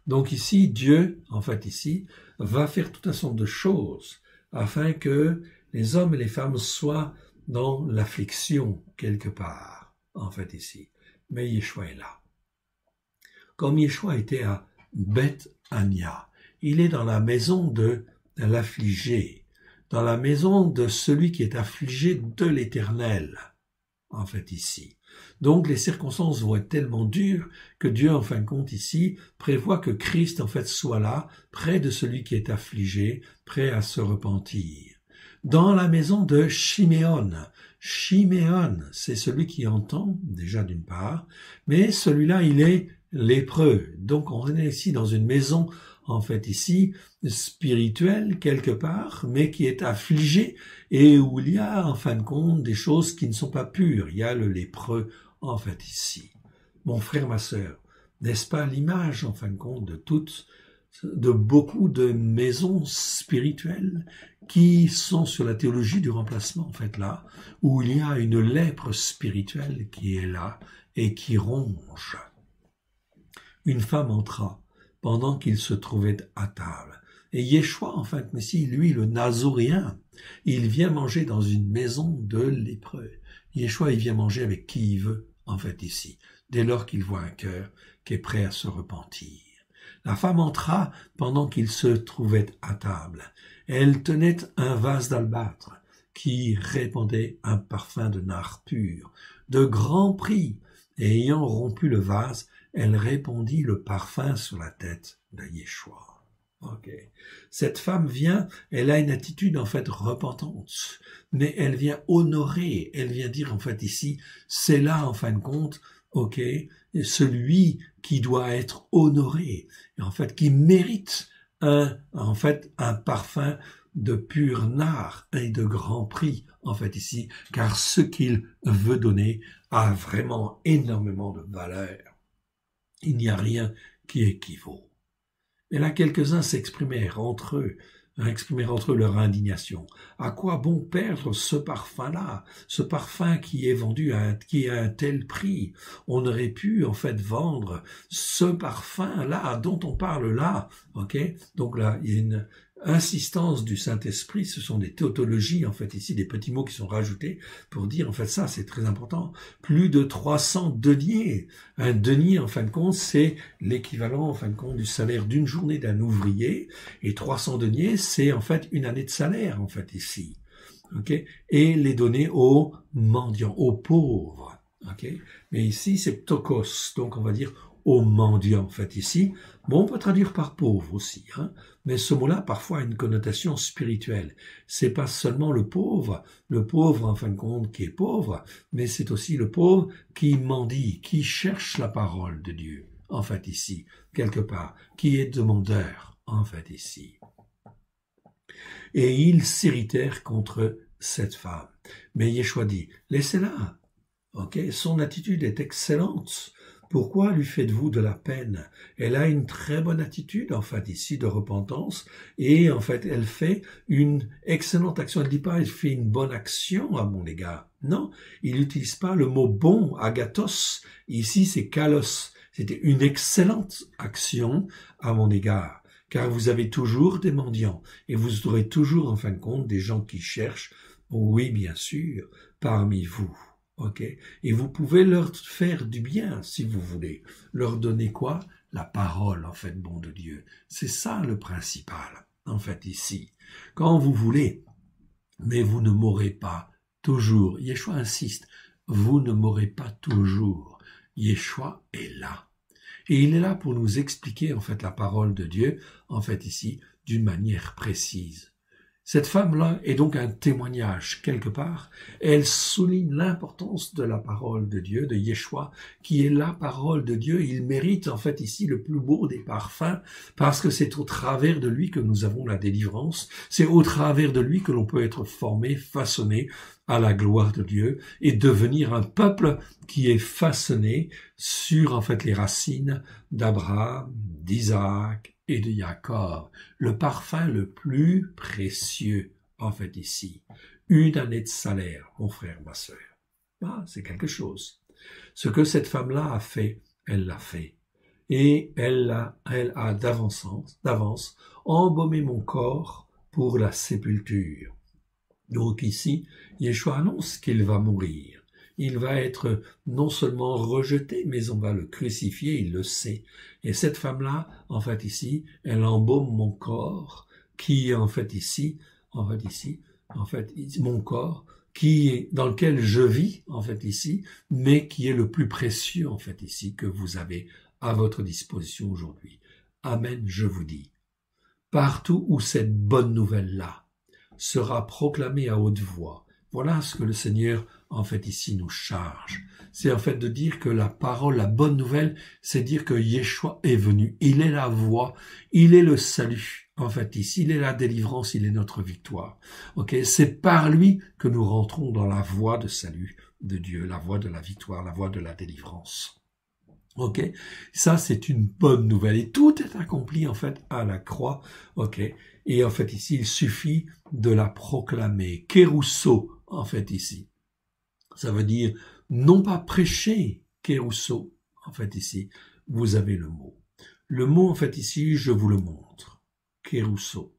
Donc ici, Dieu, en fait ici, va faire tout un certain nombre de choses afin que les hommes et les femmes soient dans l'affliction quelque part, en fait ici. Mais Yeshua est là. Comme Yeshua était à Beth-Ania, il est dans la maison de l'affligé, dans la maison de celui qui est affligé de l'Éternel, en fait ici. Donc les circonstances vont être tellement dures que Dieu, en fin de compte ici, prévoit que Christ, en fait, soit là, près de celui qui est affligé, prêt à se repentir. Dans la maison de Chiméon. Chiméon, c'est celui qui entend, déjà d'une part, mais celui-là, il est lépreux. Donc on est ici dans une maison, en fait ici, spirituelle quelque part, mais qui est affligée et où il y a, en fin de compte, des choses qui ne sont pas pures. Il y a le lépreux, en fait ici. Mon frère, ma sœur, n'est-ce pas l'image, en fin de compte, de beaucoup de maisons spirituelles qui sont sur la théologie du remplacement, en fait, là, où il y a une lèpre spirituelle qui est là et qui ronge. Une femme entra pendant qu'il se trouvait à table. Et Yeshua, en fin de Messie, lui, le Nazoréen, il vient manger dans une maison de lépreux. Yeshua, il vient manger avec qui il veut, en fait, ici, dès lors qu'il voit un cœur qui est prêt à se repentir. La femme entra pendant qu'il se trouvait à table. Elle tenait un vase d'albâtre qui répandait un parfum de nard pur, de grand prix, et ayant rompu le vase, elle répandit le parfum sur la tête de Yeshua. Okay. Cette femme vient, elle a une attitude en fait repentante, mais elle vient honorer, elle vient dire en fait ici, c'est là en fin de compte, celui qui doit être honoré, en fait qui mérite un parfum de pur nard et de grand prix en fait ici, car ce qu'il veut donner a vraiment énormément de valeur. Il n'y a rien qui équivaut. Et là, quelques-uns s'exprimèrent entre eux leur indignation. À quoi bon perdre ce parfum-là, ce parfum qui est vendu qui a un tel prix? On aurait pu, en fait, vendre ce parfum-là dont on parle là, Donc là, il y a une insistance du Saint-Esprit, ce sont des tautologies, en fait, ici, des petits mots qui sont rajoutés pour dire, en fait, ça, c'est très important. Plus de 300 deniers. Un denier, en fin de compte, c'est l'équivalent, en fin de compte, du salaire d'une journée d'un ouvrier, et 300 deniers, c'est, en fait, une année de salaire, en fait, ici. Et les donner aux mendiants, aux pauvres. Mais ici, c'est ptokos, donc on va dire aux mendiants, en fait, ici. Bon, on peut traduire par pauvre aussi, mais ce mot-là, parfois, a une connotation spirituelle. C'est pas seulement le pauvre, en fin de compte, qui est pauvre, mais c'est aussi le pauvre qui mendie, qui cherche la parole de Dieu, en fait, ici, quelque part, qui est demandeur, en fait, ici. Et ils s'irritèrent contre cette femme. Mais Yeshua dit, laissez-la, son attitude est excellente. Pourquoi lui faites-vous de la peine? Elle a une très bonne attitude, en fait, ici, de repentance, et en fait, elle fait une excellente action. Elle ne dit pas, elle fait une bonne action à mon égard. Non, il n'utilise pas le mot bon, agathos. Ici, c'est kalos. C'était une excellente action à mon égard, car vous avez toujours des mendiants, et vous aurez toujours, en fin de compte, des gens qui cherchent, oui, bien sûr, parmi vous. Et vous pouvez leur faire du bien, si vous voulez. Leur donner quoi? La parole, en fait, bon de Dieu. C'est ça le principal, en fait, ici. Quand vous voulez, mais vous ne m'aurez pas toujours. Yeshua insiste, vous ne m'aurez pas toujours. Yeshua est là. Et il est là pour nous expliquer, en fait, la parole de Dieu, en fait, ici, d'une manière précise. Cette femme-là est donc un témoignage quelque part. Elle souligne l'importance de la parole de Dieu, de Yeshua, qui est la parole de Dieu. Il mérite en fait ici le plus beau des parfums parce que c'est au travers de lui que nous avons la délivrance. C'est au travers de lui que l'on peut être formé, façonné à la gloire de Dieu et devenir un peuple qui est façonné sur en fait les racines d'Abraham, d'Isaac et de Jacob. Le parfum le plus précieux, en fait, ici. Une année de salaire, mon frère, ma sœur. Ah, c'est quelque chose. Ce que cette femme-là a fait, elle l'a fait. Et elle a d'avance embaumé mon corps pour la sépulture. Donc ici, Yeshua annonce qu'il va mourir. Il va être non seulement rejeté, mais on va le crucifier, il le sait. Et cette femme-là, en fait ici, elle embaume mon corps, qui est en fait ici, mon corps, qui est, dans lequel je vis, en fait ici, mais qui est le plus précieux, en fait ici, que vous avez à votre disposition aujourd'hui. Amen, je vous dis. Partout où cette bonne nouvelle-là sera proclamée à haute voix, voilà ce que le Seigneur, en fait, ici, nous charge. C'est en fait de dire que la parole, la bonne nouvelle, c'est dire que Yeshua est venu. Il est la voie, il est le salut. En fait, ici, il est la délivrance, il est notre victoire. Ok, c'est par lui que nous rentrons dans la voie de salut de Dieu, la voie de la victoire, la voie de la délivrance. Ok, ça c'est une bonne nouvelle et tout est accompli en fait à la croix. Ok, et en fait ici il suffit de la proclamer. Kérousso en fait ici, ça veut dire non pas prêcher. Kérousso en fait ici, vous avez le mot. Le mot en fait ici, je vous le montre. Kérousso.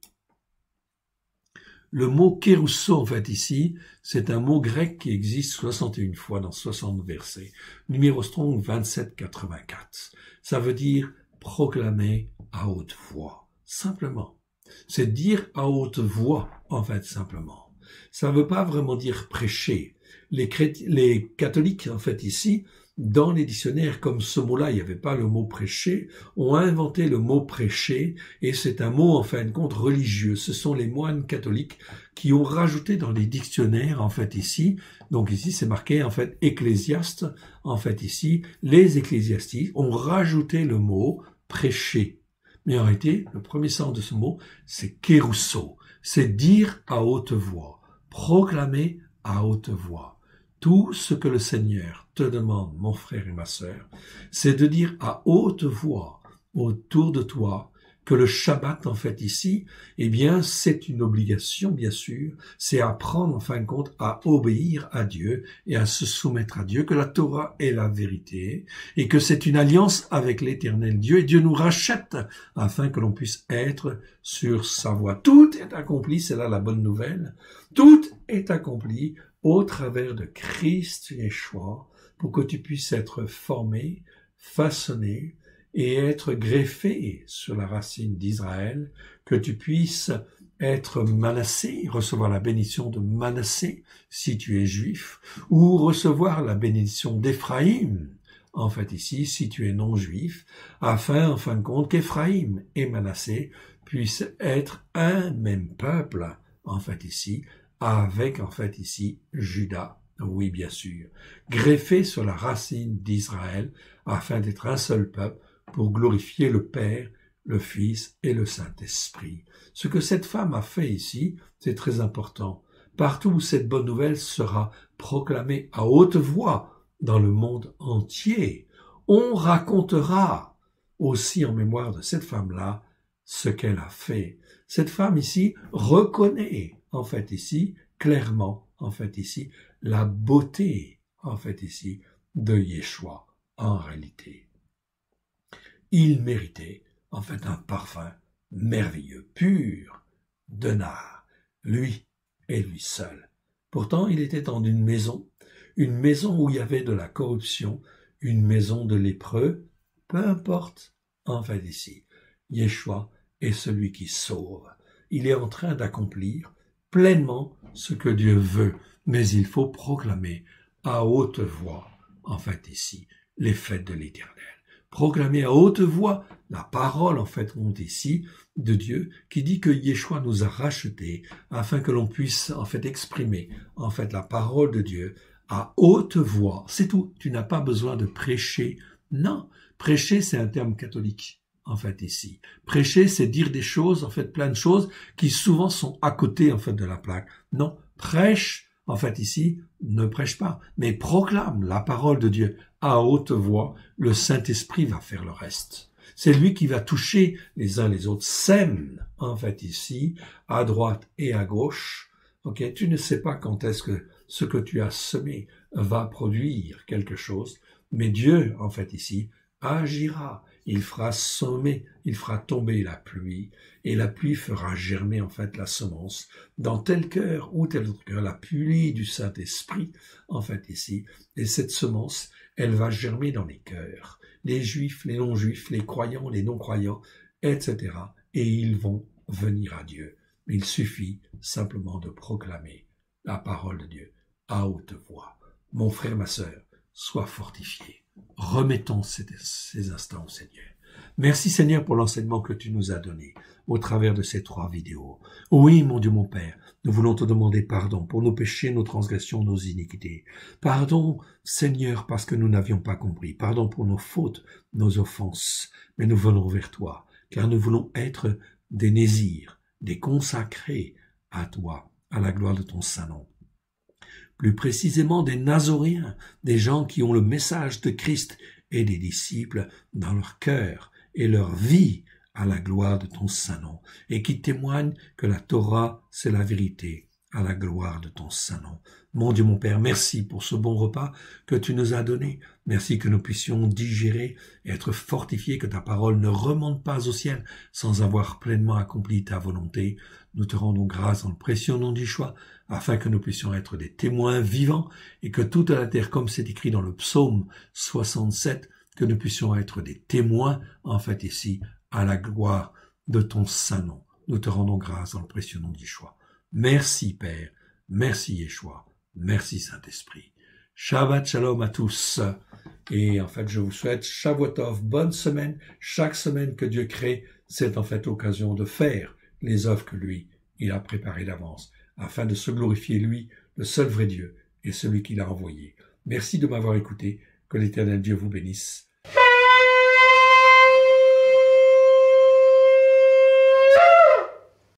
Le mot kérousso, en fait, ici, c'est un mot grec qui existe 61 fois dans 60 versets. Numéro Strong 2784. Ça veut dire proclamer à haute voix. Simplement. C'est dire à haute voix, en fait, simplement. Ça ne veut pas vraiment dire prêcher. Les catholiques, en fait, ici, dans les dictionnaires, comme ce mot-là, il n'y avait pas le mot prêcher, ont inventé le mot prêcher, et c'est un mot, en fin de compte, religieux. Ce sont les moines catholiques qui ont rajouté dans les dictionnaires, en fait, ici, donc ici, c'est marqué, en fait, ecclésiaste, en fait, ici, les ecclésiastiques ont rajouté le mot prêcher. Mais en réalité, le premier sens de ce mot, c'est kérousso, c'est dire à haute voix, proclamer à haute voix. Tout ce que le Seigneur te demande, mon frère et ma sœur, c'est de dire à haute voix autour de toi que le Shabbat, en fait, ici, eh bien, c'est une obligation, bien sûr, c'est apprendre, en fin de compte, à obéir à Dieu et à se soumettre à Dieu, que la Torah est la vérité et que c'est une alliance avec l'Éternel Dieu et Dieu nous rachète afin que l'on puisse être sur sa voie. Tout est accompli, c'est là la bonne nouvelle, tout est accompli au travers de Christ Yeshua, pour que tu puisses être formé, façonné et être greffé sur la racine d'Israël, que tu puisses être Manassé, recevoir la bénédiction de Manassé si tu es juif, ou recevoir la bénédiction d'Éphraïm, en fait ici, si tu es non juif, afin, en fin de compte, qu'Éphraïm et Manassé puissent être un même peuple, en fait ici, avec, en fait, ici, Judas, oui, bien sûr, greffé sur la racine d'Israël, afin d'être un seul peuple, pour glorifier le Père, le Fils et le Saint-Esprit. Ce que cette femme a fait ici, c'est très important. Partout où cette bonne nouvelle sera proclamée à haute voix dans le monde entier, on racontera aussi en mémoire de cette femme-là ce qu'elle a fait. Cette femme ici reconnaît en fait ici, clairement, en fait ici, la beauté, en fait ici, de Yeshua, en réalité. Il méritait, en fait, un parfum merveilleux, pur, de nard, lui et lui seul. Pourtant, il était dans une maison où il y avait de la corruption, une maison de lépreux, peu importe, en fait ici, Yeshua est celui qui sauve. Il est en train d'accomplir pleinement ce que Dieu veut, mais il faut proclamer à haute voix, en fait ici, les fêtes de l'Éternel. proclamer à haute voix la parole, en fait, on dit ici, de Dieu, qui dit que Yeshua nous a rachetés afin que l'on puisse, en fait, exprimer, en fait, la parole de Dieu à haute voix. C'est tout. Tu n'as pas besoin de prêcher. Non. Prêcher, c'est un terme catholique. En fait, ici. Prêcher, c'est dire des choses, en fait, plein de choses qui souvent sont à côté, en fait, de la plaque. Non, prêche, en fait, ici, ne prêche pas, mais proclame la parole de Dieu à haute voix. Le Saint-Esprit va faire le reste. C'est lui qui va toucher les uns les autres. Sème, en fait, ici, à droite et à gauche. Ok, tu ne sais pas quand est-ce que ce que tu as semé va produire quelque chose, mais Dieu, en fait, ici, agira. Il fera sommer, il fera tomber la pluie, et la pluie fera germer en fait la semence dans tel cœur ou tel autre cœur, la pluie du Saint-Esprit en fait ici, et cette semence, elle va germer dans les cœurs, les juifs, les non-juifs, les croyants, les non-croyants, etc. Et ils vont venir à Dieu. Il suffit simplement de proclamer la parole de Dieu à haute voix. Mon frère, ma sœur, sois fortifié. Remettons ces instants au Seigneur. Merci Seigneur pour l'enseignement que tu nous as donné au travers de ces 3 vidéos. Oui, mon Dieu, mon Père, nous voulons te demander pardon pour nos péchés, nos transgressions, nos iniquités. Pardon, Seigneur, parce que nous n'avions pas compris. Pardon pour nos fautes, nos offenses. Mais nous venons vers toi, car nous voulons être des Nézir, des consacrés à toi, à la gloire de ton Saint-Nom. Plus précisément des Nazoréens, des gens qui ont le message de Christ et des disciples dans leur cœur et leur vie à la gloire de ton Saint-Nom, et qui témoignent que la Torah, c'est la vérité, à la gloire de ton Saint-Nom. Mon Dieu, mon Père, merci pour ce bon repas que tu nous as donné. Merci que nous puissions digérer et être fortifiés, que ta parole ne remonte pas au ciel sans avoir pleinement accompli ta volonté. Nous te rendons grâce dans le précieux nom d'Yeshua, afin que nous puissions être des témoins vivants et que toute la terre, comme c'est écrit dans le psaume 67, que nous puissions être des témoins, en fait ici, à la gloire de ton Saint-Nom. Nous te rendons grâce dans le précieux nom d'Yeshua. Merci Père, merci Yeshua, merci Saint-Esprit. Shabbat Shalom à tous. Et en fait, je vous souhaite Shavuotov, bonne semaine. Chaque semaine que Dieu crée, c'est en fait l'occasion de faire les œuvres que lui, il a préparées d'avance, afin de se glorifier lui, le seul vrai Dieu, et celui qui l'a envoyé. Merci de m'avoir écouté. Que l'Éternel Dieu vous bénisse.